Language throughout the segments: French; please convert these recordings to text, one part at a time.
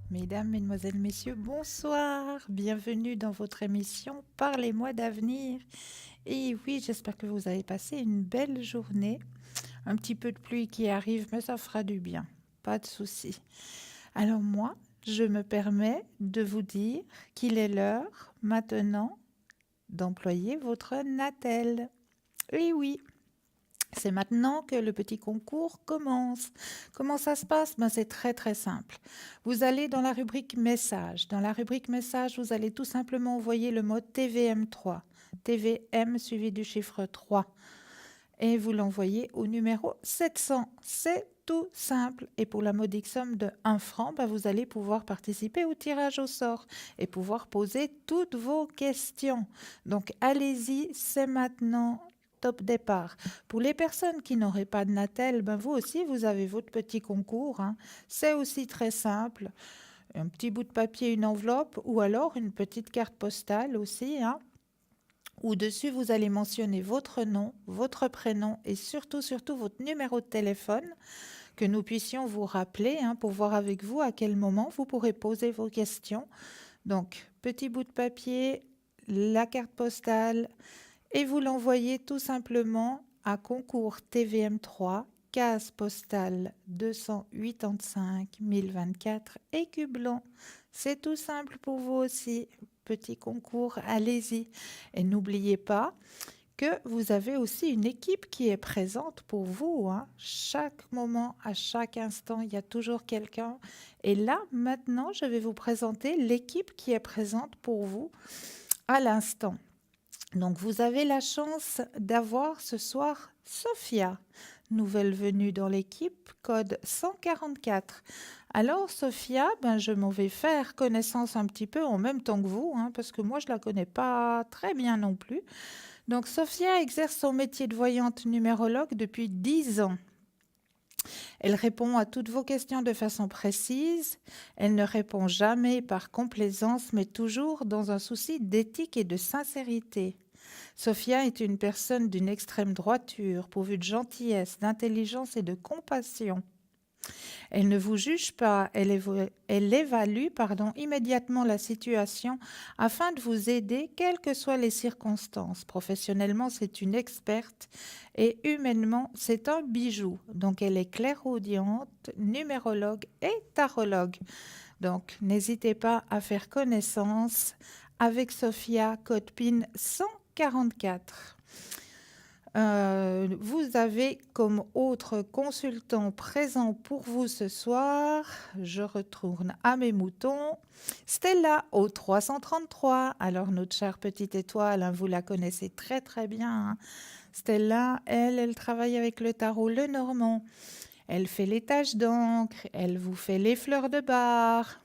Mesdames, Mesdemoiselles, Messieurs, bonsoir. Bienvenue dans votre émission Parlez-moi d'avenir. Et oui, j'espère que vous avez passé une belle journée. Un petit peu de pluie qui arrive, mais ça fera du bien. Pas de souci. Alors moi, je me permets de vous dire qu'il est l'heure maintenant d'employer votre Natel. Et oui, c'est maintenant que le petit concours commence. Comment ça se passe? C'est très très simple. Vous allez dans la rubrique message. Dans la rubrique message, vous allez tout simplement envoyer le mot TVM3. TVM suivi du chiffre 3. Et vous l'envoyez au numéro 700. C'est tout simple. Et pour la modique somme de 1 franc, vous allez pouvoir participer au tirage au sort et pouvoir poser toutes vos questions. Donc allez-y, c'est maintenant. Top départ. Pour les personnes qui n'auraient pas de Natel, vous aussi, vous avez votre petit concours. C'est aussi très simple. Un petit bout de papier, une enveloppe ou alors une petite carte postale aussi, où dessus vous allez mentionner votre nom, votre prénom et surtout votre numéro de téléphone, que nous puissions vous rappeler pour voir avec vous à quel moment vous pourrez poser vos questions. Donc, petit bout de papier, la carte postale, et vous l'envoyez tout simplement à concours TVM3, case postale 285 024 Écublon. C'est tout simple pour vous aussi. Petit concours, allez-y. Et n'oubliez pas que vous avez aussi une équipe qui est présente pour vous. Chaque moment, à chaque instant, il y a toujours quelqu'un. Et là, maintenant, je vais vous présenter l'équipe qui est présente pour vous à l'instant. Donc, vous avez la chance d'avoir ce soir Sophia, nouvelle venue dans l'équipe, code 144. Alors, Sophia, je m'en vais faire connaissance un petit peu en même temps que vous, parce que moi, je ne la connais pas très bien non plus. Donc, Sophia exerce son métier de voyante numérologue depuis 10 ans. Elle répond à toutes vos questions de façon précise. Elle ne répond jamais par complaisance, mais toujours dans un souci d'éthique et de sincérité. Sophia est une personne d'une extrême droiture, pourvue de gentillesse, d'intelligence et de compassion. Elle ne vous juge pas, elle évalue immédiatement la situation afin de vous aider, quelles que soient les circonstances. Professionnellement, c'est une experte et humainement, c'est un bijou. Donc, elle est clairaudiente, numérologue et tarologue. Donc, n'hésitez pas à faire connaissance avec Sophia, code PIN 144. Vous avez comme autre consultant présent pour vous ce soir, je retourne à mes moutons, Stella au 333. Alors notre chère petite étoile, vous la connaissez très très bien. Stella, elle travaille avec le tarot Lenormand. Elle fait les taches d'encre, elle vous fait les fleurs de bar.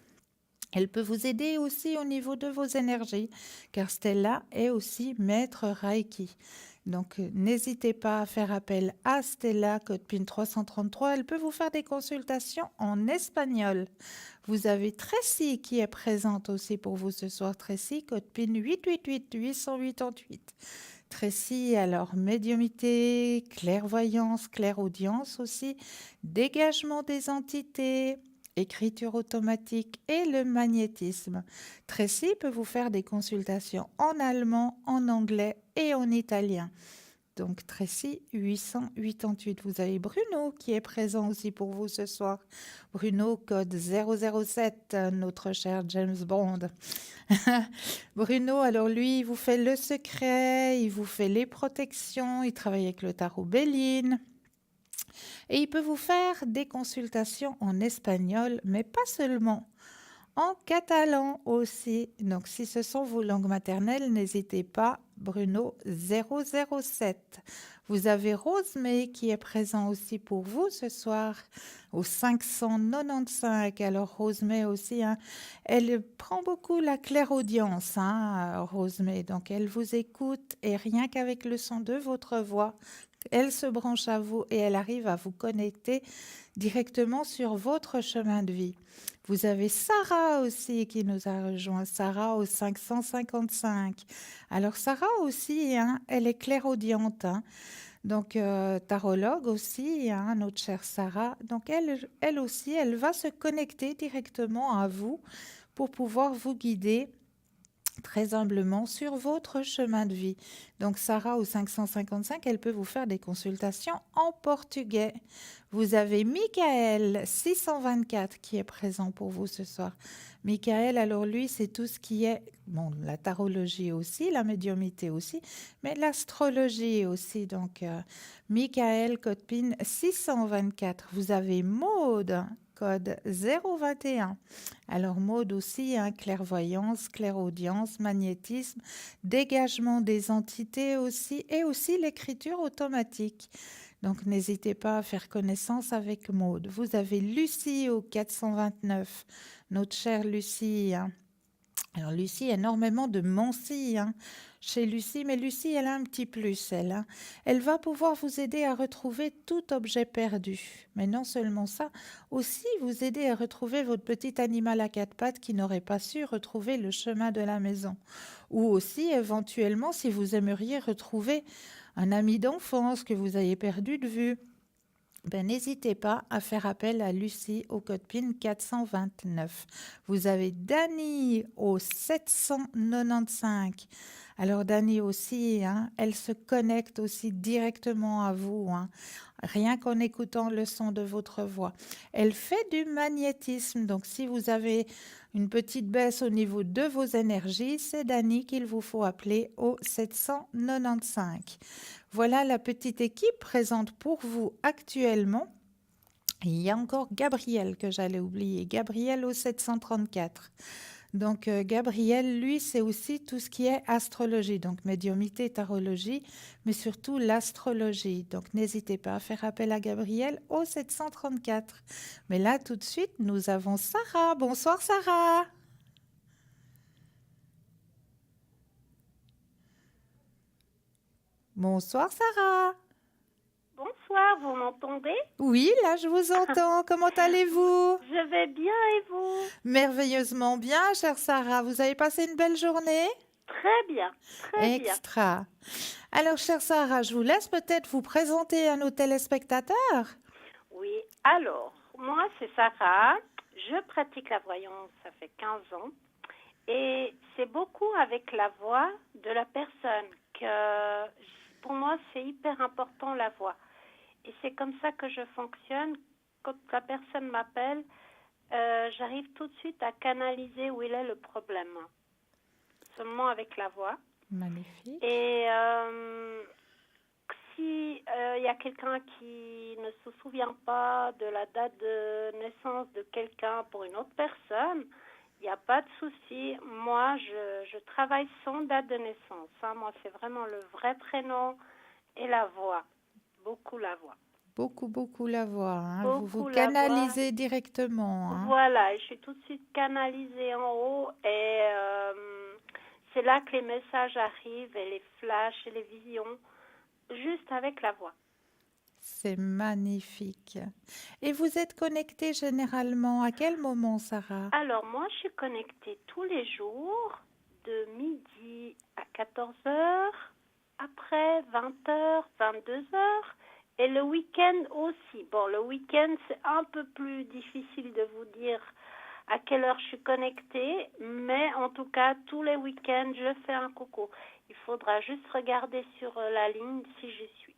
Elle peut vous aider aussi au niveau de vos énergies, car Stella est aussi maître Reiki. Donc, n'hésitez pas à faire appel à Stella, code PIN 333. Elle peut vous faire des consultations en espagnol. Vous avez Tracy qui est présente aussi pour vous ce soir. Tracy, code PIN 888 888. Tracy, alors médiumité, clairvoyance, clairaudience aussi, dégagement des entités, écriture automatique et le magnétisme. Tracy peut vous faire des consultations en allemand, en anglais et en italien. Donc Tracy 888. Vous avez Bruno qui est présent aussi pour vous ce soir. Bruno, code 007, notre cher James Bond. Bruno, alors lui, il vous fait le secret, il vous fait les protections, il travaille avec le tarot Béline. Et il peut vous faire des consultations en espagnol, mais pas seulement, en catalan aussi. Donc si ce sont vos langues maternelles, n'hésitez pas, Bruno 007. Vous avez Rosemée qui est présent aussi pour vous ce soir au 595. Alors Rosemée aussi, elle prend beaucoup la clairaudience, Rosemée. Donc elle vous écoute et rien qu'avec le son de votre voix, elle se branche à vous et elle arrive à vous connecter directement sur votre chemin de vie. Vous avez Sarah aussi qui nous a rejoint, Sarah au 555. Alors Sarah aussi, elle est clairaudiente. Donc, tarologue aussi, hein, notre chère Sarah. Donc, elle aussi, elle va se connecter directement à vous pour pouvoir vous guider très humblement sur votre chemin de vie. Donc Sarah au 555, elle peut vous faire des consultations en portugais. Vous avez Michael 624 qui est présent pour vous ce soir. Michael, alors lui, c'est tout ce qui est, bon, la tarologie aussi, la médiumité aussi, mais l'astrologie aussi. Donc Michael, code PIN 624. Vous avez Maude, code 021. Alors, mode aussi, hein, clairvoyance, clairaudience, magnétisme, dégagement des entités aussi, et aussi l'écriture automatique. Donc, n'hésitez pas à faire connaissance avec Maude. Vous avez Lucie au 429, notre chère Lucie, hein. Alors Lucie, énormément de Mancy hein, chez Lucie, mais Lucie, elle a un petit plus, elle, hein. Elle va pouvoir vous aider à retrouver tout objet perdu. Mais non seulement ça, aussi vous aider à retrouver votre petit animal à quatre pattes qui n'aurait pas su retrouver le chemin de la maison. Ou aussi, éventuellement, si vous aimeriez retrouver un ami d'enfance que vous avez perdu de vue. Ben, n'hésitez pas à faire appel à Lucie au code PIN 429. Vous avez Dani au 795. Alors Dani aussi, hein, elle se connecte aussi directement à vous, hein, rien qu'en écoutant le son de votre voix. Elle fait du magnétisme, donc si vous avez une petite baisse au niveau de vos énergies, c'est Dani qu'il vous faut appeler au 795. Voilà la petite équipe présente pour vous actuellement. Il y a encore Gabriel que j'allais oublier, Gabriel au 734. Donc Gabriel, lui, c'est aussi tout ce qui est astrologie, donc médiumité, tarologie, mais surtout l'astrologie. Donc n'hésitez pas à faire appel à Gabriel au 734. Mais là, tout de suite, nous avons Sarah. Bonsoir Sarah. Bonsoir Sarah. Bonsoir, vous m'entendez? Oui, là, je vous entends. Comment allez-vous? Je vais bien et vous? Merveilleusement bien, chère Sarah. Vous avez passé une belle journée? Très bien, très bien. Extra. Alors, chère Sarah, je vous laisse peut-être vous présenter à nos téléspectateurs. Oui, alors, moi c'est Sarah, je pratique la voyance, ça fait 15 ans, et c'est beaucoup avec la voix de la personne que, pour moi, c'est hyper important la voix. Et c'est comme ça que je fonctionne. Quand la personne m'appelle, j'arrive tout de suite à canaliser où il est le problème, seulement avec la voix. Magnifique. Et si y a quelqu'un qui ne se souvient pas de la date de naissance de quelqu'un pour une autre personne, il n'y a pas de souci. Moi, je travaille sans date de naissance. Hein. Moi, c'est vraiment le vrai prénom et la voix. Beaucoup la voix. Beaucoup, beaucoup la voix, hein. Vous vous Beaucoup la voix. canalisez directement, hein. Voilà, et je suis tout de suite canalisée en haut et c'est là que les messages arrivent et les flashs et les visions, juste avec la voix. C'est magnifique. Et vous êtes connectée généralement à quel moment, Sarah? Alors moi, je suis connectée tous les jours de midi à 14 heures, après 20 heures, 22 heures et le week-end aussi. Bon, le week-end, c'est un peu plus difficile de vous dire à quelle heure je suis connectée, mais en tout cas, tous les week-ends, je fais un coucou. Il faudra juste regarder sur la ligne si j'y suis.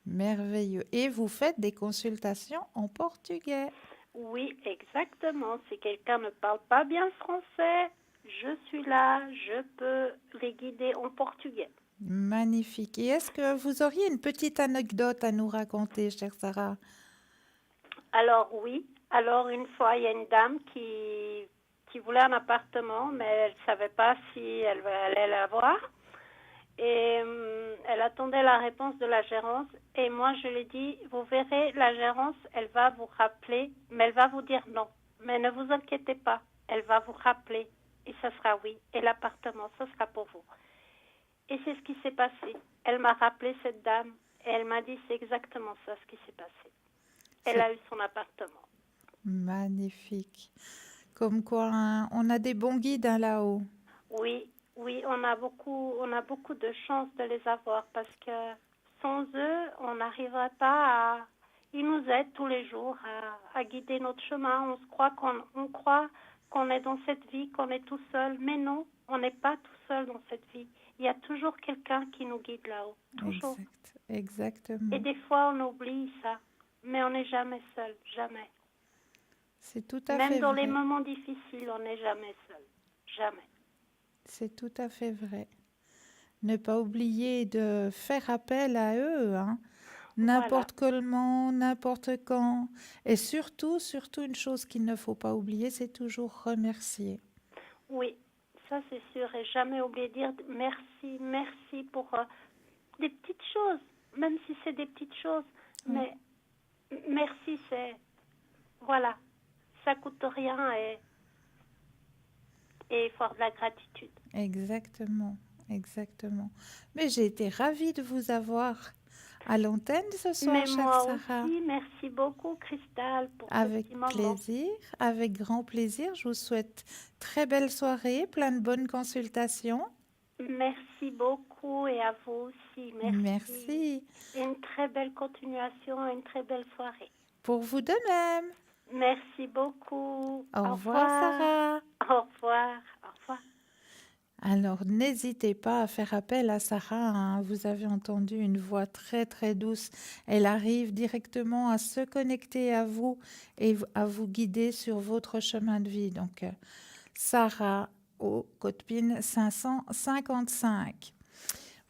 Merveilleux. Et vous faites des consultations en portugais. Oui, exactement. Si quelqu'un ne parle pas bien français, je suis là, je peux les guider en portugais. Magnifique. Et est-ce que vous auriez une petite anecdote à nous raconter, chère Sarah? Alors oui, alors une fois, il y a une dame qui voulait un appartement, mais elle ne savait pas si elle allait l'avoir. Et elle attendait la réponse de la gérance. Et moi, je lui ai dit, vous verrez, la gérance, elle va vous rappeler, mais elle va vous dire non. Mais ne vous inquiétez pas, elle va vous rappeler. Et ce sera oui. Et l'appartement, ce sera pour vous. Et c'est ce qui s'est passé. Elle m'a rappelé cette dame. Et elle m'a dit, c'est exactement ça ce qui s'est passé. Elle a eu son appartement. Magnifique. Comme quoi, hein, on a des bons guides hein, là-haut. Oui, oui, on a beaucoup de chance de les avoir parce que sans eux, on n'arriverait pas à... Ils nous aident tous les jours à guider notre chemin. On croit qu'on est dans cette vie, qu'on est tout seul. Mais non, on n'est pas tout seul dans cette vie. Il y a toujours quelqu'un qui nous guide là-haut. Toujours. Et Exactement. des fois, on oublie ça. Mais on n'est jamais seul. Jamais. C'est tout à Même fait dans les vrai. moments difficiles, on n'est jamais seul. Jamais. C'est tout à fait vrai. Ne pas oublier de faire appel à eux, hein. Voilà. N'importe comment, n'importe quand. Et surtout, surtout une chose qu'il ne faut pas oublier, c'est toujours remercier. Oui, ça c'est sûr. Et jamais oublier de dire merci, merci pour des petites choses. Même si c'est des petites choses. Oui. Mais merci, c'est... Voilà. Ça coûte rien et il faut avoir de la gratitude. Exactement, exactement. Mais j'ai été ravie de vous avoir à l'antenne ce soir, Mais chère moi Sarah. aussi, merci beaucoup, Cristal, pour ce Avec petit moment. plaisir, avec grand plaisir. Je vous souhaite très belle soirée, plein de bonnes consultations. Merci beaucoup et à vous aussi. Merci. Merci. Et une très belle continuation et une très belle soirée. Pour vous de même. Merci beaucoup. Au revoir, Sarah. Au revoir. Au revoir. Alors, n'hésitez pas à faire appel à Sarah, hein. Vous avez entendu une voix très très douce. Elle arrive directement à se connecter à vous et à vous guider sur votre chemin de vie. Donc, Sarah au code PIN 555.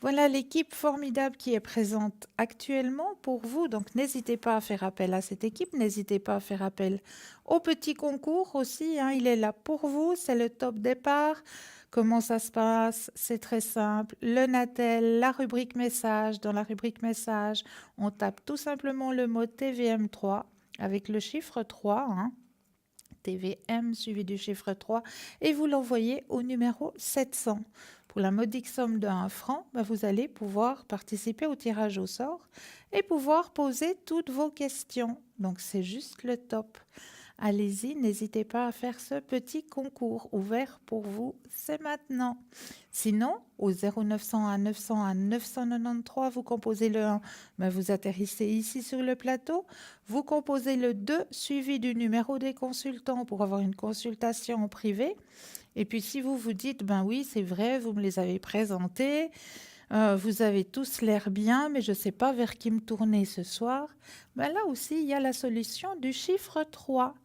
Voilà l'équipe formidable qui est présente actuellement pour vous. Donc, n'hésitez pas à faire appel à cette équipe. N'hésitez pas à faire appel au petit concours aussi, hein. Il est là pour vous. C'est le top départ. Comment ça se passe? C'est très simple. Le Natel, la rubrique message. Dans la rubrique message, on tape tout simplement le mot TVM3 avec le chiffre 3, hein. TVM suivi du chiffre 3 et vous l'envoyez au numéro 700. Pour la modique somme de 1 franc, vous allez pouvoir participer au tirage au sort et pouvoir poser toutes vos questions. Donc c'est juste le top. Allez-y, n'hésitez pas à faire ce petit concours ouvert pour vous, c'est maintenant. Sinon, au 0901 901 993, vous composez le 1, vous atterrissez ici sur le plateau. Vous composez le 2 suivi du numéro des consultants pour avoir une consultation en privé. Et puis si vous vous dites, oui, c'est vrai, vous me les avez présentés, vous avez tous l'air bien, mais je ne sais pas vers qui me tourner ce soir. Là aussi, il y a la solution du chiffre 3.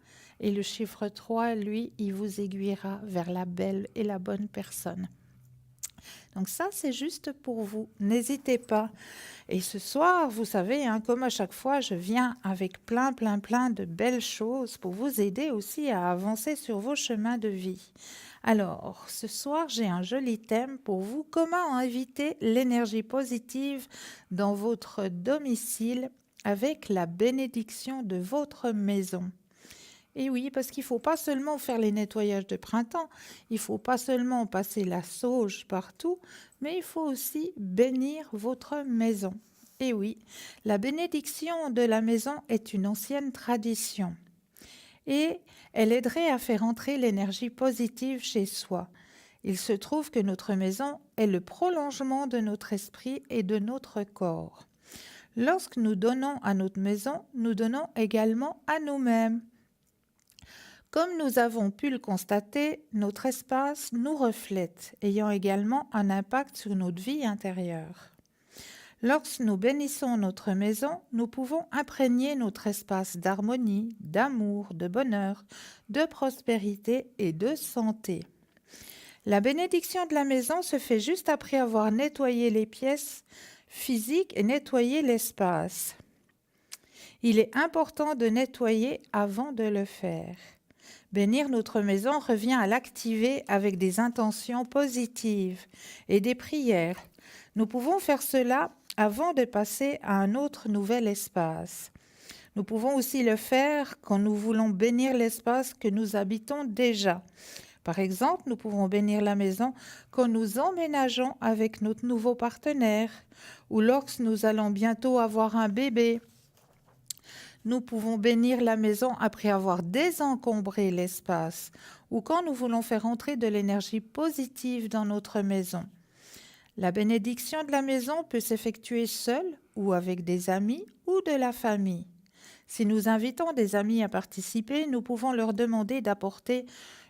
Et le chiffre 3, lui, il vous aiguillera vers la belle et la bonne personne. Donc ça, c'est juste pour vous. N'hésitez pas. Et ce soir, vous savez, hein, comme à chaque fois, je viens avec plein de belles choses pour vous aider aussi à avancer sur vos chemins de vie. Alors, ce soir, j'ai un joli thème pour vous. Comment inviter l'énergie positive dans votre domicile avec la bénédiction de votre maison? Et oui, parce qu'il ne faut pas seulement faire les nettoyages de printemps, il ne faut pas seulement passer la sauge partout, mais il faut aussi bénir votre maison. Et oui, la bénédiction de la maison est une ancienne tradition. Et elle aiderait à faire entrer l'énergie positive chez soi. Il se trouve que notre maison est le prolongement de notre esprit et de notre corps. Lorsque nous donnons à notre maison, nous donnons également à nous-mêmes. Comme nous avons pu le constater, notre espace nous reflète, ayant également un impact sur notre vie intérieure. Lorsque nous bénissons notre maison, nous pouvons imprégner notre espace d'harmonie, d'amour, de bonheur, de prospérité et de santé. La bénédiction de la maison se fait juste après avoir nettoyé les pièces physiques et nettoyé l'espace. Il est important de nettoyer avant de le faire. Bénir notre maison revient à l'activer avec des intentions positives et des prières. Nous pouvons faire cela avant de passer à un autre nouvel espace. Nous pouvons aussi le faire quand nous voulons bénir l'espace que nous habitons déjà. Par exemple, nous pouvons bénir la maison quand nous emménageons avec notre nouveau partenaire ou lorsque nous allons bientôt avoir un bébé. Nous pouvons bénir la maison après avoir désencombré l'espace ou quand nous voulons faire entrer de l'énergie positive dans notre maison. La bénédiction de la maison peut s'effectuer seule ou avec des amis ou de la famille. Si nous invitons des amis à participer, nous pouvons leur demander d'apporter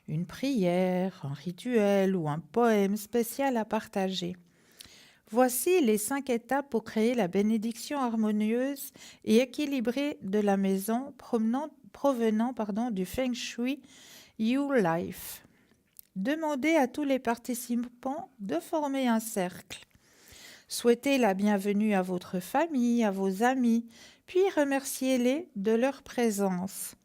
une prière, un rituel ou un poème spécial à partager. Voici les 5 étapes pour créer la bénédiction harmonieuse et équilibrée de la maison provenant du Feng Shui You Life. Demandez à tous les participants de former un cercle. Souhaitez la bienvenue à votre famille, à vos amis, puis remerciez-les de leur présence.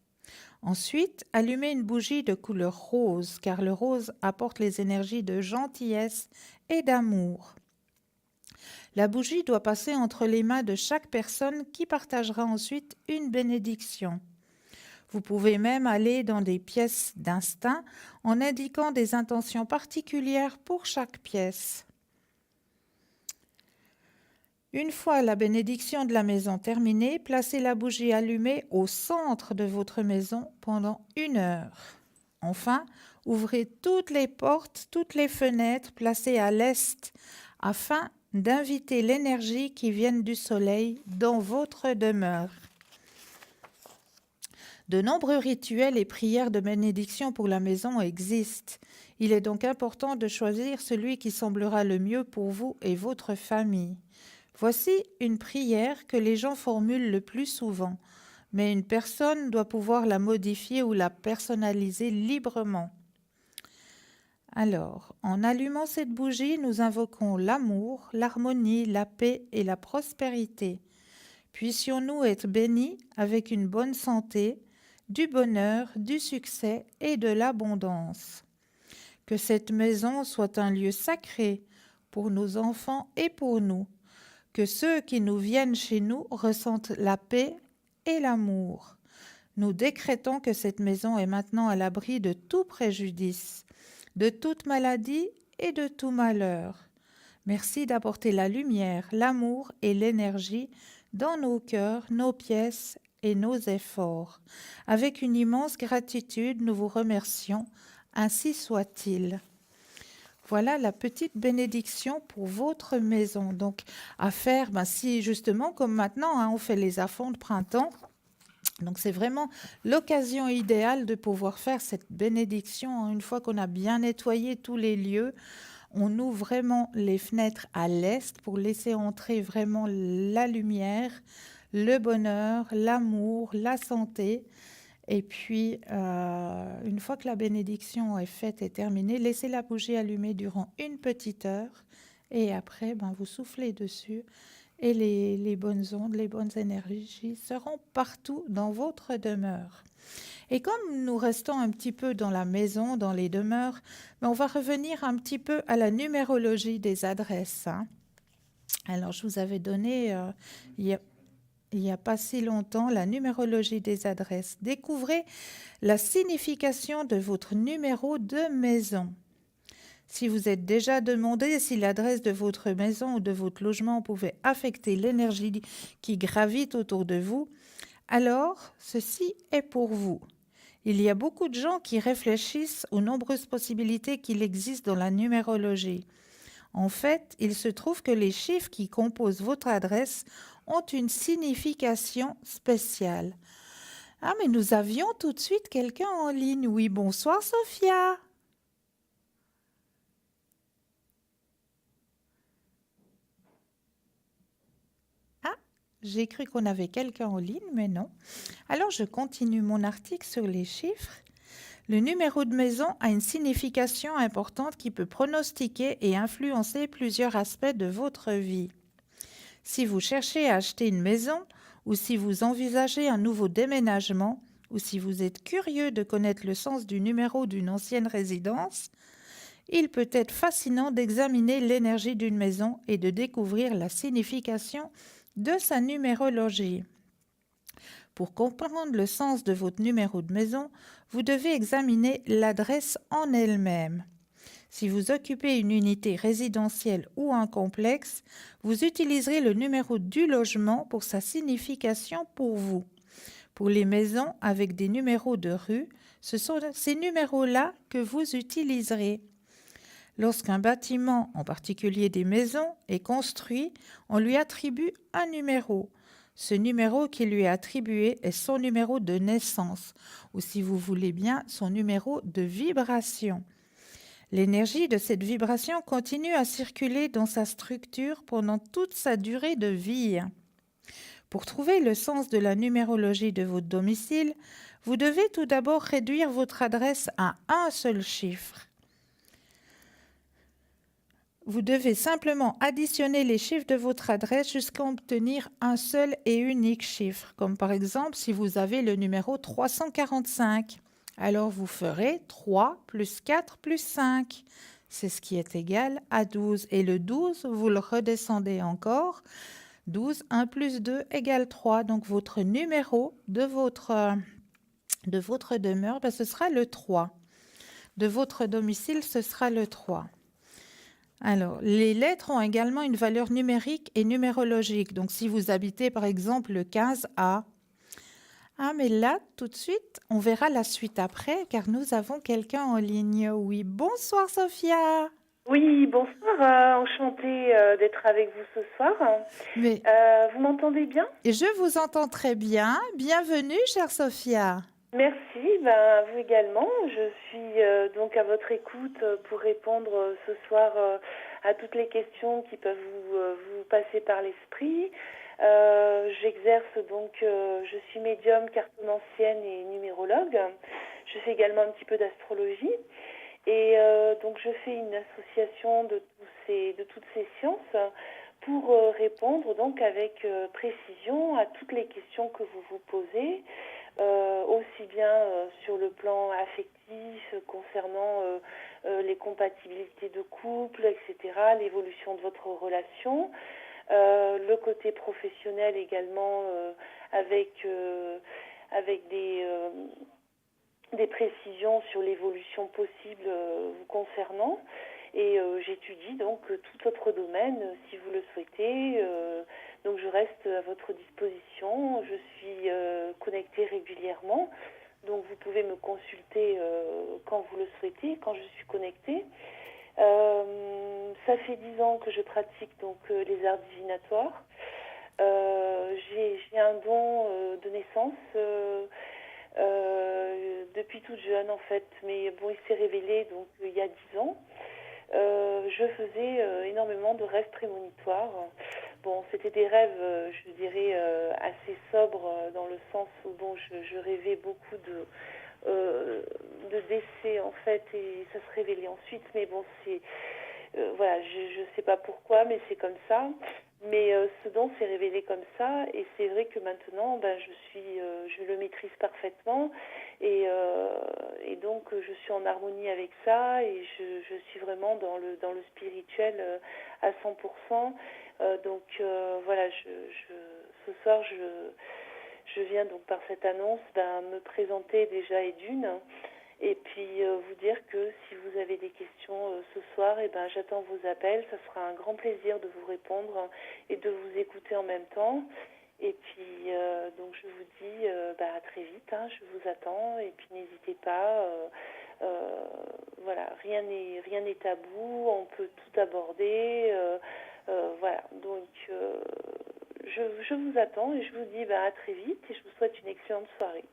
Ensuite, allumez une bougie de couleur rose, car le rose apporte les énergies de gentillesse et d'amour. La bougie doit passer entre les mains de chaque personne qui partagera ensuite une bénédiction. Vous pouvez même aller dans des pièces d'instinct en indiquant des intentions particulières pour chaque pièce. Une fois la bénédiction de la maison terminée, placez la bougie allumée au centre de votre maison pendant 1 heure. Enfin, ouvrez toutes les portes, toutes les fenêtres placées à l'est afin d'inviter l'énergie qui vient du soleil dans votre demeure. De nombreux rituels et prières de bénédiction pour la maison existent. Il est donc important de choisir celui qui semblera le mieux pour vous et votre famille. Voici une prière que les gens formulent le plus souvent, mais une personne doit pouvoir la modifier ou la personnaliser librement. Alors, en allumant cette bougie, nous invoquons l'amour, l'harmonie, la paix et la prospérité. Puissions-nous être bénis avec une bonne santé, du bonheur, du succès et de l'abondance. Que cette maison soit un lieu sacré pour nos enfants et pour nous. Que ceux qui nous viennent chez nous ressentent la paix et l'amour. Nous décrétons que cette maison est maintenant à l'abri de tout préjudice, de toute maladie et de tout malheur. Merci d'apporter la lumière, l'amour et l'énergie dans nos cœurs, nos pièces et nos efforts. Avec une immense gratitude, nous vous remercions. Ainsi soit-il. Voilà la petite bénédiction pour votre maison. Donc, à faire, si justement, comme maintenant, on fait les affons de printemps, donc c'est vraiment l'occasion idéale de pouvoir faire cette bénédiction une fois qu'on a bien nettoyé tous les lieux. On ouvre vraiment les fenêtres à l'est pour laisser entrer vraiment la lumière, le bonheur, l'amour, la santé. Et puis, une fois que la bénédiction est faite et terminée, laissez la bougie allumée durant 1 petite heure. Et après, vous soufflez dessus et les bonnes ondes, les bonnes énergies seront partout dans votre demeure. Et comme nous restons un petit peu dans la maison, dans les demeures, on va revenir un petit peu à la numérologie des adresses. Alors, je vous avais donné il n'y a pas si longtemps la numérologie des adresses. Découvrez la signification de votre numéro de maison. Si vous êtes déjà demandé si l'adresse de votre maison ou de votre logement pouvait affecter l'énergie qui gravite autour de vous, alors ceci est pour vous. Il y a beaucoup de gens qui réfléchissent aux nombreuses possibilités qu'il existe dans la numérologie. En fait, il se trouve que les chiffres qui composent votre adresse ont une signification spéciale. Ah, mais nous avions tout de suite quelqu'un en ligne. Oui, bonsoir Sophia. Ah, j'ai cru qu'on avait quelqu'un en ligne, mais non. Alors, je continue mon article sur les chiffres. Le numéro de maison a une signification importante qui peut pronostiquer et influencer plusieurs aspects de votre vie. Si vous cherchez à acheter une maison ou si vous envisagez un nouveau déménagement ou si vous êtes curieux de connaître le sens du numéro d'une ancienne résidence, il peut être fascinant d'examiner l'énergie d'une maison et de découvrir la signification de sa numérologie. Pour comprendre le sens de votre numéro de maison, vous devez examiner l'adresse en elle-même. Si vous occupez une unité résidentielle ou un complexe, vous utiliserez le numéro du logement pour sa signification pour vous. Pour les maisons avec des numéros de rue, ce sont ces numéros-là que vous utiliserez. Lorsqu'un bâtiment, en particulier des maisons, est construit, on lui attribue un numéro. Ce numéro qui lui est attribué est son numéro de naissance, ou si vous voulez bien, son numéro de vibration. L'énergie de cette vibration continue à circuler dans sa structure pendant toute sa durée de vie. Pour trouver le sens de la numérologie de votre domicile, vous devez tout d'abord réduire votre adresse à un seul chiffre. Vous devez simplement additionner les chiffres de votre adresse jusqu'à obtenir un seul et unique chiffre. Comme par exemple, si vous avez le numéro 345, alors vous ferez 3 plus 4 plus 5. C'est ce qui est égal à 12. Et le 12, vous le redescendez encore. 12, 1 plus 2 égale 3. Donc votre numéro de votre demeure, ce sera le 3. De votre domicile, ce sera le 3. Alors, les lettres ont également une valeur numérique et numérologique. Donc, si vous habitez par exemple le 15A, mais là, tout de suite, on verra la suite après, car nous avons quelqu'un en ligne. Oui, bonsoir Sophia. Oui, bonsoir, enchantée d'être avec vous ce soir. Mais Vous m'entendez bien? je vous entends très bien. Bienvenue, chère Sophia. Merci, vous également. Je suis donc à votre écoute pour répondre ce soir à toutes les questions qui peuvent vous passer par l'esprit. J'exerce donc, je suis médium, cartomancienne et numérologue. Je fais également un petit peu d'astrologie. Et donc je fais une association de toutes ces sciences pour répondre donc avec précision à toutes les questions que vous vous posez, aussi bien sur le plan affectif, concernant les compatibilités de couple, etc., l'évolution de votre relation, le côté professionnel également avec des précisions sur l'évolution possible vous concernant. Et j'étudie donc tout autre domaine si vous le souhaitez. Donc je reste à votre disposition. Je suis connectée régulièrement. Donc vous pouvez me consulter quand vous le souhaitez, quand je suis connectée. Ça fait 10 ans que je pratique donc les arts divinatoires. J'ai un don de naissance depuis toute jeune en fait, mais bon, il s'est révélé donc il y a 10 ans. Je faisais énormément de rêves prémonitoires. Bon, c'était des rêves, je dirais, assez sobres dans le sens où bon, je rêvais beaucoup de décès en fait, et ça se révélait ensuite. Mais bon, c'est voilà, je sais pas pourquoi, mais c'est comme ça. Mais ce don s'est révélé comme ça, et c'est vrai que maintenant, je le maîtrise parfaitement, et donc je suis en harmonie avec ça, et je suis vraiment dans le spirituel à 100%. Voilà, ce soir, je viens donc par cette annonce me présenter déjà et d'une. Et puis vous dire que si vous avez des questions ce soir, j'attends vos appels. Ça sera un grand plaisir de vous répondre et de vous écouter en même temps. Et puis donc je vous dis à très vite. Je vous attends. Et puis n'hésitez pas. Voilà, rien n'est tabou. On peut tout aborder. Voilà. Donc je vous attends et je vous dis à très vite. Et je vous souhaite une excellente soirée.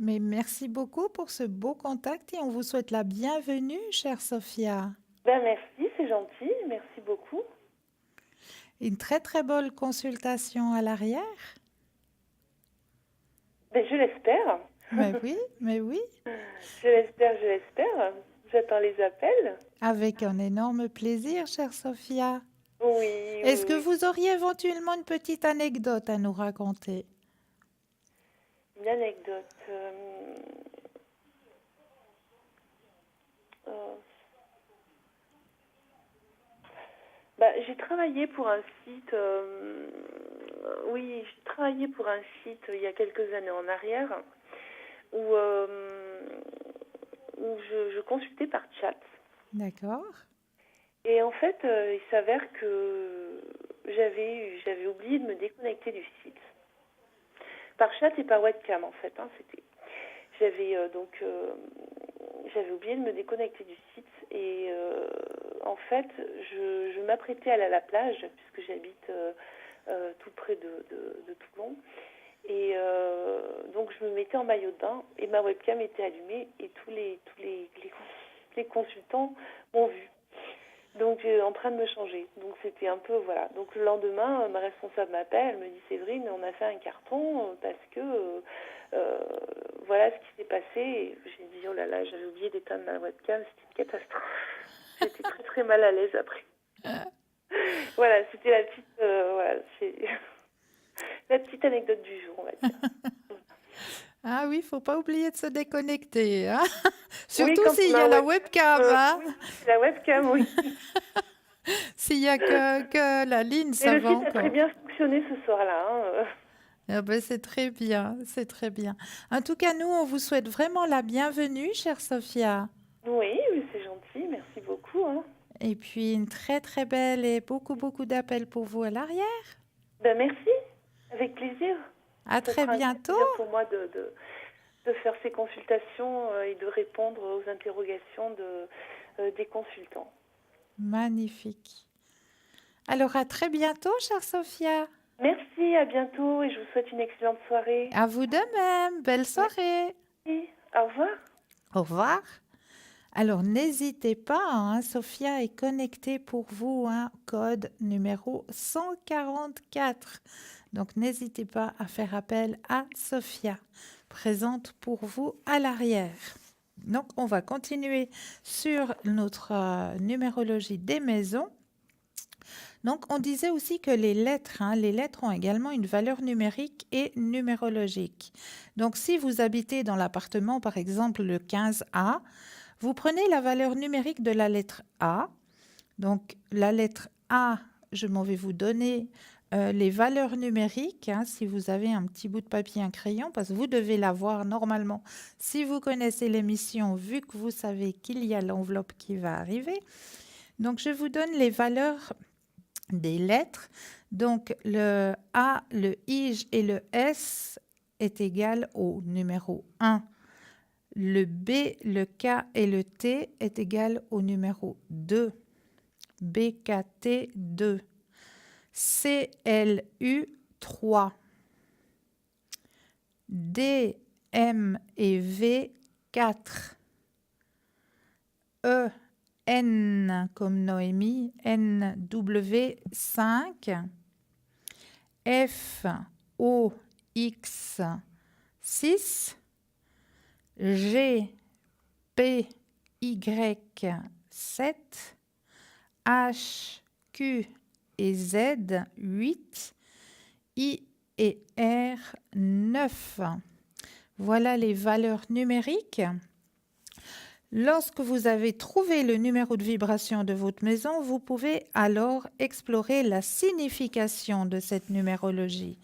Mais merci beaucoup pour ce beau contact et on vous souhaite la bienvenue, chère Sophia. Merci, c'est gentil, merci beaucoup. Une très très bonne consultation à l'arrière. Je l'espère. Mais oui. Je l'espère. J'attends les appels. Avec un énorme plaisir, chère Sophia. Oui. Est-ce que vous auriez éventuellement une petite anecdote à nous raconter? Une anecdote. J'ai travaillé pour un site. Oui, j'ai travaillé pour un site il y a quelques années en arrière où je consultais par chat. D'accord. Et en fait, il s'avère que j'avais oublié de me déconnecter du site. Par chat et par webcam, en fait. J'avais j'avais oublié de me déconnecter du site et en fait, je m'apprêtais à aller à la plage puisque j'habite tout près de Toulon. Et donc je me mettais en maillot de bain et ma webcam était allumée et tous les consultants m'ont vu. Donc en train de me changer. Donc c'était un peu voilà. Donc le lendemain, ma responsable m'appelle, elle me dit Séverine, on a fait un carton parce que voilà ce qui s'est passé. Et j'ai dit oh là là, j'avais oublié d'éteindre ma webcam, c'était une catastrophe. J'étais très très mal à l'aise après. Voilà, c'était la petite voilà, c'est la petite anecdote du jour, on va dire. Ah oui, faut pas oublier de se déconnecter, hein. Oui, Surtout quand s'il on y a a la webcam, webcam, hein. oui, c'est la webcam, oui. S'il y a que la ligne, Et ça le va site a très encore. bien fonctionné ce soir-là. Hein. Ah ben, c'est très bien, c'est très bien. En tout cas, nous, on vous souhaite vraiment la bienvenue, chère Sophia. Oui, oui, c'est gentil, merci beaucoup. Hein. Et puis, une très, très belle et beaucoup, beaucoup d'appels pour vous à l'arrière. Ben, merci, avec plaisir. À Ce très sera un grand bientôt. plaisir pour moi de faire ces consultations et de répondre aux interrogations des consultants. Magnifique. Alors, à très bientôt, chère Sophia. Merci, à bientôt et je vous souhaite une excellente soirée. À vous de même. Belle soirée. Merci, au revoir. Au revoir. Alors, n'hésitez pas, hein, Sophia est connectée pour vous, hein, code numéro 144. Donc, n'hésitez pas à faire appel à Sophia, présente pour vous à l'arrière. Donc, on va continuer sur notre numérologie des maisons. Donc, on disait aussi que les lettres ont également une valeur numérique et numérologique. Donc, si vous habitez dans l'appartement, par exemple, le 15A, vous prenez la valeur numérique de la lettre A. Donc, la lettre A, je m'en vais vous donner les valeurs numériques, hein, si vous avez un petit bout de papier, un crayon, parce que vous devez l'avoir normalement. Si vous connaissez l'émission, vu que vous savez qu'il y a l'enveloppe qui va arriver. Donc, je vous donne les valeurs des lettres. Donc, le A, le I et le S est égal au numéro 1. Le B, le K et le T est égal au numéro 2. BKT 2. CLU 3. D, M et V 4. E, N comme Noémie, NW 5. F, O, X 6. G, P, Y 7. H, Q et Z 8. I et R 9. Voilà les valeurs numériques. Lorsque vous avez trouvé le numéro de vibration de votre maison, vous pouvez alors explorer la signification de cette numérologie.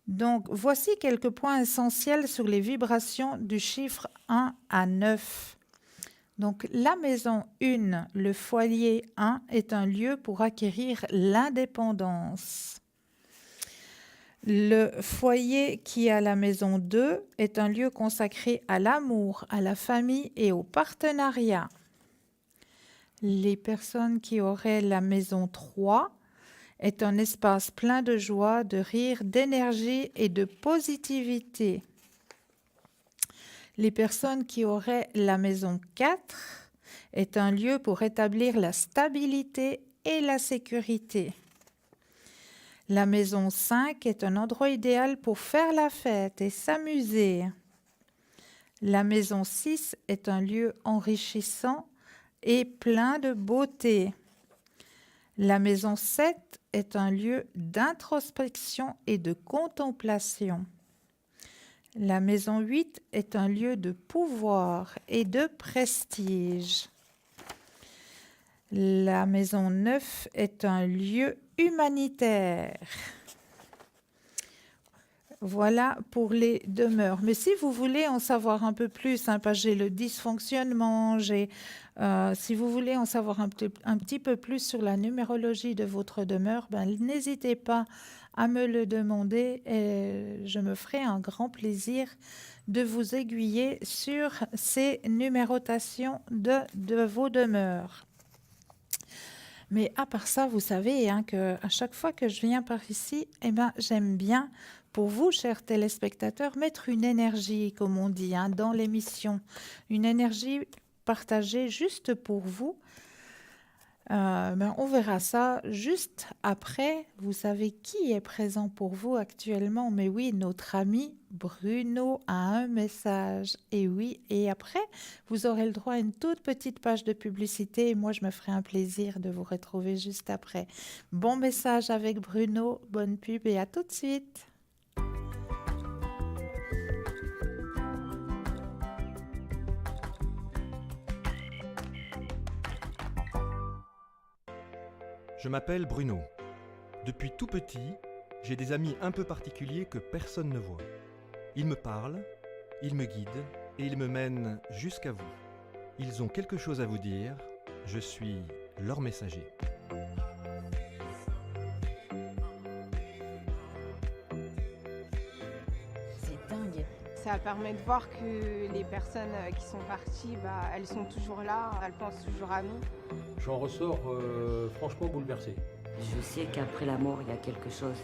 Donc, voici quelques points essentiels sur les vibrations du chiffre 1 à 9. Donc, la maison 1, le foyer 1, est un lieu pour acquérir l'indépendance. Le foyer qui a la maison 2 est un lieu consacré à l'amour, à la famille et au partenariat. Les personnes qui auraient la maison 3 est un espace plein de joie, de rire, d'énergie et de positivité. Les personnes qui auraient la maison 4 est un lieu pour établir la stabilité et la sécurité. La maison 5 est un endroit idéal pour faire la fête et s'amuser. La maison 6 est un lieu enrichissant et plein de beauté. La maison 7 est un lieu d'introspection et de contemplation. La maison 8 est un lieu de pouvoir et de prestige. La maison 9 est un lieu humanitaire. Voilà pour les demeures. Mais si vous voulez en savoir un peu plus, hein, parce que j'ai le dysfonctionnement, si vous voulez en savoir un petit peu plus sur la numérologie de votre demeure, ben, n'hésitez pas à me le demander et je me ferai un grand plaisir de vous aiguiller sur ces numérotations de vos demeures. Mais à part ça, vous savez hein, que à chaque fois que je viens par ici, eh ben, j'aime bien, pour vous, chers téléspectateurs, mettre une énergie, comme on dit, hein, dans l'émission. Une énergie partagée juste pour vous. Ben, on verra ça juste après. Vous savez qui est présent pour vous actuellement? Mais oui, notre ami Bruno a un message. Et oui, et après, vous aurez le droit à une toute petite page de publicité. Et moi, je me ferai un plaisir de vous retrouver juste après. Bon message avec Bruno, bonne pub et à tout de suite. Je m'appelle Bruno. Depuis tout petit, j'ai des amis un peu particuliers que personne ne voit. Ils me parlent, ils me guident et ils me mènent jusqu'à vous. Ils ont quelque chose à vous dire, je suis leur messager. C'est dingue. Ça permet de voir que les personnes qui sont parties, elles sont toujours là, elles pensent toujours à nous. J'en ressors franchement bouleversé. Je sais qu'après la mort, il y a quelque chose.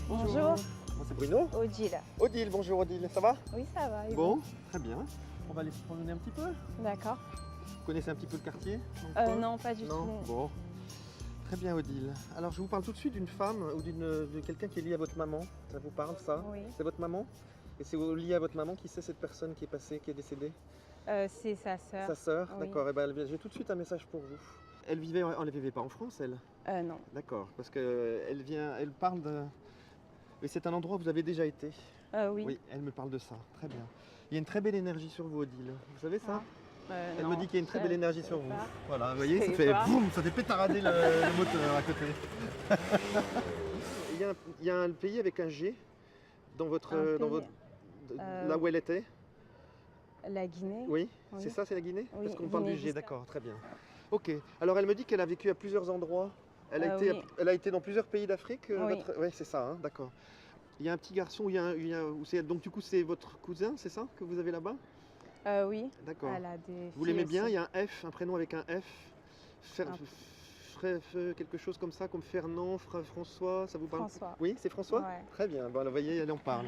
Bonjour, Moi c'est Bruno. Odile. Odile, bonjour Odile, ça va? Oui, ça va. et Bon, vous très bien. On va aller se promener un petit peu. D'accord. Vous connaissez un petit peu le quartier? dans le coin Non, pas du Non. tout. Bon. Très bien Odile. Alors je vous parle tout de suite d'une femme ou de quelqu'un qui est lié à votre maman. Ça vous parle ça? Oui. C'est votre maman? Et c'est lié à votre maman, qui c'est cette personne qui est passée, qui est décédée? C'est sa sœur. Sa sœur? Oui. D'accord. Eh ben, j'ai tout de suite un message pour vous. Elle vivait pas en France, elle? Non. D'accord. Parce elle parle de... Et c'est un endroit où vous avez déjà été? Oui. Oui, elle me parle de ça. Très bien. Il y a une très belle énergie sur vous, Odile. Vous savez ça? Elle non, me dit qu'il y a une très belle énergie sur vous. pas. Voilà, vous voyez, ça sais fait pas. boum, ça fait pétarader le moteur à côté. Il y a un pays avec un G dans votre, Un dans pays. votre, là où elle était. La Guinée. Oui, Oui. c'est ça, c'est la Guinée? Oui, Parce qu'on parle du G, Guinée-Bissau. d'accord, très bien. Ok. Alors elle me dit qu'elle a vécu à plusieurs endroits. Elle a été, oui. elle a été dans plusieurs pays d'Afrique. Oui. Oui, c'est ça, hein, d'accord. Il y a un petit garçon, donc du coup c'est votre cousin, c'est ça que vous avez là-bas? Oui. D'accord. Elle a des Vous filles l'aimez bien? aussi. Il y a un F, un prénom avec un F. Quelque chose comme ça, comme Fernand, François, ça vous parle? François. Oui, c'est François? Ouais. Très bien, bon, alors, vous voyez, elle en parle.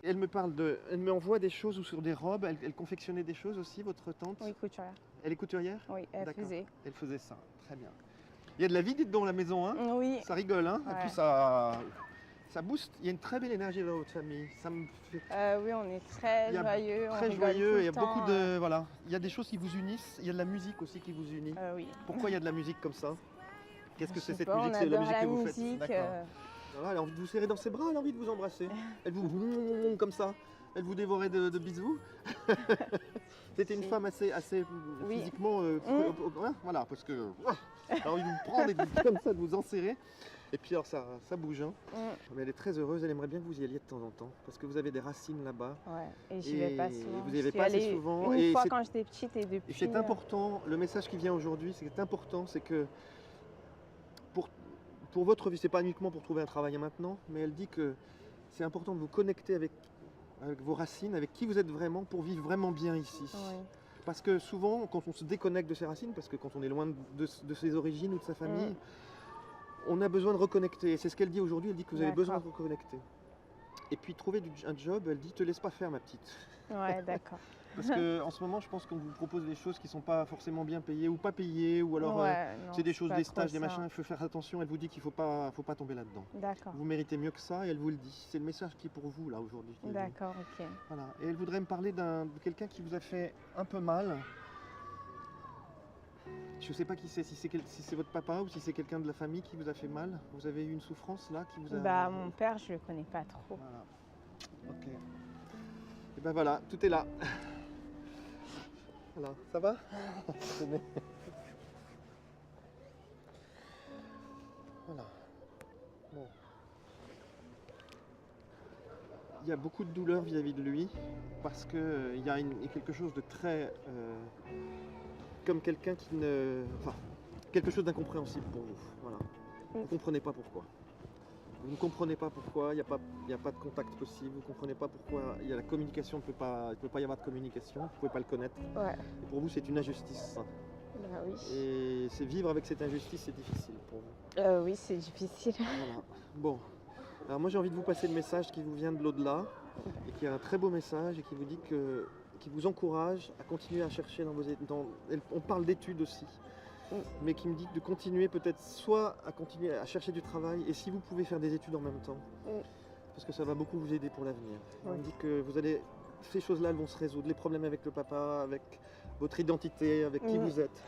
Elle me envoie des choses ou sur des robes, elle confectionnait des choses aussi, votre tante? Oui, couturière. Elle est couturière? Oui, elle D'accord. faisait. Elle faisait ça, très bien. Il y a de la vie, dites donc, à la maison, hein? Oui. Ça rigole, hein? Et Ouais. puis ça booste. Il y a une très belle énergie dans votre famille. Ça me fait Oui, on est très Il y a joyeux. on très rigole joyeux. tout Il y a le temps, beaucoup de voilà. Il y a des choses qui vous unissent. Il y a de la musique aussi qui vous unit. Oui. Pourquoi il y a de la musique comme ça? Qu'est-ce que Je c'est sais cette pas, musique? on C'est la adore musique la que vous faites. musique, D'accord. Voilà, elle a envie de vous serrer dans ses bras, elle a envie de vous embrasser. Elle vous comme ça. Elle vous dévorait de bisous. C'était une Si. femme assez Oui. physiquement. Voilà, parce que elle a envie de vous prendre et comme ça de vous enserrer. Et puis alors ça bouge. Hein. Mais elle est très heureuse, elle aimerait bien que vous y alliez de temps en temps. Parce que vous avez des racines là-bas. Ouais, et j'y vais pas souvent. Vous n'y Je allez suis pas assez allée souvent. Une Et fois c'est- quand j'étais petite et depuis. Et c'est important, le message qui vient aujourd'hui, c'est important, c'est que pour votre vie, c'est pas uniquement pour trouver un travail maintenant, mais elle dit que c'est important de vous connecter avec vos racines, avec qui vous êtes vraiment, pour vivre vraiment bien ici. Oui. Parce que souvent, quand on se déconnecte de ses racines, parce que quand on est loin de ses origines ou de sa famille, on a besoin de reconnecter. Et c'est ce qu'elle dit aujourd'hui, elle dit que vous avez besoin de reconnecter. Et puis trouver un job, elle dit, te laisse pas faire ma petite. Ouais, d'accord. Parce qu'en ce moment, je pense qu'on vous propose des choses qui ne sont pas forcément bien payées ou pas payées, ou alors Ouais, non, c'est des choses, pas des trop stages, des ça. machins, il faut faire attention, elle vous dit qu'il ne faut pas tomber là-dedans. D'accord. Vous méritez mieux que ça et elle vous le dit. C'est le message qui est pour vous là aujourd'hui. D'accord, ok. Voilà. Et elle voudrait me parler de quelqu'un qui vous a fait un peu mal. Je ne sais pas qui c'est, si c'est votre papa ou si c'est quelqu'un de la famille qui vous a fait mal. Vous avez eu une souffrance là qui vous a... Bah, mon père, je le connais pas trop. Voilà. Ok. Et ben voilà, tout est là. Voilà, ça va? Tenez. Voilà. Bon. Il y a beaucoup de douleur vis-à-vis de lui parce que il y a quelque chose de très comme quelqu'un qui ne, enfin, quelque chose d'incompréhensible pour vous. Voilà. Vous ne comprenez pas pourquoi. Vous ne comprenez pas pourquoi il n'y a pas de contact possible. Vous ne comprenez pas pourquoi il y a la communication il peut pas y avoir de communication. Vous ne pouvez pas le connaître. Ouais. Et pour vous, c'est une injustice. Bah oui. Et c'est vivre avec cette injustice, c'est difficile pour vous. Oui, c'est difficile. Voilà. Bon. Alors moi, j'ai envie de vous passer le message qui vous vient de l'au-delà et qui est un très beau message et qui vous dit qui vous encourage à continuer à chercher dans vos études. On parle d'études aussi. Mais qui me dit de continuer peut-être soit à continuer à chercher du travail et si vous pouvez faire des études en même temps, parce que ça va beaucoup vous aider pour l'avenir. On me dit que ces choses-là elles vont se résoudre, les problèmes avec le papa, avec votre identité, avec qui vous êtes.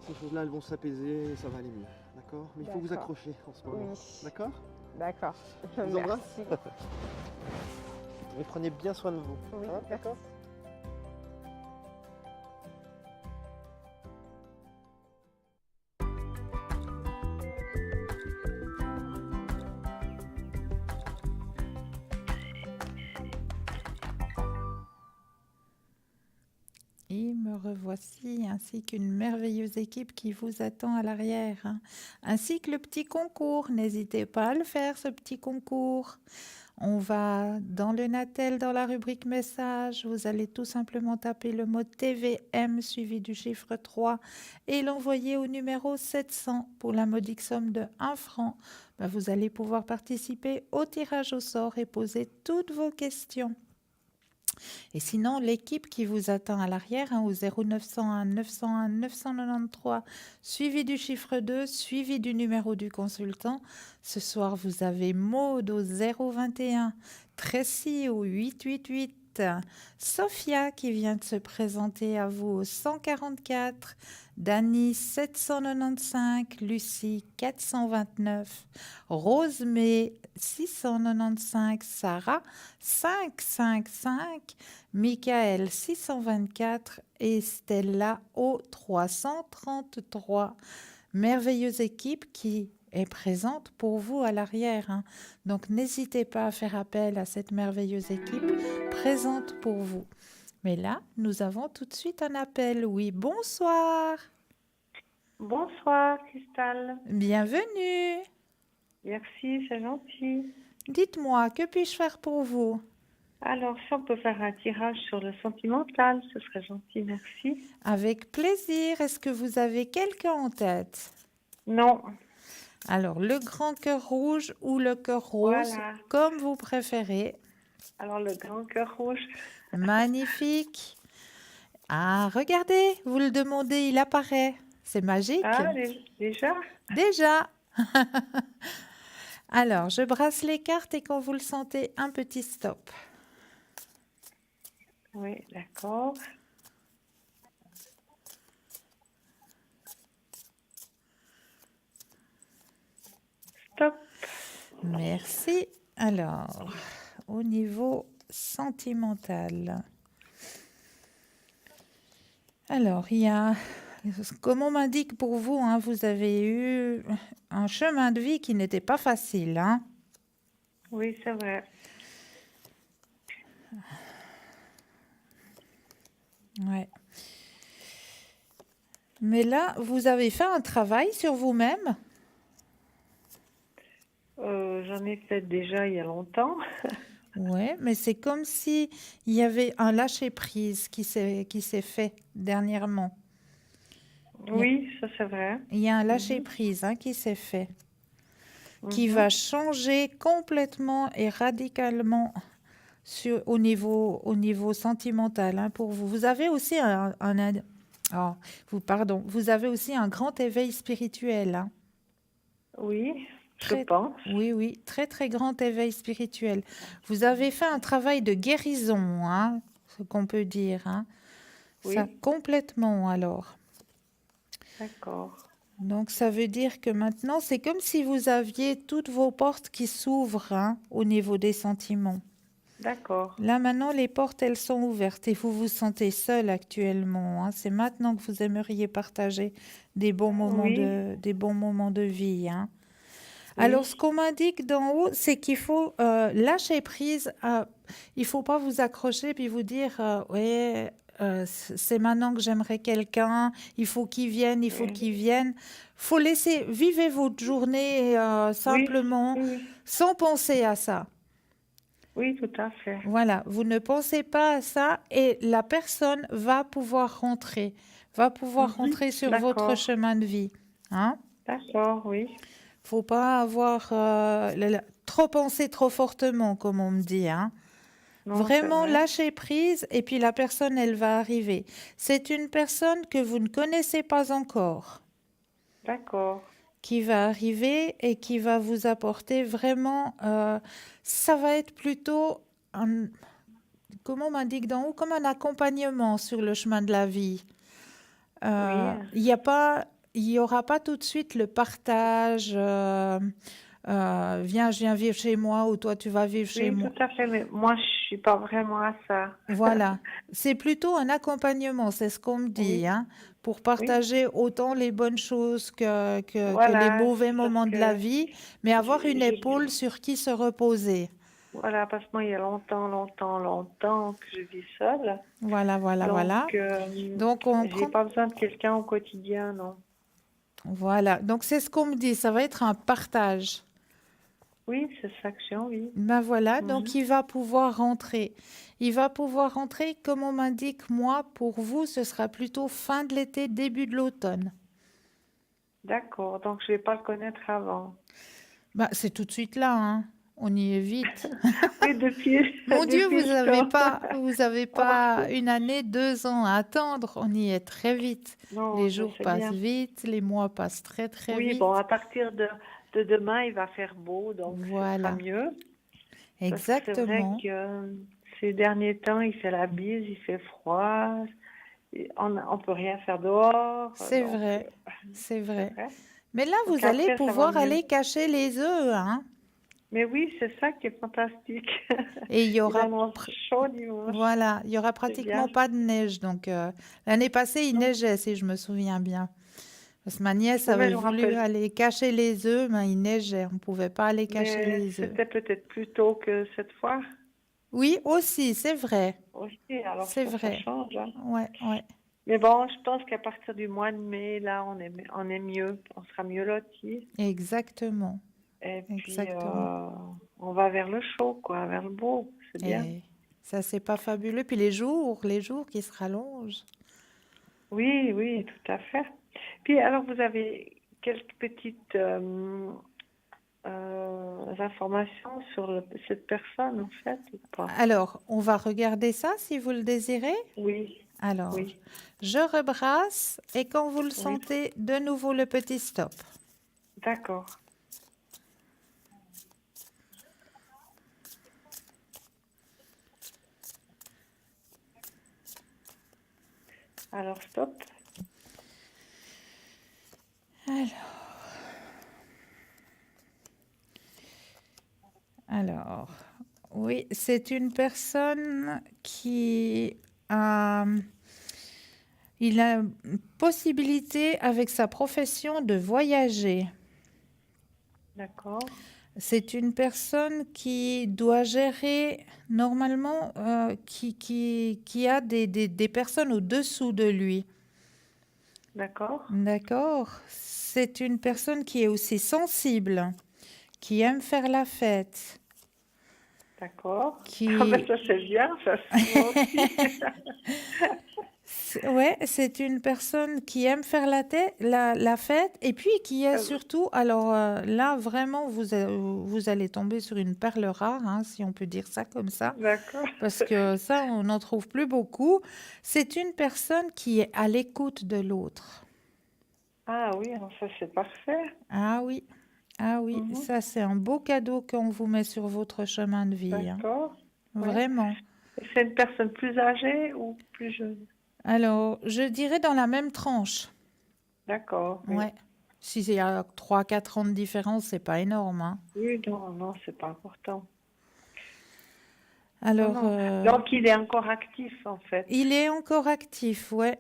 Ces choses-là elles vont s'apaiser et ça va aller mieux, d'accord? Mais il faut vous accrocher en ce moment, d'accord? D'accord. Je vous embrasse. Mais prenez bien soin de vous. Oui, hein, d'accord? Et me revoici, ainsi qu'une merveilleuse équipe qui vous attend à l'arrière, hein. Ainsi que le petit concours. N'hésitez pas à le faire, ce petit concours. On va dans le Natel, dans la rubrique message. Vous allez tout simplement taper le mot TVM suivi du chiffre 3 et l'envoyer au numéro 700 pour la modique somme de 1 franc. Vous allez pouvoir participer au tirage au sort et poser toutes vos questions. Et sinon, l'équipe qui vous attend à l'arrière, hein, au 0901 901 993, suivi du chiffre 2, suivi du numéro du consultant. Ce soir, vous avez Maud au 021, Tracy au 888, Sophia qui vient de se présenter à vous au 144, Dany 795, Lucie 429, Rosemée 695, Sarah 555, Michael 624 et Stella au 333. Merveilleuse équipe qui est présente pour vous à l'arrière, hein. Donc n'hésitez pas à faire appel à cette merveilleuse équipe présente pour vous. Mais là, nous avons tout de suite un appel. Oui, bonsoir. Bonsoir, Cristal. Bienvenue. Merci, c'est gentil. Dites-moi, que puis-je faire pour vous? Alors, si on peut faire un tirage sur le sentimental, ce serait gentil, merci. Avec plaisir. Est-ce que vous avez quelqu'un en tête? Non. Alors, le grand cœur rouge ou le cœur rose, Voilà. comme vous préférez. Alors, le grand cœur rouge. Magnifique. Ah, regardez, vous le demandez, il apparaît. C'est magique. Ah, déjà? Déjà. Alors, je brasse les cartes et quand vous le sentez, un petit stop. Oui, d'accord. Stop. Merci. Alors, au niveau sentimental. Alors, il y a, comme on m'indique pour vous, hein, vous avez eu un chemin de vie qui n'était pas facile, hein. Oui, c'est vrai. Ouais. Mais là, vous avez fait un travail sur vous-même? J'en ai fait déjà il y a longtemps. Ouais, mais c'est comme si il y avait un lâcher-prise qui s'est fait dernièrement. Oui, ça c'est vrai. Il y a un lâcher-prise, hein, qui s'est fait, qui va changer complètement et radicalement au niveau sentimental, hein, pour vous. Vous avez aussi vous avez aussi un grand éveil spirituel, hein. Oui, je pense. Oui, très très grand éveil spirituel. Vous avez fait un travail de guérison, hein, ce qu'on peut dire, hein. Oui. Ça complètement alors. D'accord. Donc ça veut dire que maintenant, c'est comme si vous aviez toutes vos portes qui s'ouvrent, hein, au niveau des sentiments. D'accord. Là maintenant, les portes, elles sont ouvertes et vous vous sentez seul actuellement, hein. C'est maintenant que vous aimeriez partager des bons moments Oui. de vie, hein. Alors, ce qu'on m'indique d'en haut, c'est qu'il faut lâcher prise. Il faut pas vous accrocher puis vous dire, ouais, c'est maintenant que j'aimerais quelqu'un. Il faut qu'il vienne, il faut Oui. qu'il vienne. Faut laisser vivre votre journée Oui, simplement, oui, oui. sans penser à ça. Oui, tout à fait. Voilà, vous ne pensez pas à ça et la personne va pouvoir rentrer sur votre D'accord. chemin de vie. Hein? D'accord, oui. Faut pas avoir trop pensé trop fortement, comme on me dit. Hein. Non, c'est Vraiment vrai. lâcher prise et puis la personne, elle va arriver. C'est une personne que vous ne connaissez pas encore D'accord. qui va arriver et qui va vous apporter vraiment. Ça va être plutôt, comment on m'indique d'en haut, comme un accompagnement sur le chemin de la vie. Oui. Il y aura pas tout de suite le partage. Viens, je viens vivre chez moi ou toi tu vas vivre chez Oui, moi. tout à fait. Mais moi, je suis pas vraiment à ça. Voilà, c'est plutôt un accompagnement, c'est ce qu'on me dit, Oui, hein, pour oui. partager autant les bonnes choses que les Voilà, mauvais parce moments de la que vie, mais avoir une j'ai épaule sur qui se reposer. voilà, parce que moi, il y a longtemps que je vis seule. Voilà, voilà, voilà. Donc on J'ai prend, pas besoin de quelqu'un au quotidien, non. voilà. Donc c'est ce qu'on me dit, ça va être un partage. Oui, c'est ça que j'ai envie. Ben voilà, Mhm. donc il va pouvoir rentrer. Il va pouvoir rentrer, comme on m'indique, moi, pour vous, ce sera plutôt fin de l'été, début de l'automne. D'accord, donc je vais pas le connaître avant. Ben, c'est tout de suite là, hein. On y est vite. Oui, depuis, Mon Dieu, depuis vous le n'avez temps. pas une année, 2 ans à attendre. On y est très vite. Non, Les je jours sais passent bien. vite, les mois passent très très Oui, vite. bon, à partir de demain, il va faire beau, donc ce sera Voilà, mieux. Parce que c'est vrai exactement. que ces derniers temps, il fait la bise, il fait froid, et on peut rien faire dehors, C'est donc vrai, c'est c'est vrai. vrai. Mais là, Donc vous allez après, ça va pouvoir mieux. aller cacher les œufs, hein. Mais oui, c'est ça qui est fantastique. Et il y Il aura, annonce chaud dimanche, voilà, il y aura c'est pratiquement bien. pas de neige. Donc, l'année passée, il Non, neigeait, si je me souviens bien. Parce que ma nièce oui, mais avait je me voulu rappelle. aller cacher les œufs, mais il neigeait. On ne pouvait pas aller cacher Mais les œufs. c'était peut-être plus tôt que cette fois Oui, aussi, c'est vrai. aussi, alors C'est ça vrai. change, hein. Ouais, ouais. Mais bon, je pense qu'à partir du mois de mai, là, on est mieux, on sera mieux lotis. Exactement. Et puis, Exactement. on va vers le chaud, quoi, vers le beau, c'est bien. Et ça, c'est pas fabuleux. Puis les jours qui se rallongent. Oui, oui, tout à fait. Puis, alors, vous avez quelques petites informations sur cette personne, en fait, ou pas? Alors, on va regarder ça si vous le désirez. Oui, Alors, oui, je rebrasse et quand vous le oui. sentez, de nouveau le petit stop. D'accord. Alors, stop. Alors, oui, c'est une personne qui a, il a une possibilité avec sa profession de voyager. D'accord. C'est une personne qui doit gérer normalement, qui a des personnes au-dessous de lui. D'accord. D'accord? C'est une personne qui est aussi sensible, qui aime faire la fête, D'accord. Ah qui... ben ça c'est bien, ça c'est moi aussi. Ouais, c'est une personne qui aime faire la fête et puis qui est surtout, alors là vraiment vous allez tomber sur une perle rare, hein, si on peut dire ça comme ça, D'accord. parce que ça on n'en trouve plus beaucoup. C'est une personne qui est à l'écoute de l'autre. Ah oui, alors ça c'est parfait. Ah oui, ah oui, Mhm. ça c'est un beau cadeau qu'on vous met sur votre chemin de vie, hein. D'accord. Ouais. Vraiment. Et c'est une personne plus âgée ou plus jeune? Alors, je dirais dans la même tranche. D'accord. Oui. Ouais. Si il y a 3-4 ans de différence, c'est pas énorme, hein. Oui, non, non, c'est pas important. Non, Alors, non. Donc il est encore actif en fait. il est encore actif, ouais.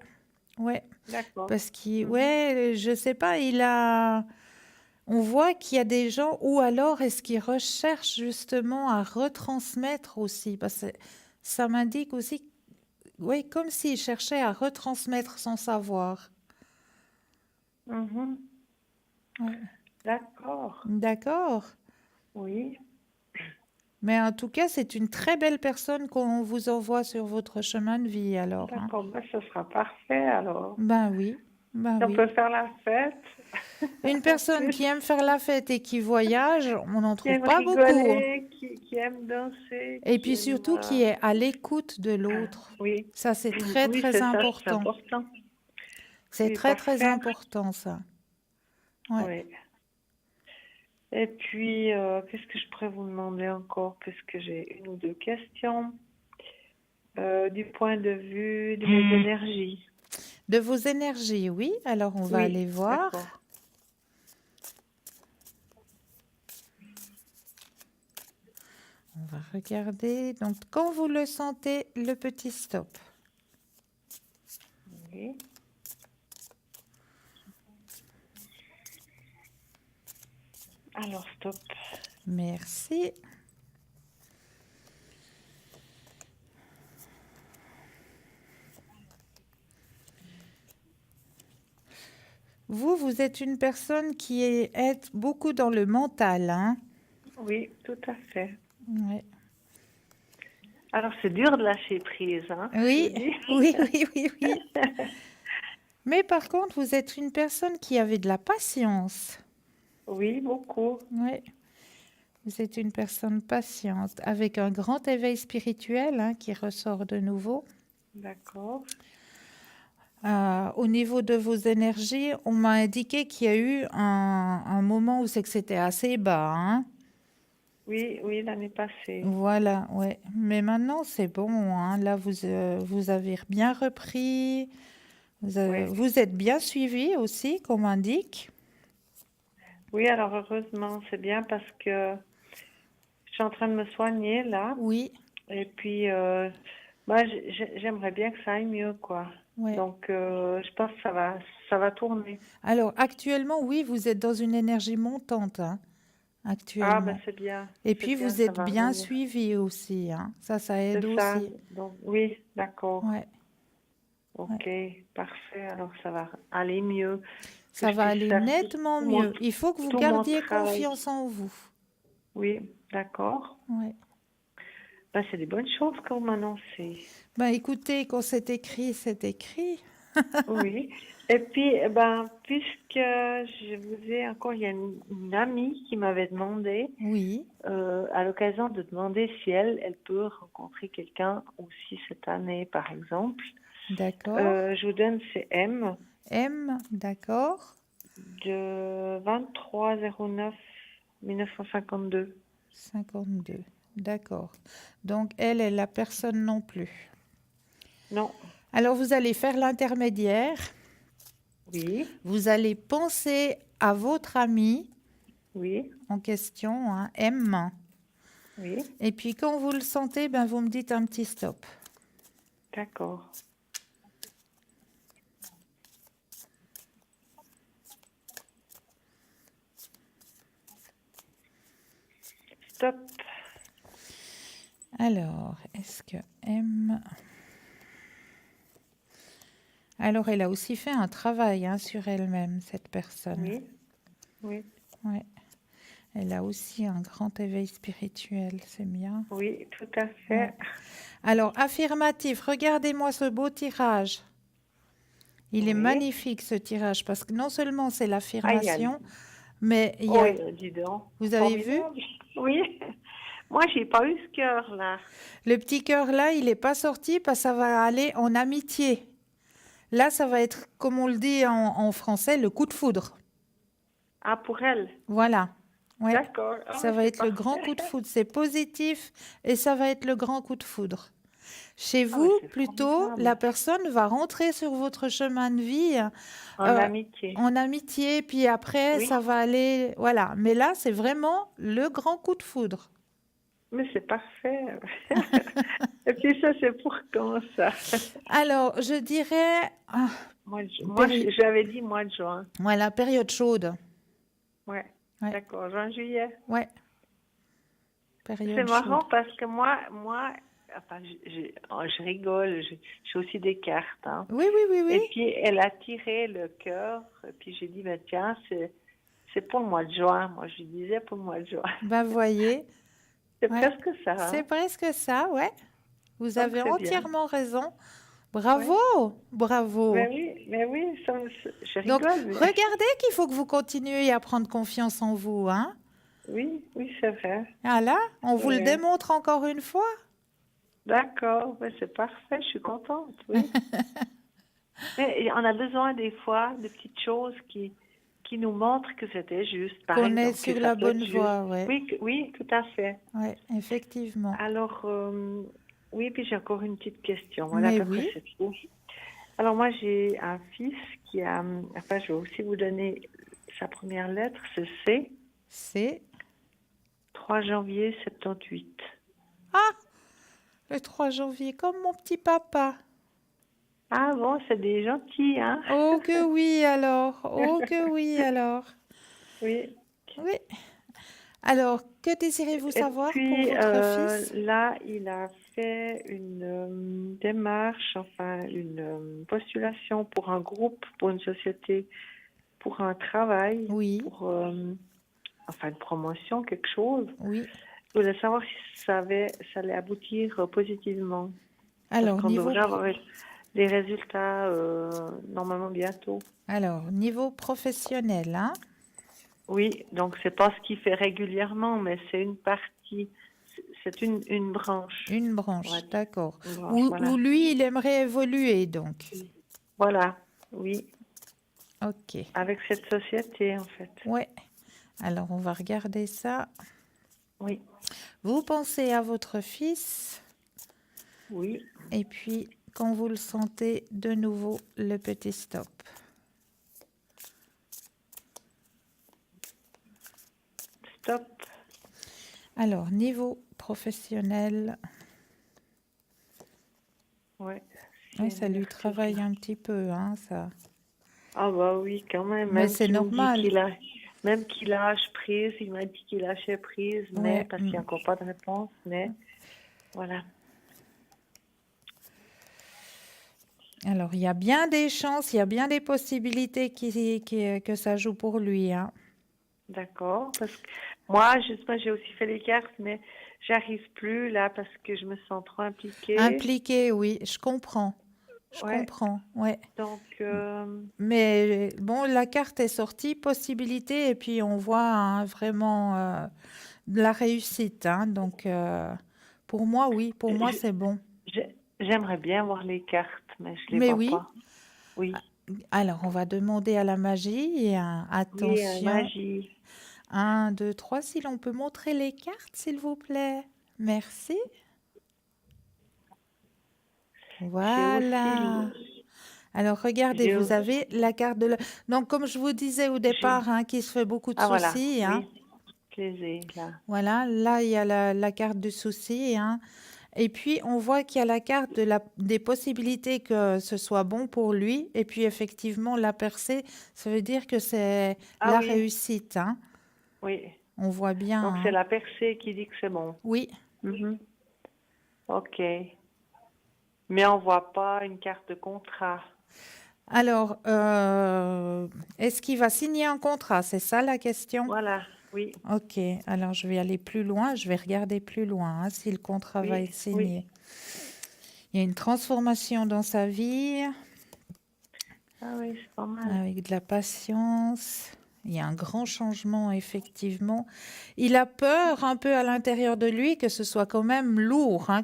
Ouais. D'accord. Parce qu'il, Mhm. ouais, je sais pas, il a, On voit qu'il y a des gens, ou alors est-ce qu'ils recherchent justement à retransmettre aussi, parce que ça m'indique aussi, oui, comme s'ils cherchaient à retransmettre son savoir. Mhm. Ouais. D'accord. D'accord. Oui. Mais en tout cas, c'est une très belle personne qu'on vous envoie sur votre chemin de vie alors, hein. D'accord. Ben, ce sera parfait alors. Ben oui, ben Si on oui. peut faire la fête. Une En personne plus, qui aime faire la fête et qui voyage, on n'en qui trouve aime pas beaucoup, hein. rigoler, qui aime danser, Et qui puis aime. surtout qui est à l'écoute de l'autre. Oui. Ça, c'est très, Oui, très c'est ça, c'est important. important. C'est Oui, très, très parfait. important, ça. Ouais. Oui. Et puis, qu'est-ce que je pourrais vous demander encore? Puisque j'ai une ou deux questions. Du point de vue de mes énergies. De vos énergies, oui. Alors, on va Oui, aller voir. d'accord. On va regarder. Donc, quand vous le sentez, le petit stop. Oui. Alors, stop. Merci. Vous êtes une personne qui est beaucoup dans le mental, hein? Oui, tout à fait. Ouais. Alors, c'est dur de lâcher prise, hein, Oui, je vous dis. oui, oui, oui, oui. Mais par contre, vous êtes une personne qui avait de la patience. Oui, beaucoup. Ouais. Vous êtes une personne patiente, avec un grand éveil spirituel, hein, qui ressort de nouveau. D'accord. Au niveau de vos énergies, on m'a indiqué qu'il y a eu un moment où c'est que c'était assez bas, hein. Oui, oui, l'année passée. Voilà, ouais. Mais maintenant, c'est bon, hein. Là, vous avez bien repris. Oui. Vous êtes bien suivi aussi, comme on indique. Oui, alors heureusement, c'est bien parce que je suis en train de me soigner là. Oui, Et puis, j'aimerais bien que ça aille mieux, quoi. ouais. Donc, je pense que ça va tourner. Alors, actuellement, oui, vous êtes dans une énergie montante, hein, Ah, ben actuellement. c'est bien. Et C'est puis, bien, vous ça êtes va bien revenir. suivi aussi, hein. Ça aide C'est ça. aussi. Donc, oui, d'accord. Ouais. Ok, parfait. Alors, ça va aller mieux. Ça je va puisse aller faire nettement tout mon, mieux. Il faut que vous tout mon gardiez travail. confiance en vous. Oui, d'accord. Ouais. Ben, c'est des bonnes choses que vous m'annoncez. Ben, écoutez, quand c'est écrit, c'est écrit. Oui. Et puis, puisque je vous ai encore, il y a une amie qui m'avait demandé, Oui, à l'occasion de demander si elle peut rencontrer quelqu'un aussi cette année, par exemple. d'accord. Je vous donne c'est M M, d'accord. de 23/09/1952. 52, d'accord. Donc, elle est la personne non plus. Non. Alors, vous allez faire l'intermédiaire. Oui. Vous allez penser à votre ami Oui. en question, hein, M. Oui. Et puis, quand vous le sentez, ben, vous me dites un petit stop. D'accord. Stop. Alors, est-ce que M... Alors, elle a aussi fait un travail, hein, sur elle-même, cette personne. Oui. Oui. Ouais. Elle a aussi un grand éveil spirituel, c'est bien. Oui, tout à fait. Ouais. Alors, affirmatif, regardez-moi ce beau tirage. Il est Oui. magnifique, ce tirage, parce que non seulement c'est Ah, il y a l'affirmation, mais il y a... Oui, dis donc. Vous avez vu? Formidable. Oui. Moi, j'ai pas eu ce cœur là. Le petit cœur là, il n'est pas sorti parce que ça va aller en amitié. Là, ça va être, comme on le dit en français, le coup de foudre. Ah, pour elle. Voilà. Ouais. D'accord. Ah, Ça mais va c'est être le grand parfait. coup de foudre. C'est positif et ça va être le grand coup de foudre. Chez Ah, vous, mais c'est plutôt, formidable. la personne va rentrer sur votre chemin de vie En amitié. en amitié, puis après, Oui. ça va aller... Voilà. Mais là, c'est vraiment le grand coup de foudre. Mais c'est parfait. Et puis ça, c'est pour quand ça? Alors, je dirais... Moi, j'avais dit mois de juin. Voilà, période chaude. Ouais. Ouais. D'accord, juin, juillet. Ouais, C'est période marrant chaude. parce que moi, enfin, je rigole, j'ai aussi des cartes, hein. Oui, oui, oui, Et oui. puis, elle a tiré le cœur, et puis j'ai dit, ben, tiens, c'est pour le mois de juin. Moi, je lui disais pour le mois de juin. Ben, voyez, C'est ouais. presque ça, C'est hein. presque ça, ouais. Vous Donc, avez c'est bien. entièrement raison. Ouais. Bravo, bravo. Mais oui, je Donc, rigole, mais regardez qu'il faut que vous continuiez à prendre confiance en vous, hein. oui, c'est vrai. Voilà, on vous le Ouais. démontre encore une fois. D'accord, ouais, c'est parfait, je suis contente, oui. Mais on a besoin des fois de petites choses qui nous montrent que c'était juste, par Qu'on est exemple, sur que ça la peut être bonne juste. voie, ouais. Oui, oui, tout à fait. Ouais, effectivement. Alors, oui, puis j'ai encore une petite question. Voilà, à Mais peu près oui, c'est tout. Alors, moi, j'ai un fils qui a, enfin, je vais aussi vous donner sa première lettre, c'est C, c'est... 3 janvier 78. Ah, le 3 janvier, comme mon petit papa. Ah bon, c'est des gentils, hein? Oh que oui alors, oh que oui alors. Oui. Oui. Alors, que désirez-vous Et savoir pour puis votre fils? là, il a fait une démarche, enfin une postulation pour un groupe, pour une société, pour un travail, Oui, pour enfin une promotion, quelque chose. oui. Je voulais savoir si ça allait aboutir positivement. Parce Alors, qu'on devrait avoir des résultats normalement bientôt. niveau professionnel, hein? Oui, donc c'est pas ce qu'il fait régulièrement, mais c'est une partie, c'est une branche. Une branche, Ouais, d'accord. une branche, voilà. Où lui, il aimerait évoluer, donc. Voilà, oui, Ok. avec cette société en fait. Ouais. Alors, on va regarder ça. Oui, Vous pensez à votre fils, oui, et puis, quand vous le sentez, de nouveau, le petit stop. stop. Alors, niveau professionnel, Ouais. ouais, ça lui travaille un petit peu, hein, ça. Ah bah oui, quand même. Mais Même c'est qu'il me dit normal. même qu'il lâche prise, il m'a dit qu'il lâchait prise, mais Ouais. parce qu'il n'y a encore pas de réponse, mais voilà. Alors, il y a bien des chances, il y a bien des possibilités que ça joue pour lui, hein. D'accord. Parce que moi, justement, j'ai aussi fait les cartes, mais j'arrive plus là parce que je me sens trop impliquée. Impliqué, oui, je comprends. Je Ouais. comprends, ouais. Donc, Mais bon, la carte est sortie, possibilité, et puis on voit hein, vraiment de la réussite, hein. Donc, pour moi, oui, pour moi, je- c'est bon. j'aimerais bien voir les cartes, mais je les Mais vois oui, pas. Oui. alors on va demander à la magie. Et, Oui, attention, magie. 1, 2, 3, si l'on peut montrer les cartes, s'il vous plaît. Merci. J'ai Voilà. aussi Alors, regardez, j'ai vous aussi- avez la carte de... Donc, comme je vous disais au départ, hein, qui se fait beaucoup de Ah voilà, soucis, hein. oui, je les ai là. Voilà, là, il y a la carte du souci, hein. Et puis, on voit qu'il y a la carte des possibilités que ce soit bon pour lui. Et puis, effectivement, la percée, ça veut dire que c'est Ah la oui, réussite, hein. oui. On voit bien, Donc c'est hein. la percée qui dit que c'est bon. Oui. Mhm. Ok. Mais on voit pas une carte de contrat. Alors, est-ce qu'il va signer un contrat? C'est ça la question? Voilà, oui, Ok, alors je vais aller plus loin, je vais regarder plus loin hein, si le contrat va oui, être signé. Il y a une transformation dans sa vie Ah oui, c'est pas mal. avec de la patience. Il y a un grand changement, effectivement. Il a peur un peu à l'intérieur de lui que ce soit quand même lourd, hein,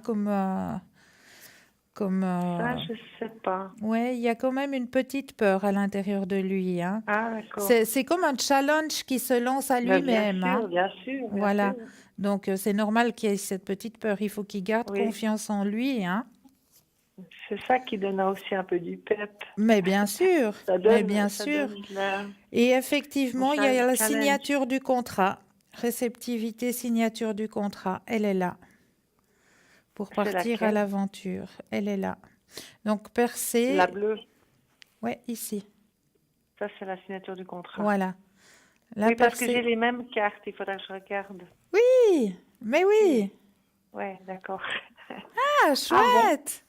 Ça, je sais pas. ouais, il y a quand même une petite peur à l'intérieur de lui, hein. Ah d'accord. C'est comme un challenge qui se lance à Ben, lui-même, hein. bien sûr, bien Voilà. sûr. Donc, c'est normal qu'il y ait cette petite peur. Il faut qu'il garde Oui. confiance en lui, hein. C'est ça qui donne aussi un peu du pep. Mais bien sûr, Ça mais donne, bien ça sûr. donne de la... Et effectivement, il y a la challenge. signature du contrat. Réceptivité, signature du contrat. Elle est là pour C'est partir à laquelle? l'aventure. Elle est là. Donc, percée. La bleue. Ouais, ici. Ça, c'est la signature du contrat. Voilà. La Oui, parce que percée. j'ai les mêmes cartes, il faudra que je regarde. Oui, mais oui. Ouais, d'accord. Ah, Ah bon? chouette.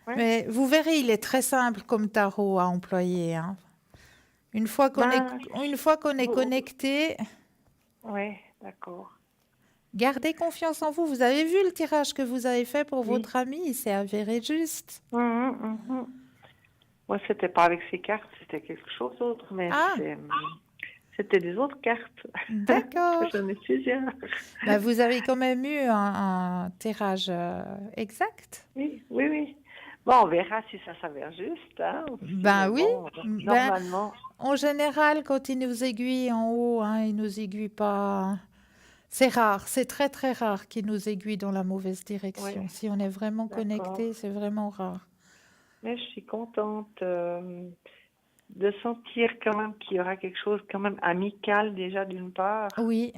Ouais. Mais vous verrez, il est très simple comme tarot à employer, hein. Ben, Une fois qu'on est vous... connecté, Ouais, d'accord. gardez confiance en vous. Vous avez vu le tirage que vous avez fait pour Oui. votre ami, il s'est avéré juste. Moi, c'était pas avec ces cartes, c'était quelque chose d'autre, mais Ah, c'était des autres cartes. d'accord. J'en ai plusieurs. Bah, vous avez quand même eu un tirage exact. Oui, oui, oui. Bon, on verra si ça s'avère juste, hein, aussi, mais Ben oui. bon, Ben, normalement, en général, quand il nous aiguille en haut, hein, il nous aiguille pas. C'est rare, c'est très très rare qu'il nous aiguille dans la mauvaise oui, direction. Si on est vraiment d'accord. connecté, c'est vraiment rare. Mais je suis contente de sentir quand même qu'il y aura quelque chose quand même amical déjà d'une part Oui,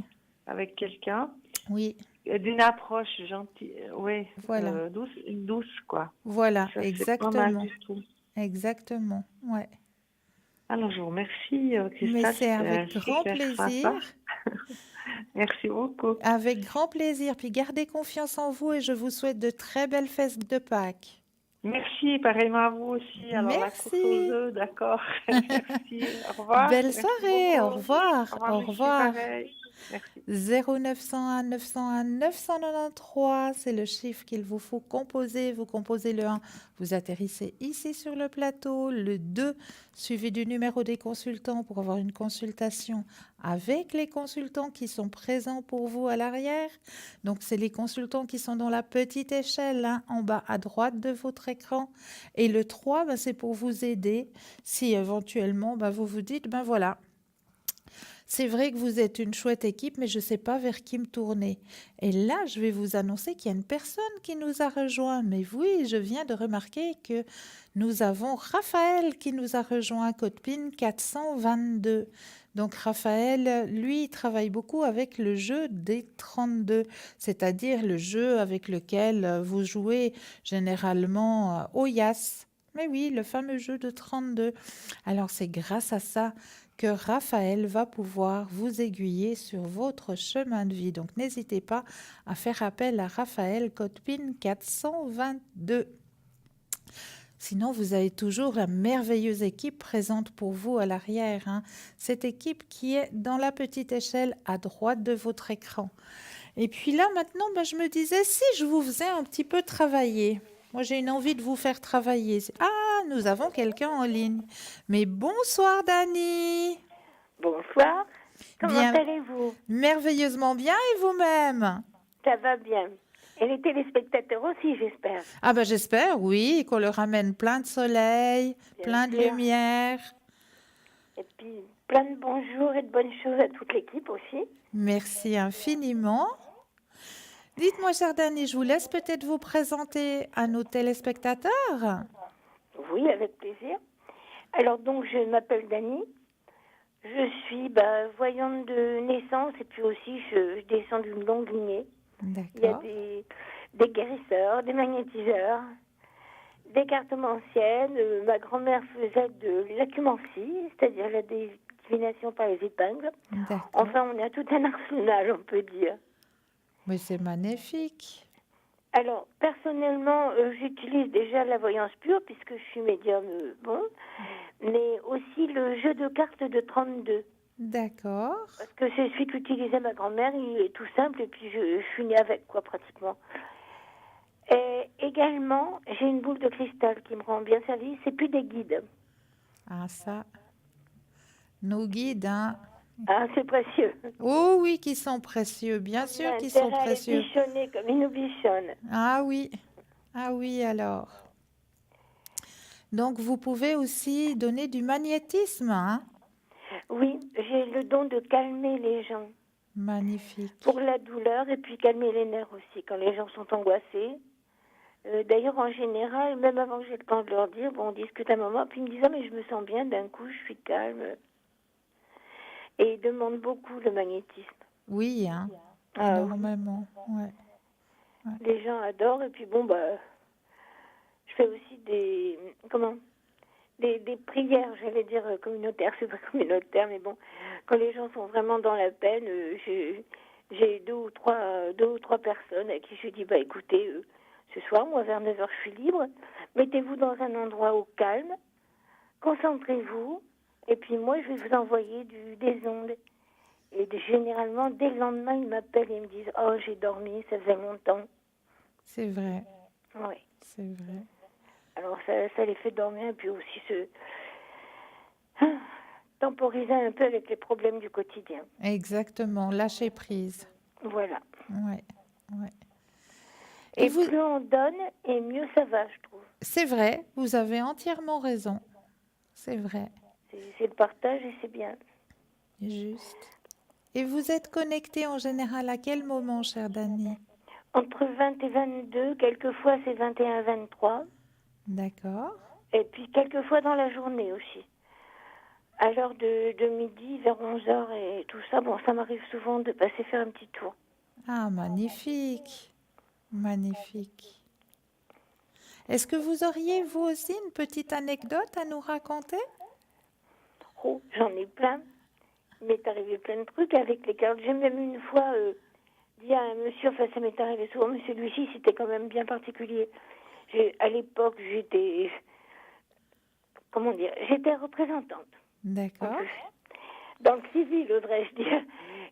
avec quelqu'un, oui, et d'une approche gentille, oui, voilà, douce quoi. voilà, Ça c'est pas mal exactement, du tout. exactement, ouais. Alors je vous remercie Mais Christelle, c'est c'était avec grand super plaisir, sympa. Merci beaucoup. avec grand plaisir. Puis gardez confiance en vous et je vous souhaite de très belles fêtes de Pâques. Merci, pareillement à vous aussi. Alors la course aux Merci. œufs, d'accord. Merci. Au revoir. Belle Merci soirée, au beaucoup. Au revoir, revoir, au merci, revoir. pareil. Merci. 0901 901 993, c'est le chiffre qu'il vous faut composer. Vous composez le 1, vous atterrissez ici sur le plateau. Le 2, suivi du numéro des consultants pour avoir une consultation avec les consultants qui sont présents pour vous à l'arrière. Donc, c'est les consultants qui sont dans la petite échelle, hein, en bas à droite de votre écran. Et le 3, ben, c'est pour vous aider si éventuellement ben, vous vous dites, ben voilà. C'est vrai que vous êtes une chouette équipe, mais je ne sais pas vers qui me tourner. Et là, je vais vous annoncer qu'il y a une personne qui nous a rejoint. Mais oui, je viens de remarquer que nous avons Raphaël qui nous a rejoint, code PIN 422. Donc Raphaël, lui, il travaille beaucoup avec le jeu des 32, c'est-à-dire le jeu avec lequel vous jouez généralement au Yas. Mais oui, le fameux jeu de 32. Alors c'est grâce à ça que Raphaël va pouvoir vous aiguiller sur votre chemin de vie. Donc n'hésitez pas à faire appel à Raphaël, code PIN 422. Sinon, vous avez toujours la merveilleuse équipe présente pour vous à l'arrière, hein. Cette équipe qui est dans la petite échelle à droite de votre écran. Et puis là, maintenant, ben, je me disais, si je vous faisais un petit peu travailler. Moi, j'ai une envie de vous faire travailler. Ah, nous avons quelqu'un en ligne. Mais bonsoir, Dani. Bonsoir. Comment Bien, allez-vous? merveilleusement bien et vous-même? Ça va bien. Et les téléspectateurs aussi, j'espère. Ah ben j'espère, oui, qu'on leur ramène plein de soleil, Bien plein de sûr. lumière. Et puis, plein de bonjours et de bonnes choses à toute l'équipe aussi. Merci infiniment. Dites-moi, chère Dani, je vous laisse peut-être vous présenter à nos téléspectateurs. Oui, avec plaisir. Alors, donc, je m'appelle Dani. Je suis voyante de naissance et puis aussi, je descends d'une longue lignée. Il y a D'accord. des guérisseurs, des magnétiseurs, des cartomanciennes. Ma grand-mère faisait de l'acumencie, c'est-à-dire la divination par les épingles. D'accord. Enfin, on a tout un arsenal, on peut dire. Mais c'est magnifique. Alors, personnellement, j'utilise déjà la voyance pure puisque je suis médium, mais aussi le jeu de cartes de 32. D'accord. Parce que c'est celui qu'utilisait ma grand-mère, il est tout simple et puis je suis née avec, quoi, pratiquement. Et également, j'ai une boule de cristal qui me rend bien service, c'est plus des guides. Ah ça, nos guides, hein. Ah, c'est précieux. Oh oui, qui sont précieux, bien sûr qu'ils sont Intérêt à les précieux. bichonner comme ils nous bichonnent. Ah oui alors. Donc vous pouvez aussi donner du magnétisme, hein. Oui, j'ai le don de calmer les gens. Magnifique. Pour la douleur et puis calmer les nerfs aussi quand les gens sont angoissés. D'ailleurs, en général, même avant que j'ai le temps de leur dire, on discute un moment, puis ils me disent « Ah, mais je me sens bien, d'un coup, je suis calme. » Et ils demandent beaucoup le magnétisme. Oui, hein, énormément. Ouais. Les gens adorent, et puis je fais aussi des prières, j'allais dire communautaires, c'est pas communautaire, mais bon, quand les gens sont vraiment dans la peine, j'ai deux ou trois personnes à qui je dis, bah écoutez, ce soir, moi vers 9 heures, je suis libre, mettez-vous dans un endroit au calme, concentrez-vous, et puis moi, je vais vous envoyer des ondes. Et généralement, dès le lendemain, ils m'appellent et ils me disent, oh, j'ai dormi, ça faisait longtemps. C'est vrai, Oui. c'est vrai. Alors ça les fait dormir et puis aussi temporiser un peu avec les problèmes du quotidien. Exactement, lâcher prise. Voilà. Ouais, ouais. Et vous... plus on donne, et mieux ça va, je trouve. C'est vrai, vous avez entièrement raison. C'est vrai. C'est le partage et c'est bien. Juste. Et vous êtes connecté en général à quel moment, chère Dani? Entre 20 et 22, quelquefois c'est 21 23. D'accord. Et puis quelquefois dans la journée aussi. À l'heure de midi, vers 11 heures et tout ça, bon, ça m'arrive souvent de passer faire un petit tour. Ah, magnifique. Magnifique. Est-ce que vous auriez, vous aussi, une petite anecdote à nous raconter? Oh, j'en ai plein. Il m'est arrivé plein de trucs avec les cartes. J'ai même une fois dit à un monsieur, enfin ça m'est arrivé souvent, mais celui-ci c'était quand même bien particulier. À l'époque, j'étais représentante. D'accord. Dans le civil, oserais-je dire.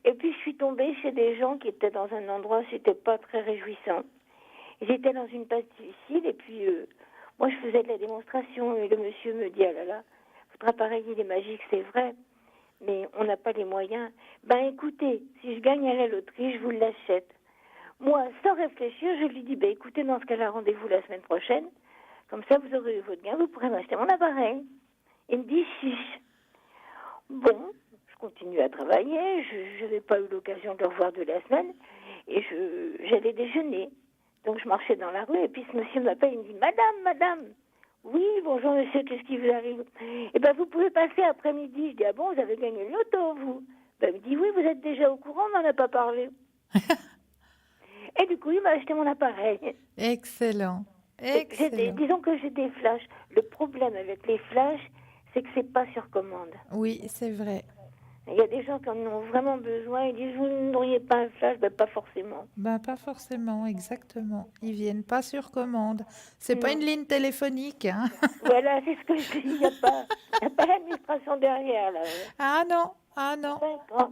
Et puis je suis tombée chez des gens qui étaient dans un endroit où c'était pas très réjouissant. J'étais dans une passe difficile et puis moi je faisais de la démonstration et le monsieur me dit, ah là là, votre appareil il est magique, c'est vrai, mais on n'a pas les moyens. Ben écoutez, si je gagne à la loterie, je vous l'achète. Moi, sans réfléchir, je lui dis, ben écoutez, dans ce cas-là, rendez-vous la semaine prochaine. Comme ça, vous aurez eu votre gain, vous pourrez m'acheter mon appareil. Il me dit, chiche. Bon, je continue à travailler, je n'avais pas eu l'occasion de le revoir de la semaine, et j'allais déjeuner. Donc je marchais dans la rue, et puis ce monsieur m'appelle, il me dit, madame. Oui, bonjour monsieur, qu'est-ce qui vous arrive? Eh bien, vous pouvez passer après-midi. Je dis, ah bon, vous avez gagné le loto, vous? Ben, il me dit, oui, vous êtes déjà au courant, on n'en a pas parlé. Et du coup, il m'a acheté mon appareil. Excellent. Excellent. Disons que j'ai des flashs. Le problème avec les flashs, c'est que c'est pas sur commande. Oui, c'est vrai. Il y a des gens qui en ont vraiment besoin. Ils disent, vous n'auriez pas un flash? Ben, pas forcément. Ben, pas forcément, exactement. Ils viennent pas sur commande. C'est pas une ligne téléphonique. Hein. Voilà, c'est ce que je dis. Il n'y a pas l'administration derrière. Là. Ah non, ah non.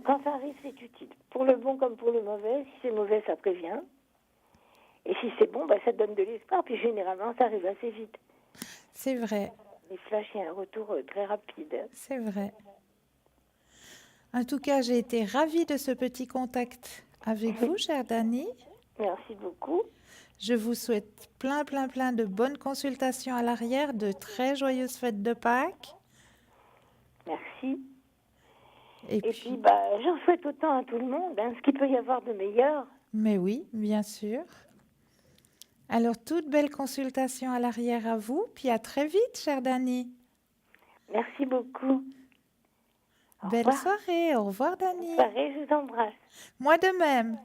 Quand ça arrive, c'est utile. Pour le bon comme pour le mauvais. Si c'est mauvais, ça prévient. Et si c'est bon, ben, ça donne de l'espoir. Puis généralement, ça arrive assez vite. C'est vrai. Les flashs, il y a un retour très rapide. C'est vrai. En tout cas, j'ai été ravie de ce petit contact avec vous, chère Dani. Merci beaucoup. Je vous souhaite plein de bonnes consultations à l'arrière, de très joyeuses fêtes de Pâques. Merci. Et puis, j'en souhaite autant à tout le monde, ce qu'il peut y avoir de meilleur. Mais oui, bien sûr. Alors, toute belle consultation à l'arrière à vous, puis à très vite, chère Dani. Merci beaucoup. Belle soirée, au revoir Dani. Bonne soirée, je vous embrasse. Moi de même.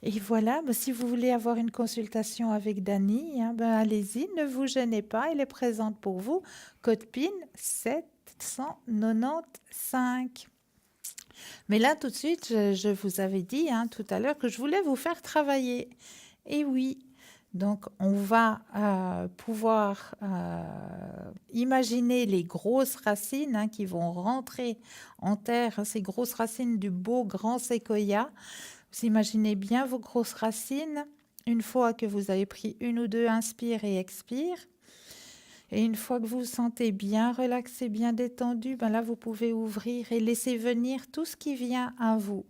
Et voilà, si vous voulez avoir une consultation avec Dani, allez-y, ne vous gênez pas, elle est présente pour vous. Code PIN 795. Mais là, tout de suite, je vous avais dit tout à l'heure que je voulais vous faire travailler. Et oui, donc on va pouvoir imaginer les grosses racines qui vont rentrer en terre, ces grosses racines du beau grand séquoia. Vous imaginez bien vos grosses racines. Une fois que vous avez pris une ou deux, inspire et expire. Et une fois que vous vous sentez bien relaxé, bien détendu, là, vous pouvez ouvrir et laisser venir tout ce qui vient à vous.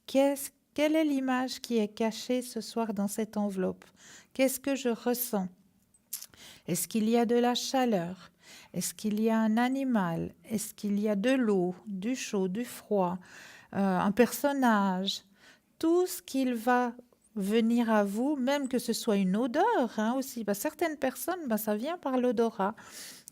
Quelle est l'image qui est cachée ce soir dans cette enveloppe? Qu'est-ce que je ressens? Est-ce qu'il y a de la chaleur? Est-ce qu'il y a un animal? Est-ce qu'il y a de l'eau, du chaud, du froid, un personnage? Tout ce qu'il va venir à vous, même que ce soit une odeur aussi. Certaines personnes, ça vient par l'odorat.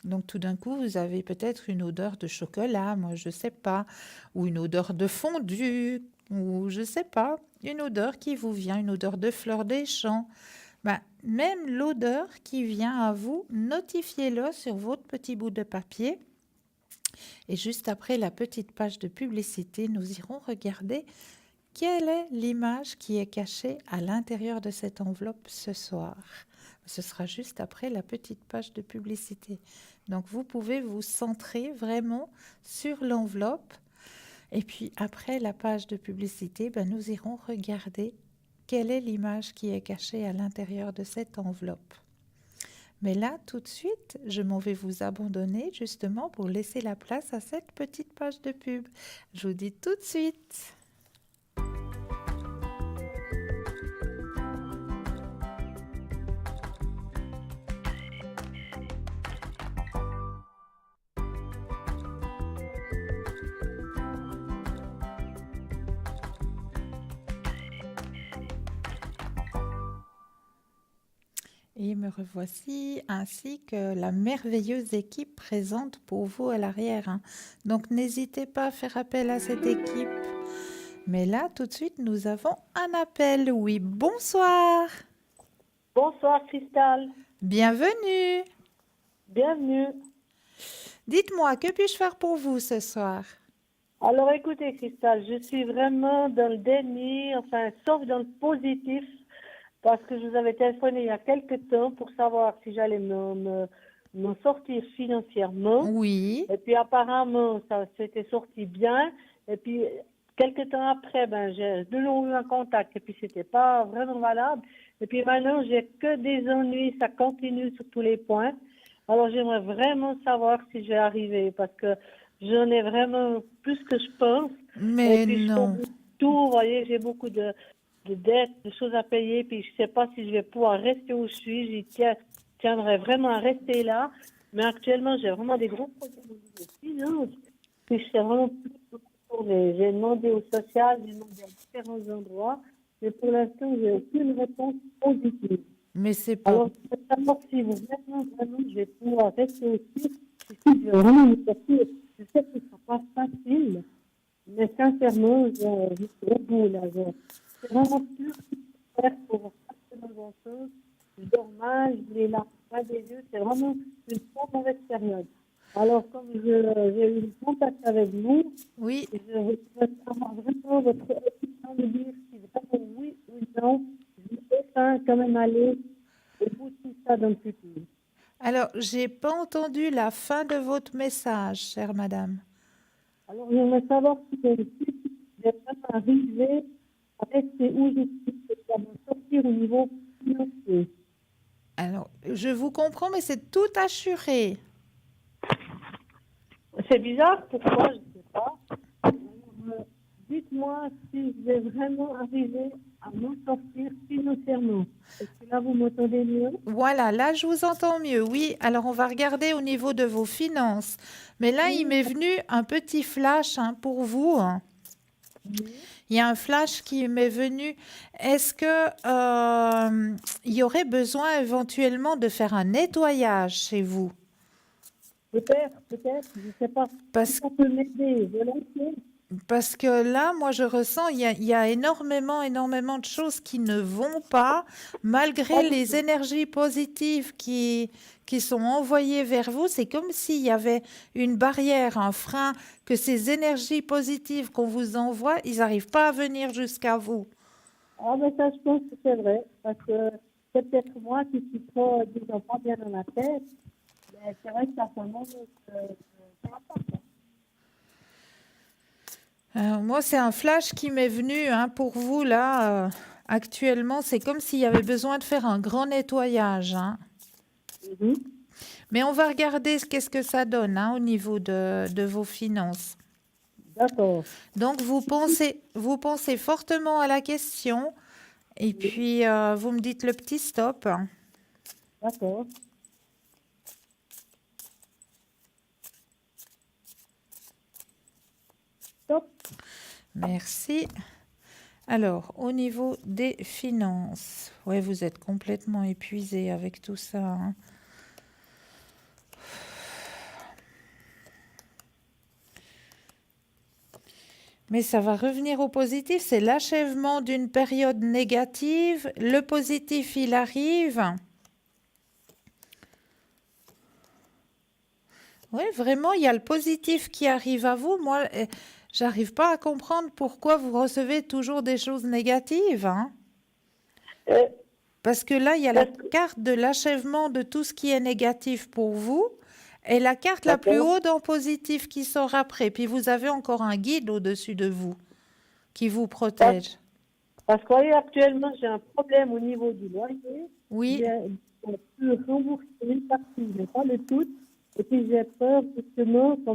Donc tout d'un coup, vous avez peut-être une odeur de chocolat, moi je ne sais pas, ou une odeur de fondue, ou je ne sais pas, une odeur qui vous vient, une odeur de fleurs des champs. même l'odeur qui vient à vous, notifiez-le sur votre petit bout de papier. Et juste après la petite page de publicité, nous irons regarder quelle est l'image qui est cachée à l'intérieur de cette enveloppe ce soir. Ce sera juste après la petite page de publicité. Donc vous pouvez vous centrer vraiment sur l'enveloppe. Et puis après la page de publicité, nous irons regarder quelle est l'image qui est cachée à l'intérieur de cette enveloppe. Mais là, tout de suite, je m'en vais vous abandonner justement pour laisser la place à cette petite page de pub. Je vous dis tout de suite. Et me revoici ainsi que la merveilleuse équipe présente pour vous à l'arrière. Donc n'hésitez pas à faire appel à cette équipe. Mais là, tout de suite, nous avons un appel. Oui, bonsoir. Bonsoir Cristal. Bienvenue. Bienvenue. Dites-moi, que puis-je faire pour vous ce soir? Alors écoutez Cristal, je suis vraiment dans le déni, enfin sauf dans le positif, parce que je vous avais téléphoné il y a quelques temps pour savoir si j'allais m'en sortir financièrement. Oui. Et puis apparemment, ça s'était sorti bien. Et puis quelques temps après, j'ai de nouveau eu un contact et puis c'était pas vraiment valable. Et puis maintenant, j'ai que des ennuis, ça continue sur tous les points. Alors j'aimerais vraiment savoir si je vais arriver parce que j'en ai vraiment plus que je pense. Mais et puis, non. Tout, vous voyez, j'ai beaucoup de dettes, de choses à payer, puis je ne sais pas si je vais pouvoir rester où je suis. Tiendrai vraiment à rester là. Mais actuellement, j'ai vraiment des gros problèmes de finances. Puis je sais vraiment plus pour j'ai demandé au social, j'ai demandé à différents endroits, mais pour l'instant, j'ai aucune réponse positive. Mais c'est pas... Alors, je veux savoir si vraiment, je vais pouvoir rester aussi. Si je vais vraiment me sortir, je sais que ce ne sera pas facile, mais sincèrement, je suis au bout là. C'est vraiment plus faire pour faire de bonnes choses. Je dors mal, j'ai la fin des yeux. C'est vraiment une très mauvaise période. Alors, comme j'ai eu le contact avec vous, oui. Je veux savoir vraiment votre opinion de dire si vraiment oui ou non, je vais quand même aller au bout de tout ça dans le futur. Alors, j'ai pas entendu la fin de votre message, chère madame. Alors, j'aimerais savoir si je vais vraiment arriver à rester où je suis, à me sortir au niveau financier. Alors, je vous comprends, mais c'est tout assuré. C'est bizarre, pourquoi, je ne sais pas. Dites-moi si je vais vraiment arriver à m'en sortir financièrement. Est-ce que là, vous m'entendez mieux? Voilà, là, je vous entends mieux. Oui, alors on va regarder au niveau de vos finances. Mais là, il m'est venu un petit flash pour vous. Il y a un flash qui m'est venu. Est-ce que il y aurait besoin éventuellement de faire un nettoyage chez vous? Peut-être, je ne sais pas. Si ça peut m'aider, volontiers. Parce que là, moi, je ressens, il y a énormément de choses qui ne vont pas, malgré les énergies positives qui sont envoyées vers vous. C'est comme s'il y avait une barrière, un frein, que ces énergies positives qu'on vous envoie, ils n'arrivent pas à venir jusqu'à vous. Ah, mais ça, je pense que c'est vrai. Parce que c'est peut-être moi qui suis trop, disons, pas bien dans la tête. Mais c'est vrai que ça fait moment que ça va pas. Moi, c'est un flash qui m'est venu pour vous, là, actuellement. C'est comme s'il y avait besoin de faire un grand nettoyage. Mais on va regarder qu'est-ce que ça donne au niveau de vos finances. D'accord. Donc, vous pensez fortement à la question et puis vous me dites le petit stop. D'accord. Stop. Merci. Alors, au niveau des finances, ouais, vous êtes complètement épuisé avec tout ça. Mais ça va revenir au positif. C'est l'achèvement d'une période négative. Le positif, il arrive. Oui, vraiment, il y a le positif qui arrive à vous. Moi, j'arrive pas à comprendre pourquoi vous recevez toujours des choses négatives, hein. Euh, Parce que là, il y a la Parce que- carte de l'achèvement de tout ce qui est négatif pour vous et la carte la plus D'accord. haute en positif qui sort après. Puis vous avez encore un guide au-dessus de vous qui vous protège. Parce que voyez, actuellement, j'ai un problème au niveau du loyer. Oui, J'ai pu rembourser une partie, mais pas le tout. Et puis j'ai peur justement qu'on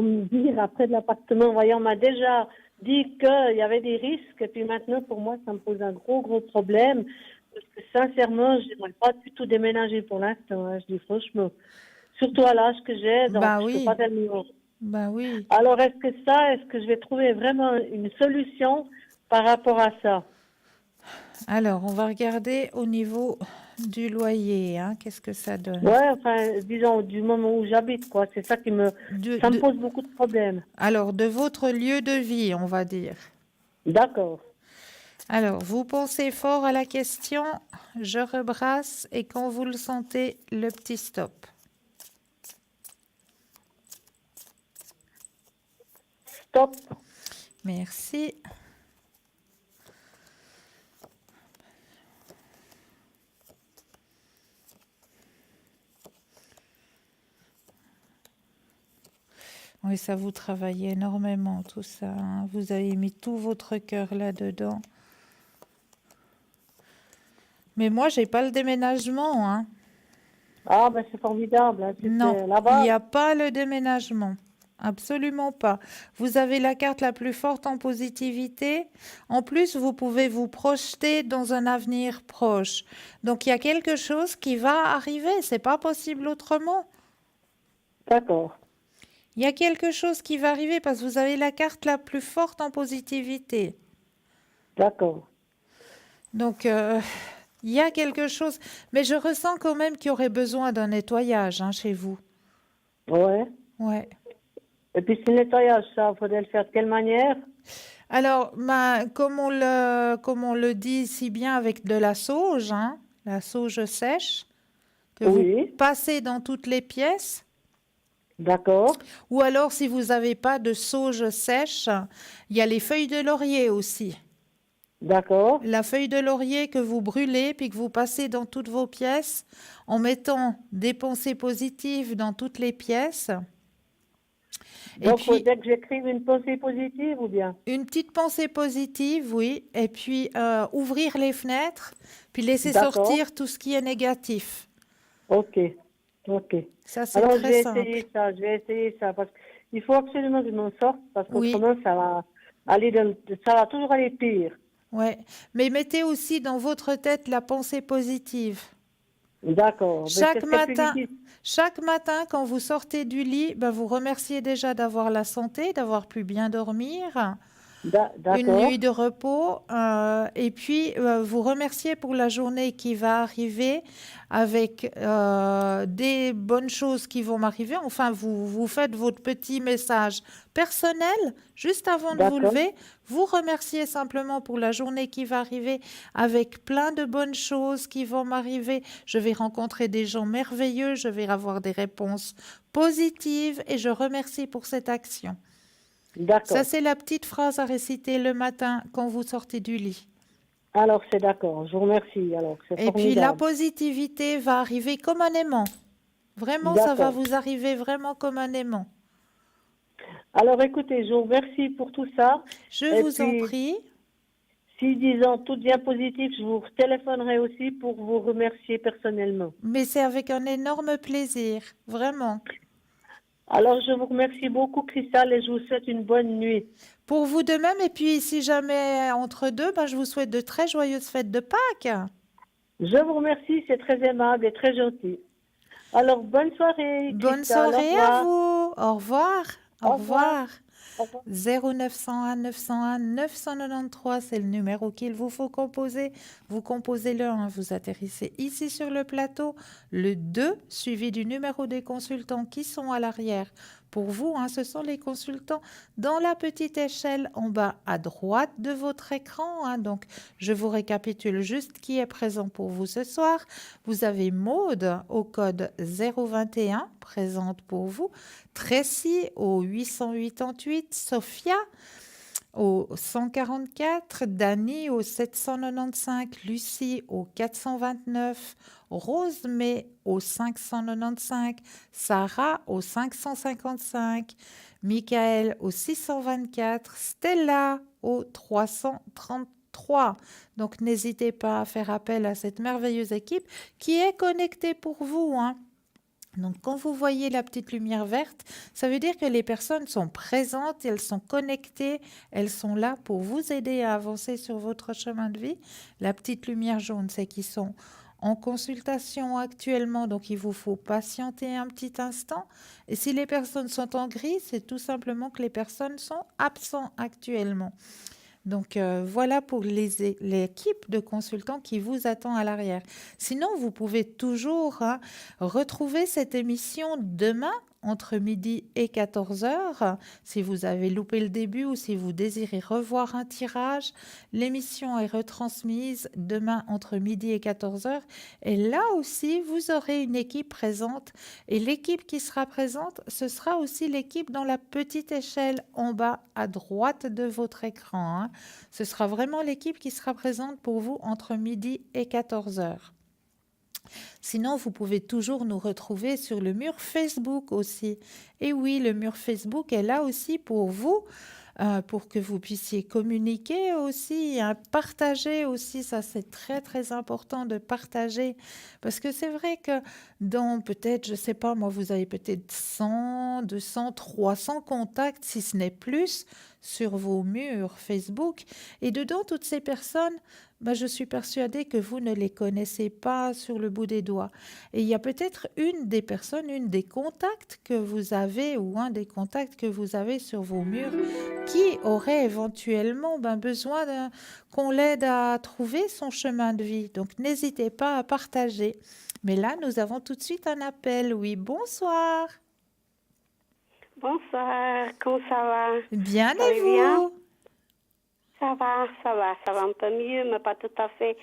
me dise après de l'appartement. Voyez, on m'a déjà dit qu'il y avait des risques. Et puis maintenant, pour moi, ça me pose un gros problème. Parce que sincèrement, je n'aimerais pas du tout déménager pour l'instant, hein, je dis franchement. Surtout à l'âge que j'ai, donc bah je peux oui, pas tellement. bah oui. Alors, est-ce que je vais trouver vraiment une solution par rapport à ça? Alors, on va regarder au niveau du loyer, hein, qu'est-ce que ça donne. Ouais, enfin, disons, du moment où j'habite, quoi. C'est ça ça me pose beaucoup de problèmes. Alors, de votre lieu de vie, on va dire. D'accord. Alors, vous pensez fort à la question, je rebrasse et quand vous le sentez, le petit stop. Stop. Merci. Oui, ça vous travaille énormément, tout ça, hein. Vous avez mis tout votre cœur là-dedans. Mais moi, j'ai pas le déménagement, hein. Ah, ben c'est formidable, hein. Non, Là-bas. il n'y a pas le déménagement. Absolument pas. Vous avez la carte la plus forte en positivité. En plus, vous pouvez vous projeter dans un avenir proche. Donc, il y a quelque chose qui va arriver. C'est pas possible autrement. D'accord. Il y a quelque chose qui va arriver parce que vous avez la carte la plus forte en positivité. D'accord. Donc, il y a quelque chose. Mais je ressens quand même qu'il y aurait besoin d'un nettoyage, hein, chez vous. Ouais. Ouais. Et puis, ce nettoyage, ça, faudrait le faire de quelle manière? Alors, comme on le dit si bien avec de la sauge, hein, la sauge sèche, que vous Oui. passez dans toutes les pièces. D'accord. Ou alors, si vous n'avez pas de sauge sèche, il y a les feuilles de laurier aussi. D'accord. La feuille de laurier que vous brûlez puis que vous passez dans toutes vos pièces en mettant des pensées positives dans toutes les pièces. Et Donc, puis, faudrait que j'écrive une pensée positive ou bien? une petite pensée positive, oui. Et puis, ouvrir les fenêtres, puis laisser D'accord. sortir tout ce qui est négatif. Ok. Ok. Ça, c'est Alors, je très vais simple. essayer ça. Je vais essayer ça. Parce qu'il faut absolument que je m'en sorte. Parce Oui. qu'autrement, ça va toujours aller pire. Ouais. Mais mettez aussi dans votre tête la pensée positive. D'accord. Mais Chaque c'est ce qu'elle matin, dit. chaque matin, quand vous sortez du lit, ben, vous remerciez déjà d'avoir la santé, d'avoir pu bien dormir, une D'accord. nuit de repos, et puis vous remerciez pour la journée qui va arriver avec des bonnes choses qui vont m'arriver. Enfin, vous faites votre petit message personnel juste avant de vous D'accord. lever. Vous remerciez simplement pour la journée qui va arriver avec plein de bonnes choses qui vont m'arriver. Je vais rencontrer des gens merveilleux, je vais avoir des réponses positives et je remercie pour cette action. D'accord. Ça, c'est la petite phrase à réciter le matin quand vous sortez du lit. Alors, c'est d'accord. Je vous remercie. Alors, c'est Et puis, la formidable. positivité va arriver comme un aimant. Vraiment, ça va D'accord. vous arriver vraiment comme un aimant. Alors, écoutez, je vous remercie pour tout ça. Je Et vous en puis, prie. si, disons, tout devient positif, je vous téléphonerai aussi pour vous remercier personnellement. Mais c'est avec un énorme plaisir. Vraiment. Alors, je vous remercie beaucoup, Cristal, et je vous souhaite une bonne nuit. Pour vous de même. Et puis, si jamais entre deux, ben, je vous souhaite de très joyeuses fêtes de Pâques. Je vous remercie, c'est très aimable et très gentil. Alors, bonne soirée, Bonne Cristal. soirée à vous. Au revoir. Au Au revoir. revoir. Au revoir. 0901 901 993, c'est le numéro qu'il vous faut composer. Vous composez le 1, vous atterrissez ici sur le plateau. Le 2, suivi du numéro des consultants qui sont à l'arrière pour vous, hein, ce sont les consultants dans la petite échelle en bas à droite de votre écran, hein. Donc, je vous récapitule juste qui est présent pour vous ce soir. Vous avez Maude au code 021, présente pour vous. Tracy au 888. Sophia au 144, Dani au 795, Lucie au 429, Rosemée au 595, Sarah au 555, Michael au 624, Stella au 333. Donc n'hésitez pas à faire appel à cette merveilleuse équipe qui est connectée pour vous, hein. Donc, quand vous voyez la petite lumière verte, ça veut dire que les personnes sont présentes, elles sont connectées, elles sont là pour vous aider à avancer sur votre chemin de vie. La petite lumière jaune, c'est qu'ils sont en consultation actuellement, donc il vous faut patienter un petit instant. Et si les personnes sont en gris, c'est tout simplement que les personnes sont absentes actuellement. Donc, voilà pour l'équipe de consultants qui vous attend à l'arrière. Sinon, vous pouvez toujours, hein, retrouver cette émission demain entre midi et 14 heures. Si vous avez loupé le début ou si vous désirez revoir un tirage, l'émission est retransmise demain entre midi et 14 heures. Et là aussi, vous aurez une équipe présente. Et l'équipe qui sera présente, ce sera aussi l'équipe dans la petite échelle en bas à droite de votre écran, hein. Ce sera vraiment l'équipe qui sera présente pour vous entre midi et 14 heures. Sinon, vous pouvez toujours nous retrouver sur le mur Facebook aussi. Et oui, le mur Facebook est là aussi pour vous, pour que vous puissiez communiquer aussi, hein, partager aussi. Ça, c'est très, très important de partager. Parce que c'est vrai que dans peut-être, je ne sais pas, moi, vous avez peut-être 100, 200, 300 contacts, si ce n'est plus, sur vos murs Facebook. Et dedans, toutes ces personnes, je suis persuadée que vous ne les connaissez pas sur le bout des doigts. Et il y a peut-être une des personnes, une des contacts que vous avez ou un des contacts que vous avez sur vos murs qui aurait éventuellement besoin qu'on l'aide à trouver son chemin de vie. Donc, n'hésitez pas à partager. Mais là, nous avons tout de suite un appel. Oui, bonsoir. Bonsoir, comment ça va? Bien, Ça et va bien? vous? Ça va un peu mieux, mais pas tout à fait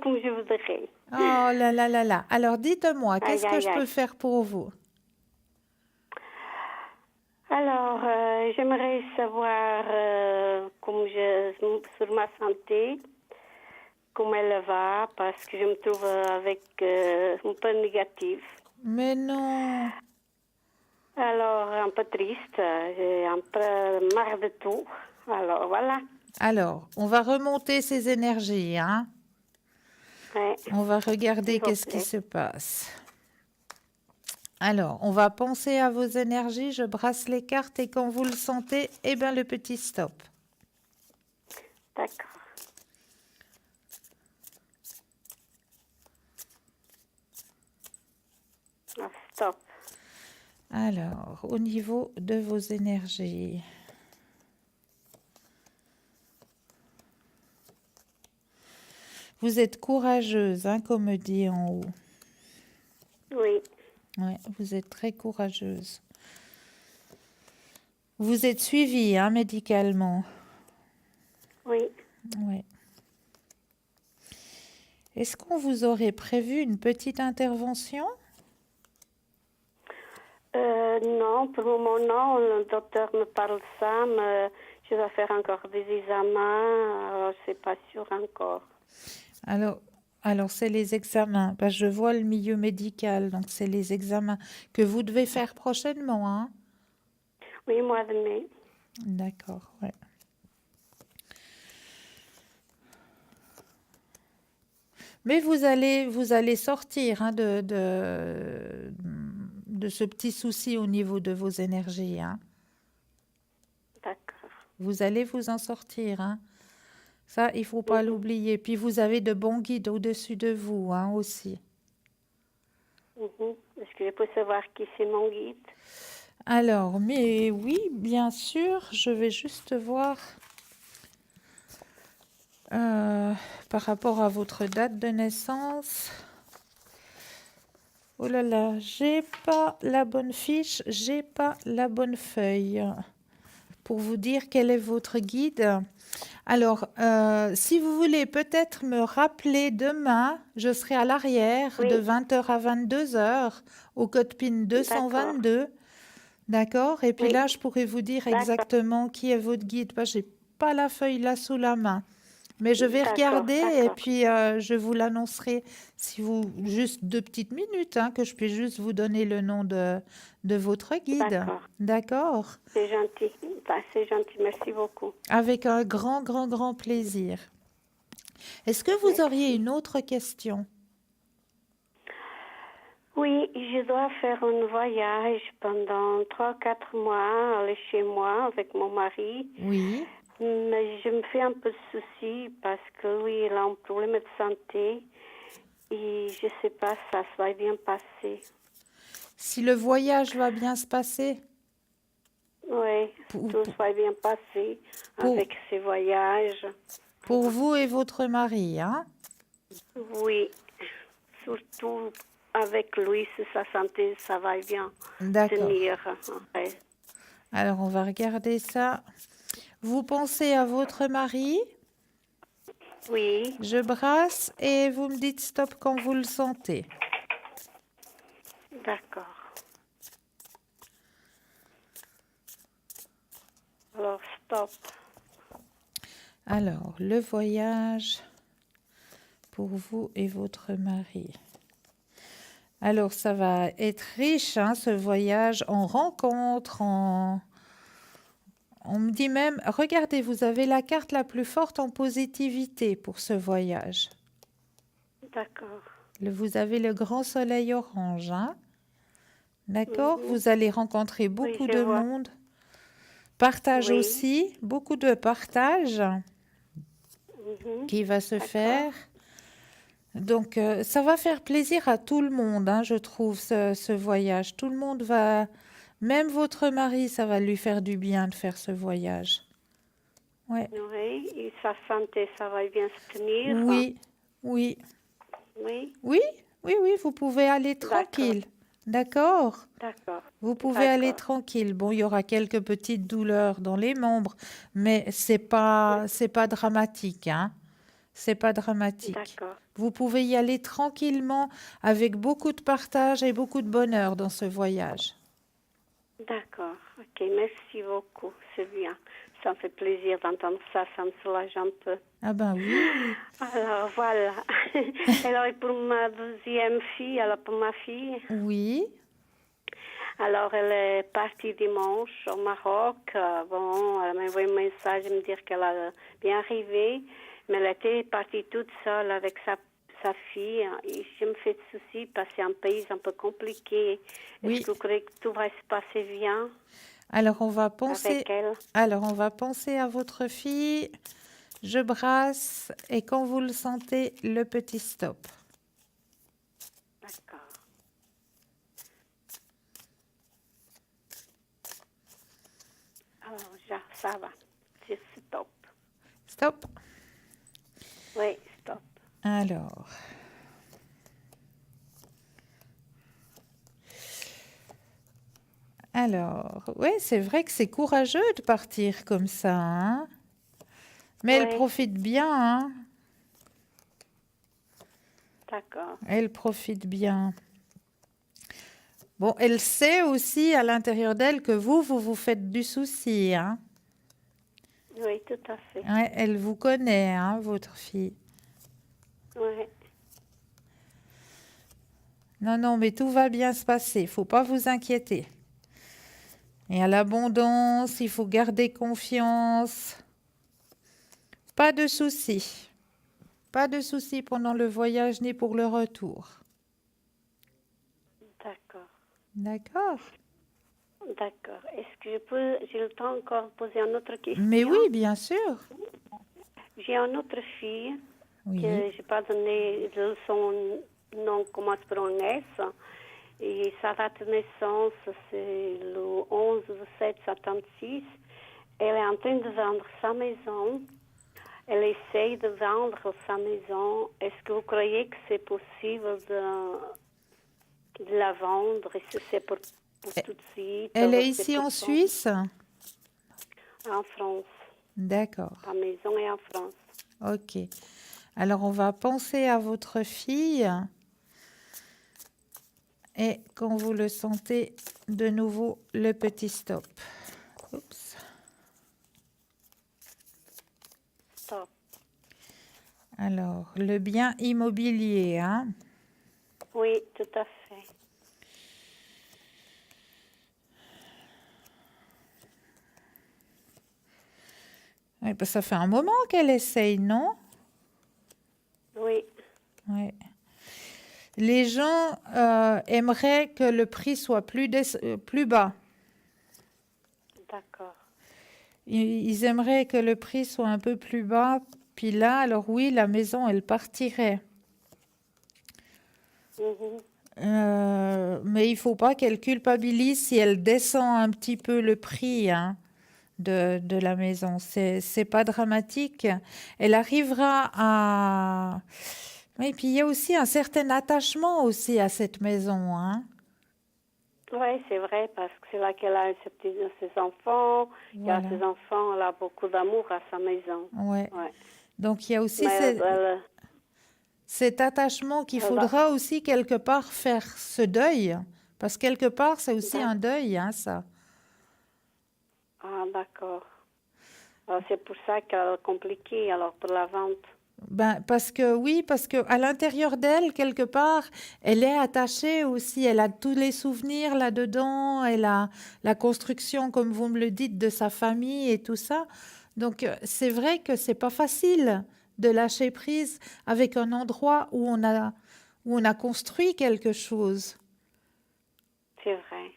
comme je voudrais. Oh là là là là. Alors, dites-moi, qu'est-ce que Aïe, je aïe. peux faire pour vous? Alors, j'aimerais savoir sur ma santé, comment elle va, parce que je me trouve avec un peu négatif. Mais non. Alors, un peu triste, j'ai un peu marre de tout. Alors, voilà. Alors, on va remonter ces énergies, hein? Ouais. On va regarder S'il vous qu'est-ce qui plaît. se passe. Alors, on va penser à vos énergies. Je brasse les cartes et quand vous le sentez, le petit stop. D'accord. Ah, stop. Alors, au niveau de vos énergies. Vous êtes courageuse, hein, comme me dit en haut. Oui. Ouais, vous êtes très courageuse. Vous êtes suivie, hein, médicalement. Oui. Ouais. Est-ce qu'on vous aurait prévu une petite intervention? Non, pour le moment, non. Le docteur me parle de ça, mais je dois faire encore des examens. Alors, c'est pas sûr encore. Alors c'est les examens. Je vois le milieu médical, donc c'est les examens que vous devez faire prochainement, hein? Oui, mois de mai. D'accord, ouais. Mais vous allez sortir, hein, de ce petit souci au niveau de vos énergies, hein. D'accord. Vous allez vous en sortir, hein. Ça, il faut pas l'oublier. Puis vous avez de bons guides au-dessus de vous, hein, aussi. Est-ce que je peux savoir qui c'est mon guide? Alors, mais oui, bien sûr, je vais juste voir par rapport à votre date de naissance. Oh là là, j'ai pas la bonne fiche, j'ai pas la bonne feuille pour vous dire quel est votre guide. Alors, si vous voulez peut-être me rappeler demain, je serai à l'arrière de Oui, 20h à 22h au code PIN d'accord. 222. D'accord? Et puis Oui, là, je pourrais vous dire d'accord, exactement qui est votre guide. Parce que j'ai pas la feuille là sous la main. Mais je vais d'accord, regarder et d'accord. puis je vous l'annoncerai si vous juste 2 petites minutes, hein, que je puisse juste vous donner le nom de votre guide. D'accord, D'accord? c'est gentil. Bah, c'est gentil, merci beaucoup. Avec un grand, grand, grand plaisir. Est-ce que vous auriez Merci. une autre question? Oui, je dois faire un voyage pendant 3 4 mois, aller chez moi avec mon mari. Oui. Mais je me fais un peu de soucis parce que lui, il a un problème de santé et je sais pas si ça va bien passer. Si le voyage va bien se passer, Oui, pour, tout pour, va bien passer pour, avec ces voyages. pour vous et votre mari, hein? Oui, surtout avec lui, si sa santé, ça va bien D'accord. tenir. Ouais. Alors, on va regarder ça. Vous pensez à votre mari, Oui, je brasse et vous me dites stop quand vous le sentez. d'accord. Alors, stop. Alors, le voyage pour vous et votre mari. Alors, ça va être riche, hein, ce voyage en rencontres, On me dit même, regardez, vous avez la carte la plus forte en positivité pour ce voyage. D'accord. Vous avez le grand soleil orange, hein? D'accord? Mhm. Vous allez rencontrer Oui, beaucoup je de vois. monde. Partage Oui. aussi, beaucoup de partage Mhm. qui va se D'accord. faire. Donc, ça va faire plaisir à tout le monde, hein, je trouve, ce voyage. Tout le monde va, même votre mari, ça va lui faire du bien de faire ce voyage. Ouais. Oui, et sa santé, ça va bien se tenir. Oui, oui, Oui, oui, oui, oui, vous pouvez aller d'accord, tranquille. D'accord? d'accord, Vous pouvez aller d'accord, tranquille. Bon, il y aura quelques petites douleurs dans les membres, mais c'est pas dramatique, hein. C'est pas dramatique. d'accord, Vous pouvez y aller tranquillement avec beaucoup de partage et beaucoup de bonheur dans ce voyage. d'accord. Ok, merci beaucoup, c'est bien. Ça me fait plaisir d'entendre ça, ça me soulage un peu. Ah ben oui. Alors, voilà. Alors, et pour ma deuxième fille, alors pour ma fille, Oui. alors elle est partie dimanche au Maroc. Bon, elle m'a envoyé un message me dire qu'elle a bien arrivé, mais elle était partie toute seule avec sa fille. Et je me fais de soucis parce que c'est un pays un peu compliqué. Oui. Est-ce que vous croyez que tout va se passer bien Alors on va penser. avec elle? Alors on va penser à votre fille. Je brasse et quand vous le sentez, le petit stop. D'accord. Alors, ça va. Je stop. Stop. Oui, stop. Alors. Oui, c'est vrai que c'est courageux de partir comme ça, hein? Mais elle Oui. profite bien, hein? D'accord. Elle profite bien. Bon, elle sait aussi à l'intérieur d'elle que vous faites du souci, hein? Oui, tout à fait. Ouais, elle vous connaît, hein, votre fille. Oui. Non, non, mais tout va bien se passer. Il faut pas vous inquiéter. Et à l'abondance, il faut garder confiance. Pas de soucis. Pas de soucis pendant le voyage ni pour le retour. D'accord. D'accord. D'accord. Est-ce que j'ai le temps encore de poser une autre question? Mais oui, bien sûr. J'ai une autre fille Oui. que je n'ai pas donné son nom commence par un S. Et sa date de naissance, c'est le 11/7/76. Elle est en train de vendre sa maison. Elle essaye de vendre sa maison. Est-ce que vous croyez que c'est possible de la vendre. Et si c'est pour tout de suite. Elle ou est c'est ici pour en ça. Suisse? En France. D'accord. La maison est en France. Ok. Alors, on va penser à votre fille. Et quand vous le sentez, de nouveau, le petit stop. Oups. Stop. Alors, le bien immobilier, hein? Oui, tout à fait. Oui, parce que ça fait un moment qu'elle essaye, non? Oui. Ouais. Les gens aimeraient que le prix soit plus bas. D'accord. Ils aimeraient que le prix soit un peu plus bas. Puis là, alors oui, la maison, elle partirait. Mais il ne faut pas qu'elle culpabilise si elle descend un petit peu le prix, hein, de la maison. C'est pas dramatique. Elle arrivera à... Oui, puis il y a aussi un certain attachement aussi à cette maison, hein. Oui, c'est vrai, parce que c'est là qu'elle a ses enfants. Il y a Voilà. ses enfants, elle a beaucoup d'amour à sa maison. Ouais. Ouais. Donc il y a aussi Mais cet attachement qu'il elle va- faudra aussi quelque part faire ce deuil. Parce que quelque part, c'est aussi un deuil, hein, ça. Ah, d'accord. Alors, c'est pour ça qu'elle est compliquée, alors, pour la vente. Ben, parce que à l'intérieur d'elle, quelque part, elle est attachée aussi. Elle a tous les souvenirs là-dedans. Elle a la construction, comme vous me le dites, de sa famille et tout ça. Donc, c'est vrai que c'est pas facile de lâcher prise avec un endroit où on a construit quelque chose. C'est vrai.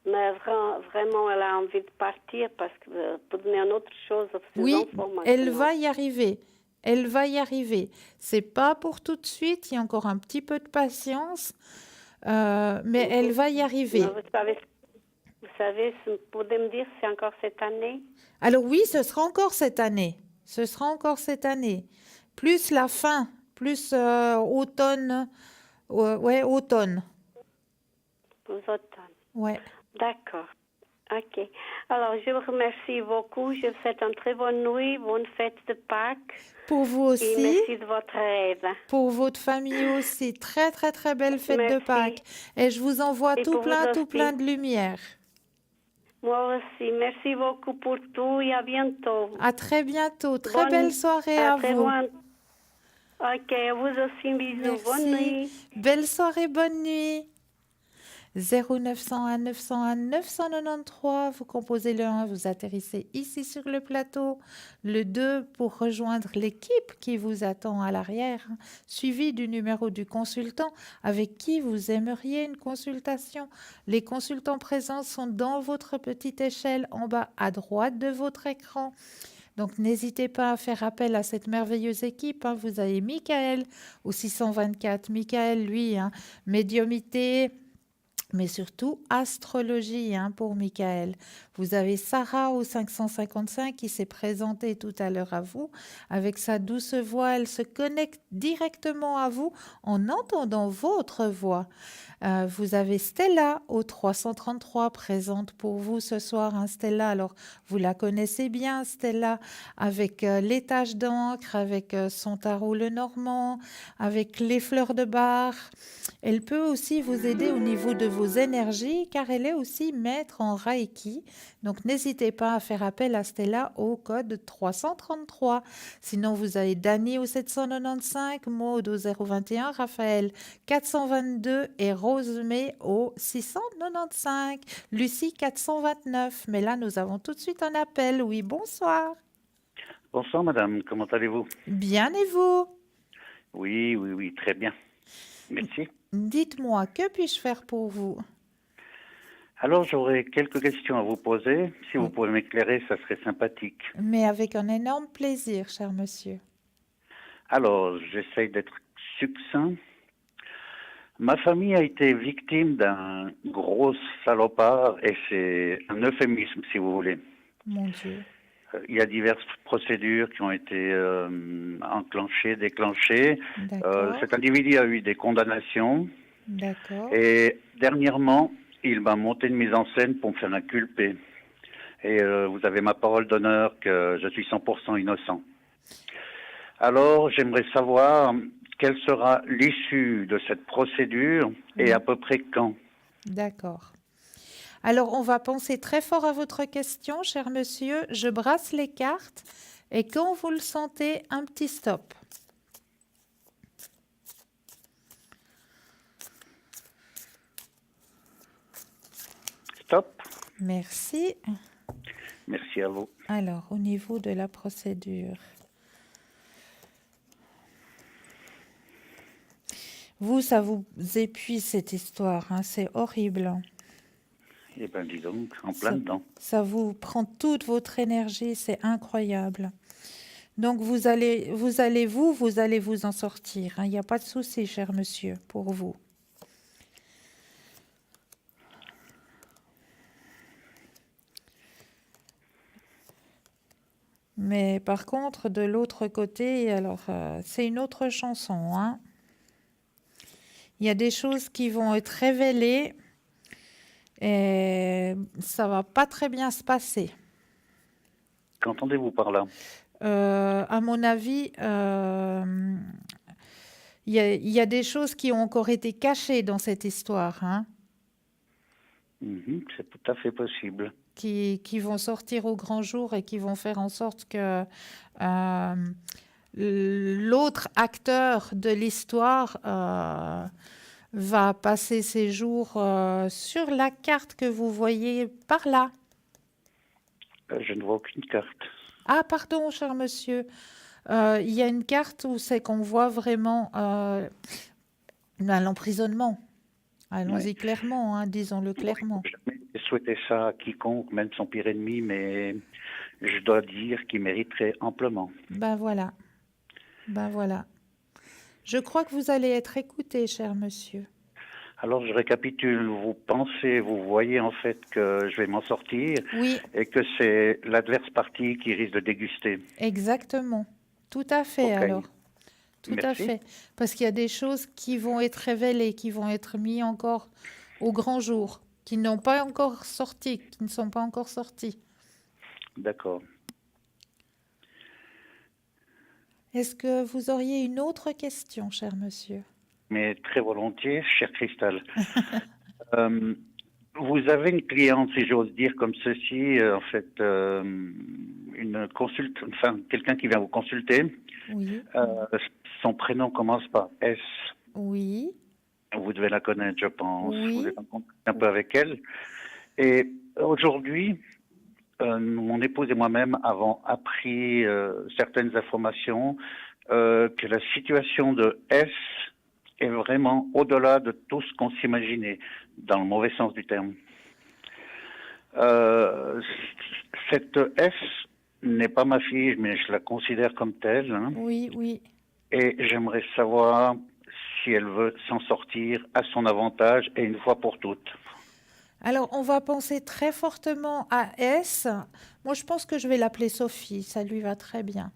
Mais vraiment, elle a envie de partir parce que pour donner une autre chose à ses Oui, enfants maintenant. elle va y arriver. Elle va y arriver. C'est pas pour tout de suite. Il y a encore un petit peu de patience, mais elle va y arriver. Mais vous savez, vous pouvez me dire, c'est encore cette année? Alors oui, ce sera encore cette année. Ce sera encore cette année. Plus la fin, plus automne. Ouais, automne. Pour automne. Ouais. D'accord. OK. Alors, je vous remercie beaucoup. Je vous souhaite une très bonne nuit, bonne fête de Pâques. Pour vous aussi. Et merci de votre aide. Pour votre famille aussi. Très, très, très belle fête de Merci. Pâques. Et je vous envoie Et tout pour plein, vous tout aussi. plein de lumière. Moi aussi. Merci beaucoup pour tout et à bientôt. À très bientôt. Très belle soirée à très vous. loin. OK, à vous aussi, un bisou. Bonne Merci. nuit. Belle soirée, bonne nuit. 0901 901 993, vous composez le 1, vous atterrissez ici sur le plateau, le 2 pour rejoindre l'équipe qui vous attend à l'arrière, suivi du numéro du consultant avec qui vous aimeriez une consultation. Les consultants présents sont dans votre petite échelle en bas à droite de votre écran. Donc, n'hésitez pas à faire appel à cette merveilleuse équipe, hein. Vous avez Michael au 624. Michael, lui, hein, médiumité, mais surtout astrologie, hein, pour Michael. Vous avez Sarah au 555 qui s'est présentée tout à l'heure à vous. Avec sa douce voix, elle se connecte directement à vous en entendant votre voix. Vous avez Stella au 333 présente pour vous ce soir, hein, Stella. Alors, vous la connaissez bien, Stella, avec les taches d'encre, avec son tarot Lenormand, avec les fleurs de bar. Elle peut aussi vous aider au niveau de vos énergies car elle est aussi maître en Reiki. Donc, n'hésitez pas à faire appel à Stella au code 333. Sinon, vous avez Dani au 795, Maud au 021, Raphaël 422 et Rosemée au 695, Lucie 429. Mais là, nous avons tout de suite un appel. Oui, bonsoir. Bonsoir madame, comment allez-vous? Bien et vous? Oui, très bien. Merci. Dites-moi, que puis-je faire pour vous? Alors j'aurais quelques questions à vous poser. Si vous pouvez m'éclairer, ça serait sympathique. Mais avec un énorme plaisir, cher monsieur. Alors, j'essaye d'être succinct. Ma famille a été victime d'un gros salopard et c'est un euphémisme si vous voulez. Mon Dieu. Il y a diverses procédures qui ont été enclenchées, déclenchées. D'accord. Cet individu a eu des condamnations D'accord. Et dernièrement, il m'a monté une mise en scène pour me faire inculper. Et vous avez ma parole d'honneur que je suis 100% innocent. Alors, j'aimerais savoir quelle sera l'issue de cette procédure et à peu près quand. D'accord. Alors, on va penser très fort à votre question, cher monsieur. Je brasse les cartes et quand vous le sentez, un petit stop. Stop. Merci. Merci à vous. Alors, au niveau de la procédure, vous, ça vous épuise cette histoire, hein, c'est horrible. Eh bien, dis donc, en plein dedans. Ça vous prend toute votre énergie, c'est incroyable. Donc, vous allez vous en sortir, hein. Il n'y a pas de souci, cher monsieur, pour vous. Mais par contre, de l'autre côté, alors, c'est une autre chanson, hein. Il y a des choses qui vont être révélées et ça va pas très bien se passer. Qu'entendez-vous par là? À mon avis, il y a des choses qui ont encore été cachées dans cette histoire, hein, C'est tout à fait possible. qui vont sortir au grand jour et qui vont faire en sorte que l'autre acteur de l'histoire va passer ses jours sur la carte que vous voyez par là. Je ne vois aucune carte. Ah, pardon, cher monsieur. Il y a une carte où c'est qu'on voit vraiment l'emprisonnement. Allons-y clairement, hein, disons-le clairement. Je souhaitais ça à quiconque, même son pire ennemi, mais je dois dire qu'il mériterait amplement. Ben voilà. Ben voilà. Je crois que vous allez être écouté, cher monsieur. Alors, je récapitule. Vous pensez, vous voyez en fait que je vais m'en sortir Oui, et que c'est l'adverse partie qui risque de déguster. exactement. Tout à fait, Ok. alors. Tout à Merci. fait. Parce qu'il y a des choses qui vont être révélées, qui vont être mises encore au grand jour, qui n'ont pas encore sorti, qui ne sont pas encore sorties. D'accord. Est-ce que vous auriez une autre question, cher monsieur? Mais très volontiers, cher Cristal. Vous avez une cliente, si j'ose dire, comme ceci, en fait, quelqu'un qui vient vous consulter. Oui, Son prénom commence par S. oui, Vous devez la connaître, je pense. Oui. Vous êtes en contact un peu avec elle. Et aujourd'hui, mon épouse et moi-même avons appris certaines informations que la situation de S est vraiment au-delà de tout ce qu'on s'imaginait, dans le mauvais sens du terme. Cette S n'est pas ma fille, mais je la considère comme telle, hein. oui, oui. Et j'aimerais savoir si elle veut s'en sortir à son avantage et une fois pour toutes. Alors, on va penser très fortement à S. Moi, je pense que je vais l'appeler Sophie. Ça lui va très bien.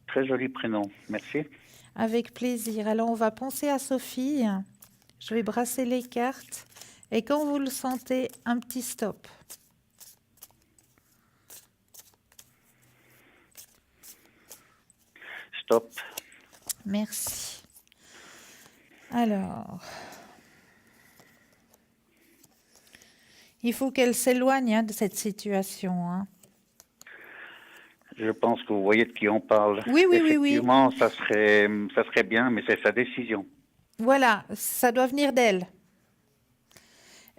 Très joli prénom, merci. Avec plaisir. Alors, on va penser à Sophie. Je vais brasser les cartes. Et quand vous le sentez, un petit stop. Stop. Merci. Alors, il faut qu'elle s'éloigne, hein, de cette situation, hein. Je pense que vous voyez de qui on parle. Oui, oui, oui, oui. Effectivement, ça serait bien, mais c'est sa décision. Voilà, ça doit venir d'elle.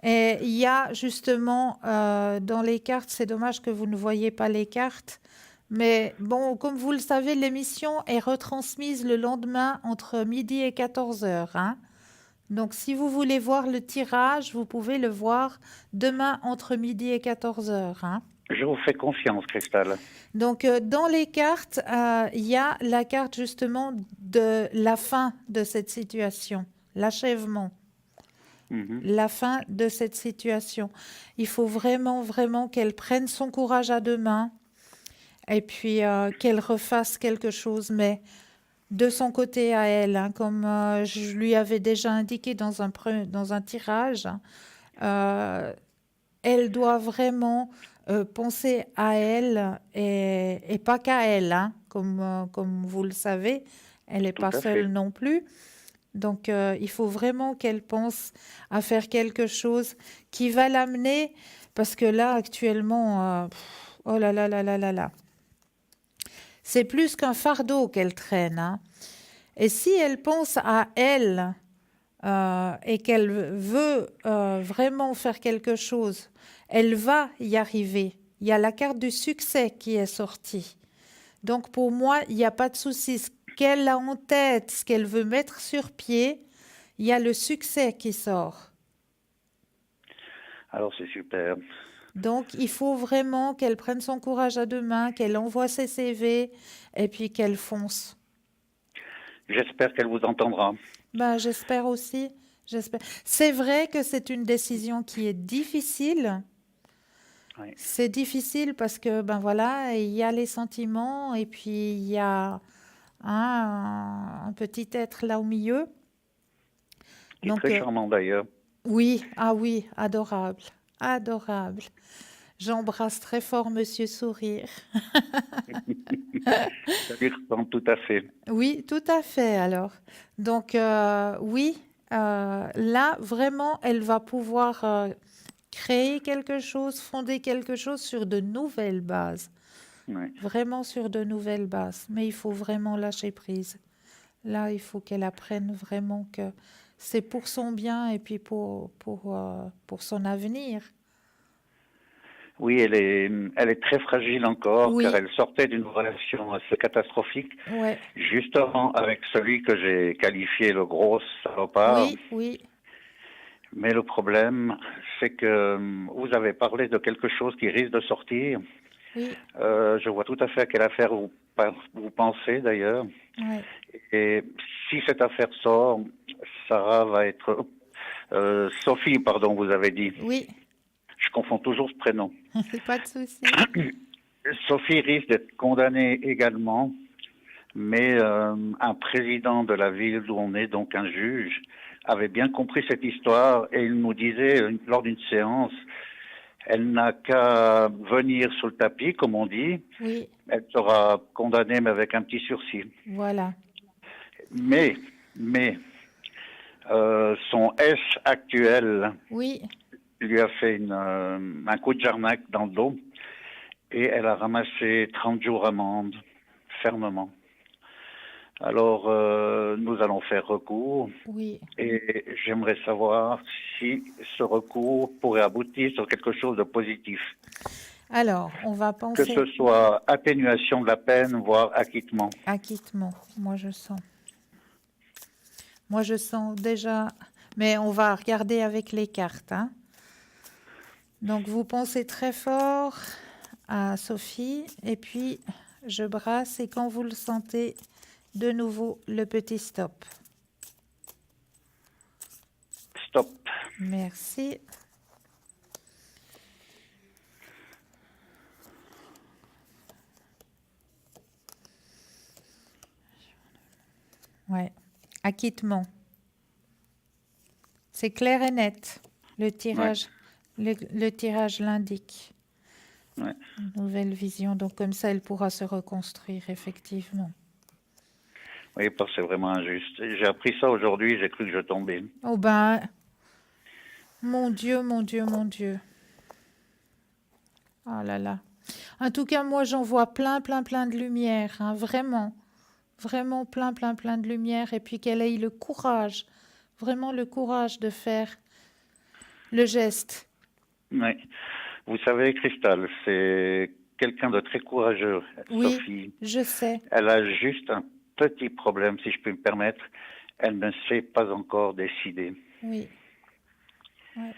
Et il y a justement dans les cartes, c'est dommage que vous ne voyez pas les cartes, mais bon, comme vous le savez, l'émission est retransmise le lendemain entre midi et 14 heures, hein. Donc, si vous voulez voir le tirage, vous pouvez le voir demain entre midi et 14 heures, hein. Je vous fais confiance, Cristal. Donc, dans les cartes, il y a la carte justement de la fin de cette situation, l'achèvement, la fin de cette situation. Il faut vraiment, vraiment qu'elle prenne son courage à deux mains et puis qu'elle refasse quelque chose. Mais de son côté à elle, hein, comme je lui avais déjà indiqué dans un tirage. euh, Elle doit vraiment penser à elle et pas qu'à elle, hein, comme vous le savez. Elle n'est Tout pas à seule fait. non plus. Donc, il faut vraiment qu'elle pense à faire quelque chose qui va l'amener, parce que là, actuellement, oh là là là là là là, c'est plus qu'un fardeau qu'elle traîne, hein. Et si elle pense à elle et qu'elle veut vraiment faire quelque chose, elle va y arriver. Il y a la carte du succès qui est sortie. Donc pour moi, il n'y a pas de souci. Ce qu'elle a en tête, ce qu'elle veut mettre sur pied, il y a le succès qui sort. Alors c'est super. Donc il faut vraiment qu'elle prenne son courage à deux mains, qu'elle envoie ses CV et puis qu'elle fonce. J'espère qu'elle vous entendra. Ben, j'espère aussi. J'espère. C'est vrai que c'est une décision qui est difficile. Oui. C'est difficile parce que, ben voilà, il y a les sentiments et puis il y a un petit être là au milieu. Qui est Donc, très charmant d'ailleurs. oui, ah oui, adorable, adorable. J'embrasse très fort Monsieur Sourire. Ça lui ressemble tout à fait. Oui, tout à fait alors. Donc, oui, là, vraiment, elle va pouvoir créer quelque chose, fonder quelque chose sur de nouvelles bases. Ouais. Vraiment sur de nouvelles bases. Mais il faut vraiment lâcher prise. Là, il faut qu'elle apprenne vraiment que c'est pour son bien et puis pour son avenir. Oui, elle est très fragile encore, car Oui, elle sortait d'une relation assez catastrophique, ouais, justement avec celui que j'ai qualifié le gros salopard. oui, oui, Mais le problème, c'est que vous avez parlé de quelque chose qui risque de sortir. oui, Je vois tout à fait à quelle affaire vous pensez d'ailleurs. ouais. Et si cette affaire sort, Sarah va être... Sophie, pardon, vous avez dit. Oui, Je confonds toujours ce prénom. pas de souci. Sophie risque d'être condamnée également, mais un président de la ville d'où on est, donc un juge, avait bien compris cette histoire et il nous disait lors d'une séance, elle n'a qu'à venir sur le tapis, comme on dit, Oui, elle sera condamnée mais avec un petit sursis. voilà. Mais son S actuel Oui, lui a fait un coup de jarnac dans le dos et elle a ramassé 30 jours amende, fermement. Alors, nous allons faire recours oui. et j'aimerais savoir si ce recours pourrait aboutir sur quelque chose de positif, Alors, on va que penser ce soit atténuation de la peine, voire acquittement. acquittement. Moi, je sens. Moi, je sens déjà. Mais on va regarder avec les cartes, hein. Donc, vous pensez très fort à Sophie et puis je brasse et quand vous le sentez, de nouveau le petit stop. Stop. Merci. Ouais. Acquittement. C'est clair et net. Le tirage, le tirage l'indique. Ouais. Nouvelle vision. Donc comme ça, elle pourra se reconstruire effectivement. Oui, parce que c'est vraiment injuste. J'ai appris ça aujourd'hui, j'ai cru que je tombais. Oh ben, mon Dieu, mon Dieu, mon Dieu. Ah là là. En tout cas, moi, j'en vois plein, plein, plein de lumière, hein, vraiment. Vraiment plein, plein, plein de lumière. Et puis qu'elle ait le courage, vraiment le courage de faire le geste. Oui. Vous savez, Christelle, c'est quelqu'un de très courageux, Oui, Sophie. je sais. Elle a juste un petit problème, si je peux me permettre. Elle ne sait pas encore décider. Oui. Ouais.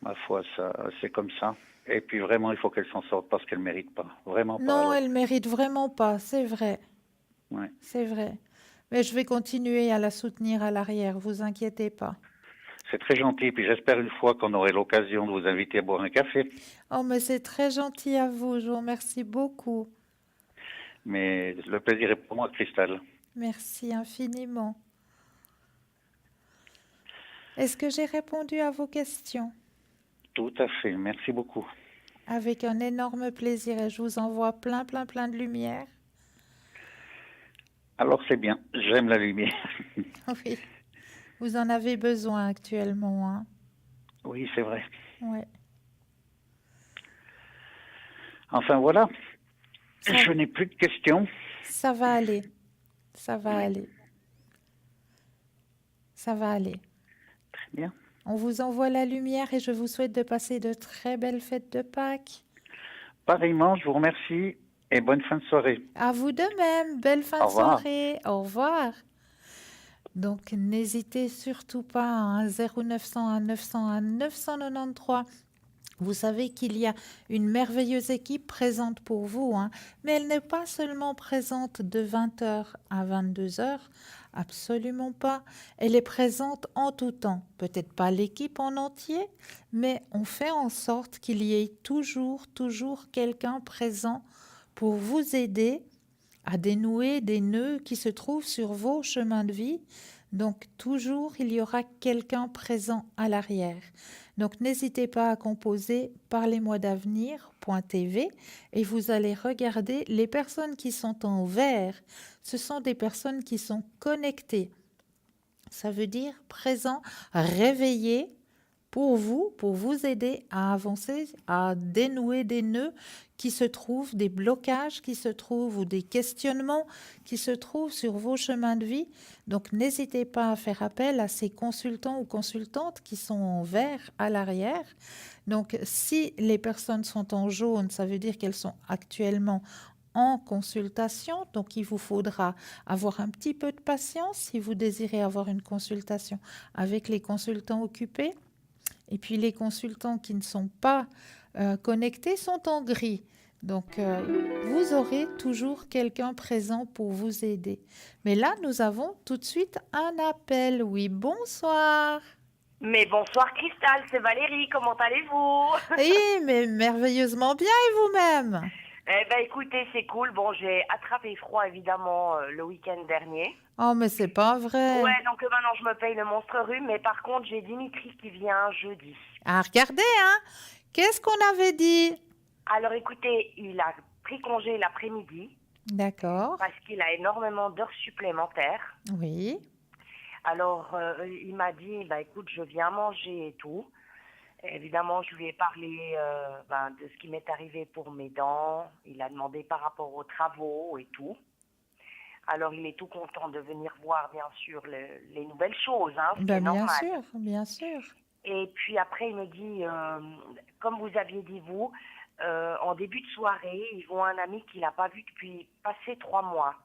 Ma foi, ça, c'est comme ça. Et puis vraiment, il faut qu'elle s'en sorte parce qu'elle ne mérite pas. Vraiment pas. Non, Alors. elle mérite vraiment pas, c'est vrai. Ouais. C'est vrai. Mais je vais continuer à la soutenir à l'arrière, vous inquiétez pas. C'est très gentil. Puis j'espère une fois qu'on aurait l'occasion de vous inviter à boire un café. Oh, mais c'est très gentil à vous, je vous remercie beaucoup. Mais le plaisir est pour moi, Christelle. Merci infiniment. Est-ce que j'ai répondu à vos questions? Tout à fait, merci beaucoup. Avec un énorme plaisir et je vous envoie plein de lumière. Alors c'est bien, j'aime la lumière. Oui, vous en avez besoin actuellement, hein? Oui, c'est vrai. Ouais. Enfin voilà, Ça, je n'ai plus de questions. ça va aller. Ça va aller. Ça va aller. Très bien. On vous envoie la lumière et je vous souhaite de passer de très belles fêtes de Pâques. Pareillement, je vous remercie et bonne fin de soirée. À vous de même. Belle fin Au de revoir. soirée. Au revoir. Donc, n'hésitez surtout pas à 0901 901 993. Vous savez qu'il y a une merveilleuse équipe présente pour vous, hein, mais elle n'est pas seulement présente de 20h à 22h, absolument pas. Elle est présente en tout temps. Peut-être pas l'équipe en entier, mais on fait en sorte qu'il y ait toujours quelqu'un présent pour vous aider à dénouer des nœuds qui se trouvent sur vos chemins de vie. Donc toujours, il y aura quelqu'un présent à l'arrière. Donc n'hésitez pas à composer parlez-moi d'avenir.tv et vous allez regarder les personnes qui sont en vert. Ce sont des personnes qui sont connectées. Ça veut dire présent, réveillé pour vous aider à avancer, à dénouer des nœuds qui se trouvent, des blocages qui se trouvent ou des questionnements qui se trouvent sur vos chemins de vie. Donc n'hésitez pas à faire appel à ces consultants ou consultantes qui sont en vert à l'arrière. Donc si les personnes sont en jaune, ça veut dire qu'elles sont actuellement en consultation, donc il vous faudra avoir un petit peu de patience si vous désirez avoir une consultation avec les consultants occupés. Et puis les consultants qui ne sont pas connectés sont en gris. Donc vous aurez toujours quelqu'un présent pour vous aider. Mais là, nous avons tout de suite un appel. Oui, bonsoir. Mais bonsoir Cristal, c'est Valérie, comment allez-vous? Oui, mais merveilleusement bien et vous-même? Eh ben écoutez, c'est cool. Bon, j'ai attrapé froid évidemment le week-end dernier. Oh, mais c'est pas vrai. Ouais, donc maintenant je me paye le monstre rhume, mais par contre j'ai Dimitri qui vient jeudi. Ah, regardez, hein. Qu'est-ce qu'on avait dit? Alors écoutez, il a pris congé l'après-midi. D'accord. Parce qu'il a énormément d'heures supplémentaires. Oui. Alors il m'a dit, bah écoute, je viens manger et tout. Évidemment, je lui ai parlé de ce qui m'est arrivé pour mes dents. Il a demandé par rapport aux travaux et tout. Alors, il est tout content de venir voir, bien sûr, les nouvelles choses. Hein, c'est bien normal. sûr, bien sûr. Et puis après, il me dit, comme vous aviez dit, vous, en début de soirée, ils voient un ami qu'il n'a pas vu depuis passé 3 mois.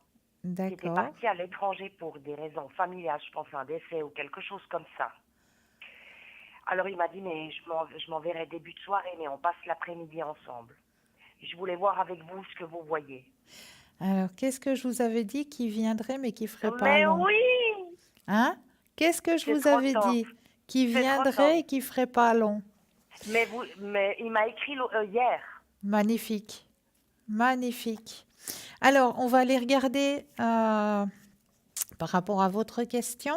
D'accord. Il était parti à l'étranger pour des raisons familiales, je pense un décès ou quelque chose comme ça. Alors il m'a dit, mais je m'en verrai début de soirée, mais on passe l'après-midi ensemble. Je voulais voir avec vous ce que vous voyez. Alors, qu'est-ce que je vous avais dit qui viendrait mais qui ferait pas Mais long? oui! Hein? Qu'est-ce que je C'est vous trop avais top. dit? Qui C'est trop viendrait top. et qui ferait pas long? Mais il m'a écrit hier. Magnifique. Magnifique. Alors, on va aller regarder par rapport à votre question.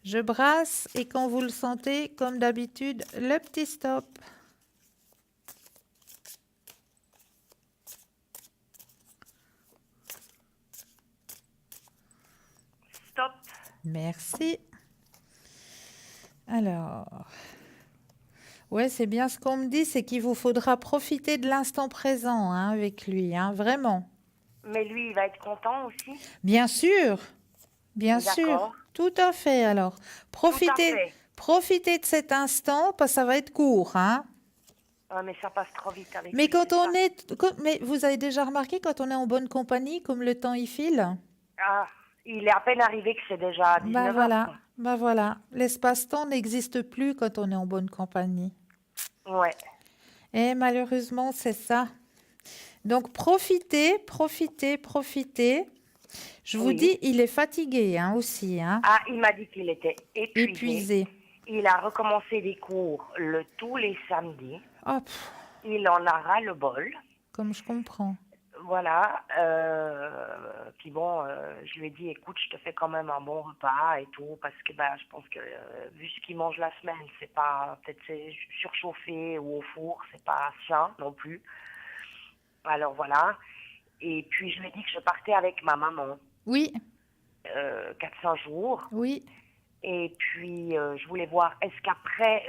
Je brasse et quand vous le sentez, comme d'habitude, le petit stop. Stop. Merci. Alors, ouais, c'est bien ce qu'on me dit, c'est qu'il vous faudra profiter de l'instant présent hein, avec lui, hein, vraiment. Mais lui, il va être content aussi. Bien sûr, bien sûr, D'accord. tout à fait. Alors, profitez, fait. profitez de cet instant parce que ça va être court, hein. Ah, mais ça passe trop vite avec Mais lui, quand c'est on ça. est, mais vous avez déjà remarqué quand on est en bonne compagnie, comme le temps y file. Ah, il est à peine arrivé que c'est déjà 19 Bah heures, voilà, quoi. bah voilà. L'espace-temps n'existe plus quand on est en bonne compagnie. Ouais. Et malheureusement, c'est ça. Donc, profitez, profitez, profitez. Je vous Oui. dis, il est fatigué hein, aussi. Hein. Ah, il m'a dit qu'il était épuisé. Épuisé. Il a recommencé des cours tous les samedis. Oh, pff, Il en a ras le bol. comme je comprends. Voilà. Puis bon, je lui ai dit, écoute, je te fais quand même un bon repas et tout, parce que bah, je pense que vu ce qu'il mange la semaine, c'est pas, peut-être c'est surchauffé ou au four, c'est pas sain non plus. Alors voilà. Et puis je lui ai dit que je partais avec ma maman. Oui. 4-5 jours. Oui. Et puis je voulais voir, est-ce qu'après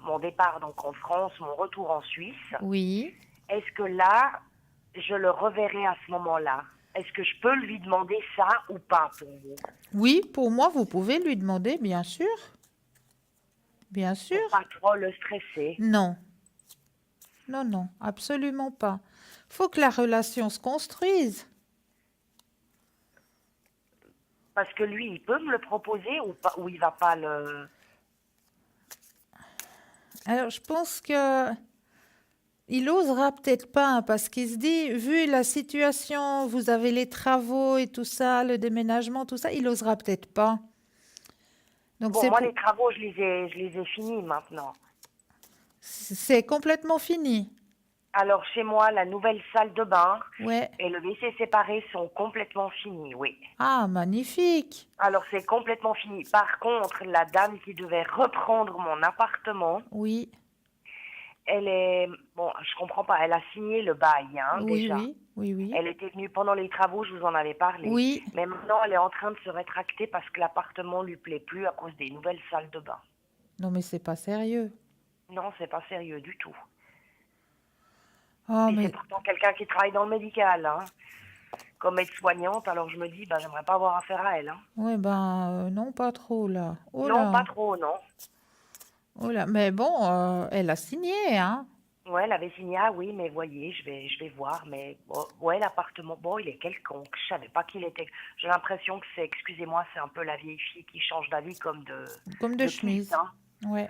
mon départ donc en France, mon retour en Suisse, Oui. est-ce que là, je le reverrai à ce moment-là? Est-ce que je peux lui demander ça ou pas pour vous? Oui, pour moi, vous pouvez lui demander, bien sûr. Bien sûr. Pour pas trop le stresser. Non. Non, non, absolument pas. Faut que la relation se construise. Parce que lui, il peut me le proposer ou pas, ou il va pas le... Alors, je pense que il osera peut-être pas, hein, parce qu'il se dit, vu la situation, vous avez les travaux et tout ça, le déménagement, tout ça, il osera peut-être pas. Donc Bon, c'est moi, pour- les travaux, je les ai finis maintenant. c'est complètement fini. Alors, chez moi, la nouvelle salle de bain Ouais. et le WC séparé sont complètement finis, oui. Ah, magnifique. Alors, c'est complètement fini. Par contre, la dame qui devait reprendre mon appartement, Oui. elle est... Bon, je comprends pas. Elle a signé le bail, hein, Oui, déjà. oui, oui, oui. Elle était venue pendant les travaux, je vous en avais parlé. Oui. Mais maintenant, elle est en train de se rétracter parce que l'appartement lui plaît plus à cause des nouvelles salles de bain. Non, mais c'est pas sérieux. Non, c'est pas sérieux du tout. Oh, Et mais c'est pourtant quelqu'un qui travaille dans le médical, hein, comme aide-soignante. Alors je me dis, bah, j'aimerais pas avoir affaire à elle. Hein. ouais, ben non, pas trop là. Oh Non, là. pas trop, non. Oh là. Mais bon, elle a signé, hein. Ouais, elle avait signé, ah oui, mais voyez, je vais voir. Mais bon, ouais, l'appartement, bon, il est quelconque. Je savais pas qu'il était. J'ai l'impression que c'est, excusez-moi, c'est un peu la vieille fille qui change d'avis comme Comme de kilt, chemise. hein. Ouais.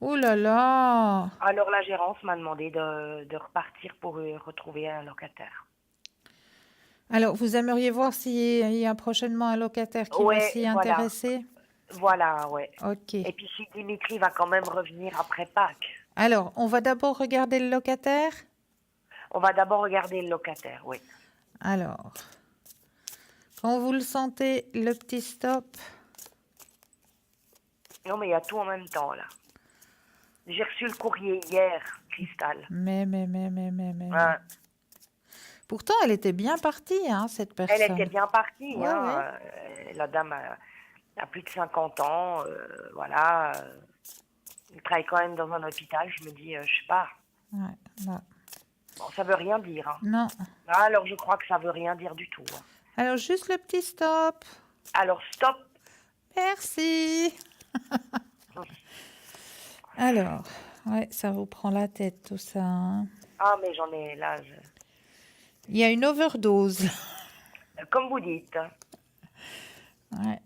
Oh là là. Alors la gérance m'a demandé de repartir pour retrouver un locataire. Alors, vous aimeriez voir s'il y a prochainement un locataire qui va Ouais, s'y voilà. intéresser? Voilà, ouais. Ok. Et puis si Dimitri va quand même revenir après Pâques, Alors, on va d'abord regarder le locataire. on va d'abord regarder le locataire, oui. Alors, quand vous le sentez, le petit stop. Non, mais il y a tout en même temps, là. J'ai reçu le courrier hier, Cristal. Mais. Hein. Pourtant, elle était bien partie, hein, cette personne. Elle était bien partie. Ouais, hein. La dame a plus de 50 ans. Voilà. Elle travaille quand même dans un hôpital. Je me dis, je sais pas. Ouais, non. Bon, ça veut rien dire. Hein. Non. Ah, alors, je crois que ça veut rien dire du tout. Hein. Alors, juste le petit stop. Alors, stop. Merci. Alors, ouais, ça vous prend la tête, tout ça, hein. Ah, mais j'en ai là. Il y a une overdose. Comme vous dites. Ouais.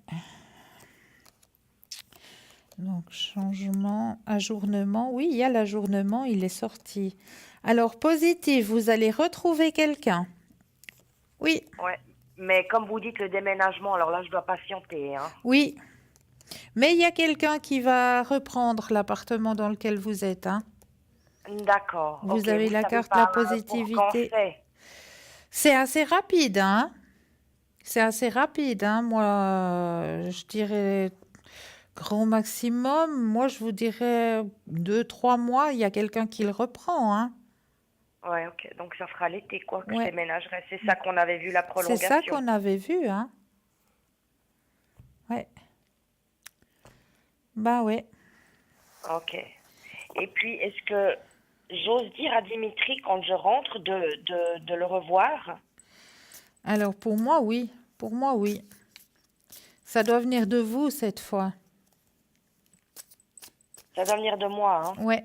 Donc, changement, ajournement. Oui, il y a l'ajournement, il est sorti. Alors, positif, vous allez retrouver quelqu'un. Oui, Ouais. Mais comme vous dites, le déménagement, alors là, je dois patienter. Hein. oui. Mais il y a quelqu'un qui va reprendre l'appartement dans lequel vous êtes, hein. D'accord. Vous ok, avez vous la savez carte pas de la pour quand positivité. c'est. C'est assez rapide, hein. C'est assez rapide, hein. Moi, je dirais grand maximum. Moi, je vous dirais 2-3 mois, il y a quelqu'un qui le reprend, hein. Ouais, ok. Donc ça fera l'été, quoi, que Ouais. je déménagerai. C'est ça qu'on avait vu, la C'est prolongation. ça qu'on avait vu, hein. Ouais. Bah ouais. Ok. Et puis, est-ce que j'ose dire à Dimitri, quand je rentre, de le revoir? Alors, pour moi, oui. Pour moi, oui. Ça doit venir de vous cette fois. Ça doit venir de moi, hein. Ouais.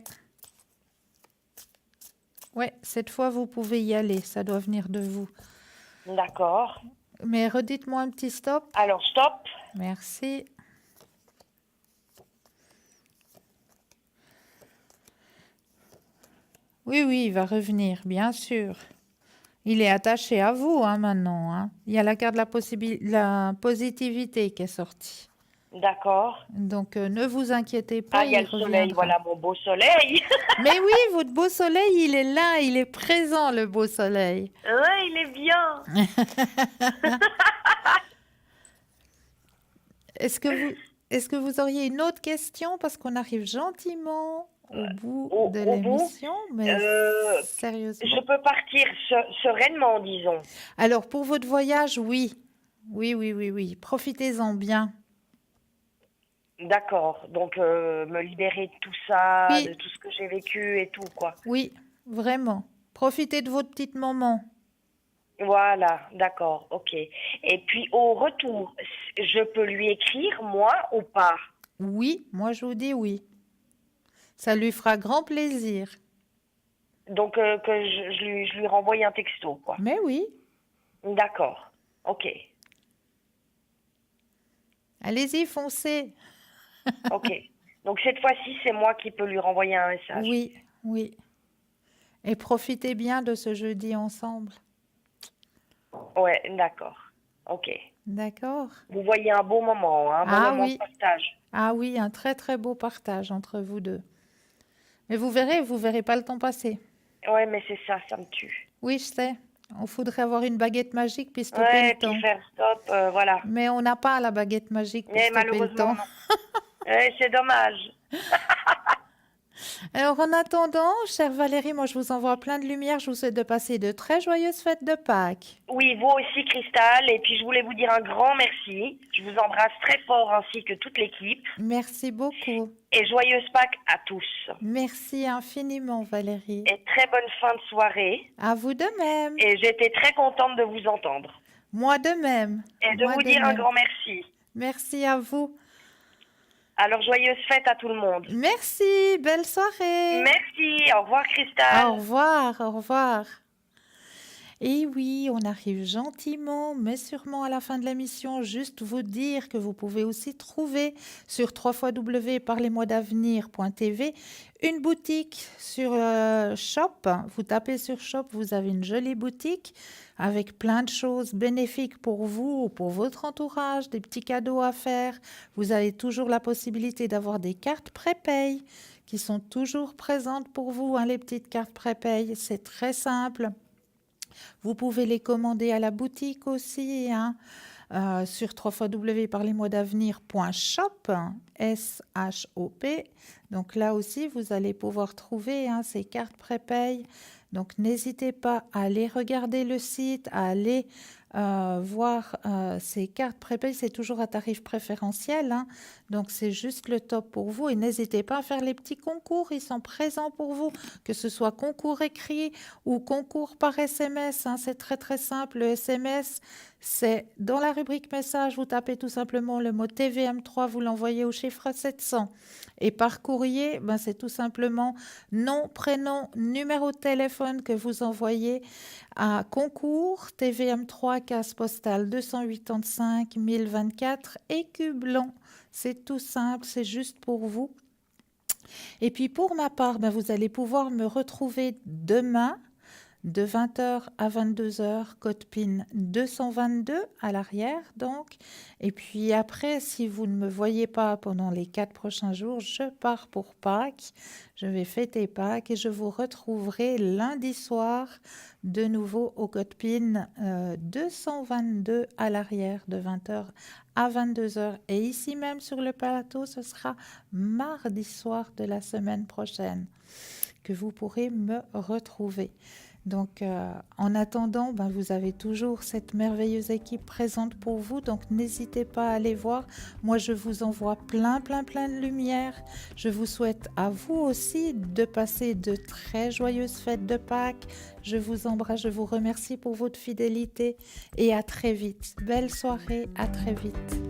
Ouais, cette fois, vous pouvez y aller. Ça doit venir de vous. D'accord. Mais redites-moi un petit stop. Alors, stop. Merci. Oui, oui, il va revenir, bien sûr. Il est attaché à vous, hein, maintenant, hein. Il y a la carte de la positivité qui est sortie. D'accord. Donc, ne vous inquiétez pas, Ah, il y a il le soleil, reviendra. voilà mon beau soleil. Mais oui, votre beau soleil, il est là, il est présent, le beau soleil. Ouais, il est bien. Est-ce que vous auriez une autre question? Parce qu'on arrive gentiment au bout de Au bout, l'émission, mais je sérieusement. peux partir sereinement, disons. Alors, pour votre voyage, oui. Oui. Profitez-en bien. D'accord. Donc, me libérer de tout ça, Oui. de tout ce que j'ai vécu et tout, quoi. Oui, vraiment. Profitez de votre petite maman. Voilà, d'accord, ok. Et puis, au retour, je peux lui écrire, moi, ou pas? Oui, moi je vous dis oui. Ça lui fera grand plaisir. Donc, que je lui renvoie un texto, quoi. Mais oui, D'accord, ok, allez-y, foncez. ok. Donc, cette fois-ci, c'est moi qui peux lui renvoyer un message. Oui. Et profitez bien de ce jeudi ensemble. Ouais, d'accord, ok. D'accord? Vous voyez un beau moment, hein, un bon moment de partage. Ah oui, un très très beau partage entre vous deux. Mais vous verrez pas le temps passer. Ouais, mais c'est ça, ça me tue. Oui, je sais. On faudrait avoir une baguette magique puis stopper Ouais, le temps. puis faire stop, voilà. Mais on n'a pas la baguette magique pour Mais stopper le malheureusement, temps. non. Ouais, c'est dommage. Alors, en attendant, chère Valérie, moi, je vous envoie plein de lumière. Je vous souhaite de passer de très joyeuses fêtes de Pâques. Oui, vous aussi, Cristal. Et puis, je voulais vous dire un grand merci. Je vous embrasse très fort, ainsi que toute l'équipe. Merci beaucoup. Et joyeuses Pâques à tous. Merci infiniment, Valérie. Et très bonne fin de soirée. À vous de même. Et j'étais très contente de vous entendre. Moi de même. Et de Moi vous de dire un même. grand merci. Merci à vous. Alors, joyeuses fêtes à tout le monde. Merci. Belle soirée. Merci. Au revoir, Cristal. Au revoir. Au revoir. Et oui, on arrive gentiment, mais sûrement à la fin de l'émission. Juste vous dire que vous pouvez aussi trouver sur www.parlez-moi-d'avenir.tv une boutique sur Shop. Vous tapez sur Shop, vous avez une jolie boutique avec plein de choses bénéfiques pour vous ou pour votre entourage, des petits cadeaux à faire. Vous avez toujours la possibilité d'avoir des cartes prépay qui sont toujours présentes pour vous, hein, les petites cartes prépay. C'est très simple. Vous pouvez les commander à la boutique aussi, hein, sur www.parlez-moi-d'avenir.shop, S-H-O-P. Donc là aussi, vous allez pouvoir trouver, hein, ces cartes prépay. Donc n'hésitez pas à aller regarder le site, à aller voir ces cartes prépay. C'est toujours à tarif préférentiel, hein. Donc c'est juste le top pour vous. Et n'hésitez pas à faire les petits concours, ils sont présents pour vous, que ce soit concours écrit ou concours par SMS, hein. C'est très très simple. Le SMS, c'est dans la rubrique message, vous tapez tout simplement le mot TVM3, vous l'envoyez au chiffre 700. Et par courrier, ben, c'est tout simplement nom, prénom, numéro de téléphone que vous envoyez à concours TVM3, case postale 285 1024, Écu Blanc. C'est tout simple, c'est juste pour vous. Et puis pour ma part, ben, vous allez pouvoir me retrouver demain de 20h à 22h, code PIN 222 à l'arrière donc. Et puis après, si vous ne me voyez pas pendant les 4 prochains jours, je pars pour Pâques. Je vais fêter Pâques et je vous retrouverai lundi soir de nouveau au code PIN 222 à l'arrière de 20h à 22h. Et ici même sur le plateau, ce sera mardi soir de la semaine prochaine que vous pourrez me retrouver. Donc, en attendant, ben, vous avez toujours cette merveilleuse équipe présente pour vous. Donc, n'hésitez pas à aller voir. Moi, je vous envoie plein de lumière. Je vous souhaite à vous aussi de passer de très joyeuses fêtes de Pâques. Je vous embrasse, je vous remercie pour votre fidélité et à très vite. Belle soirée, à très vite.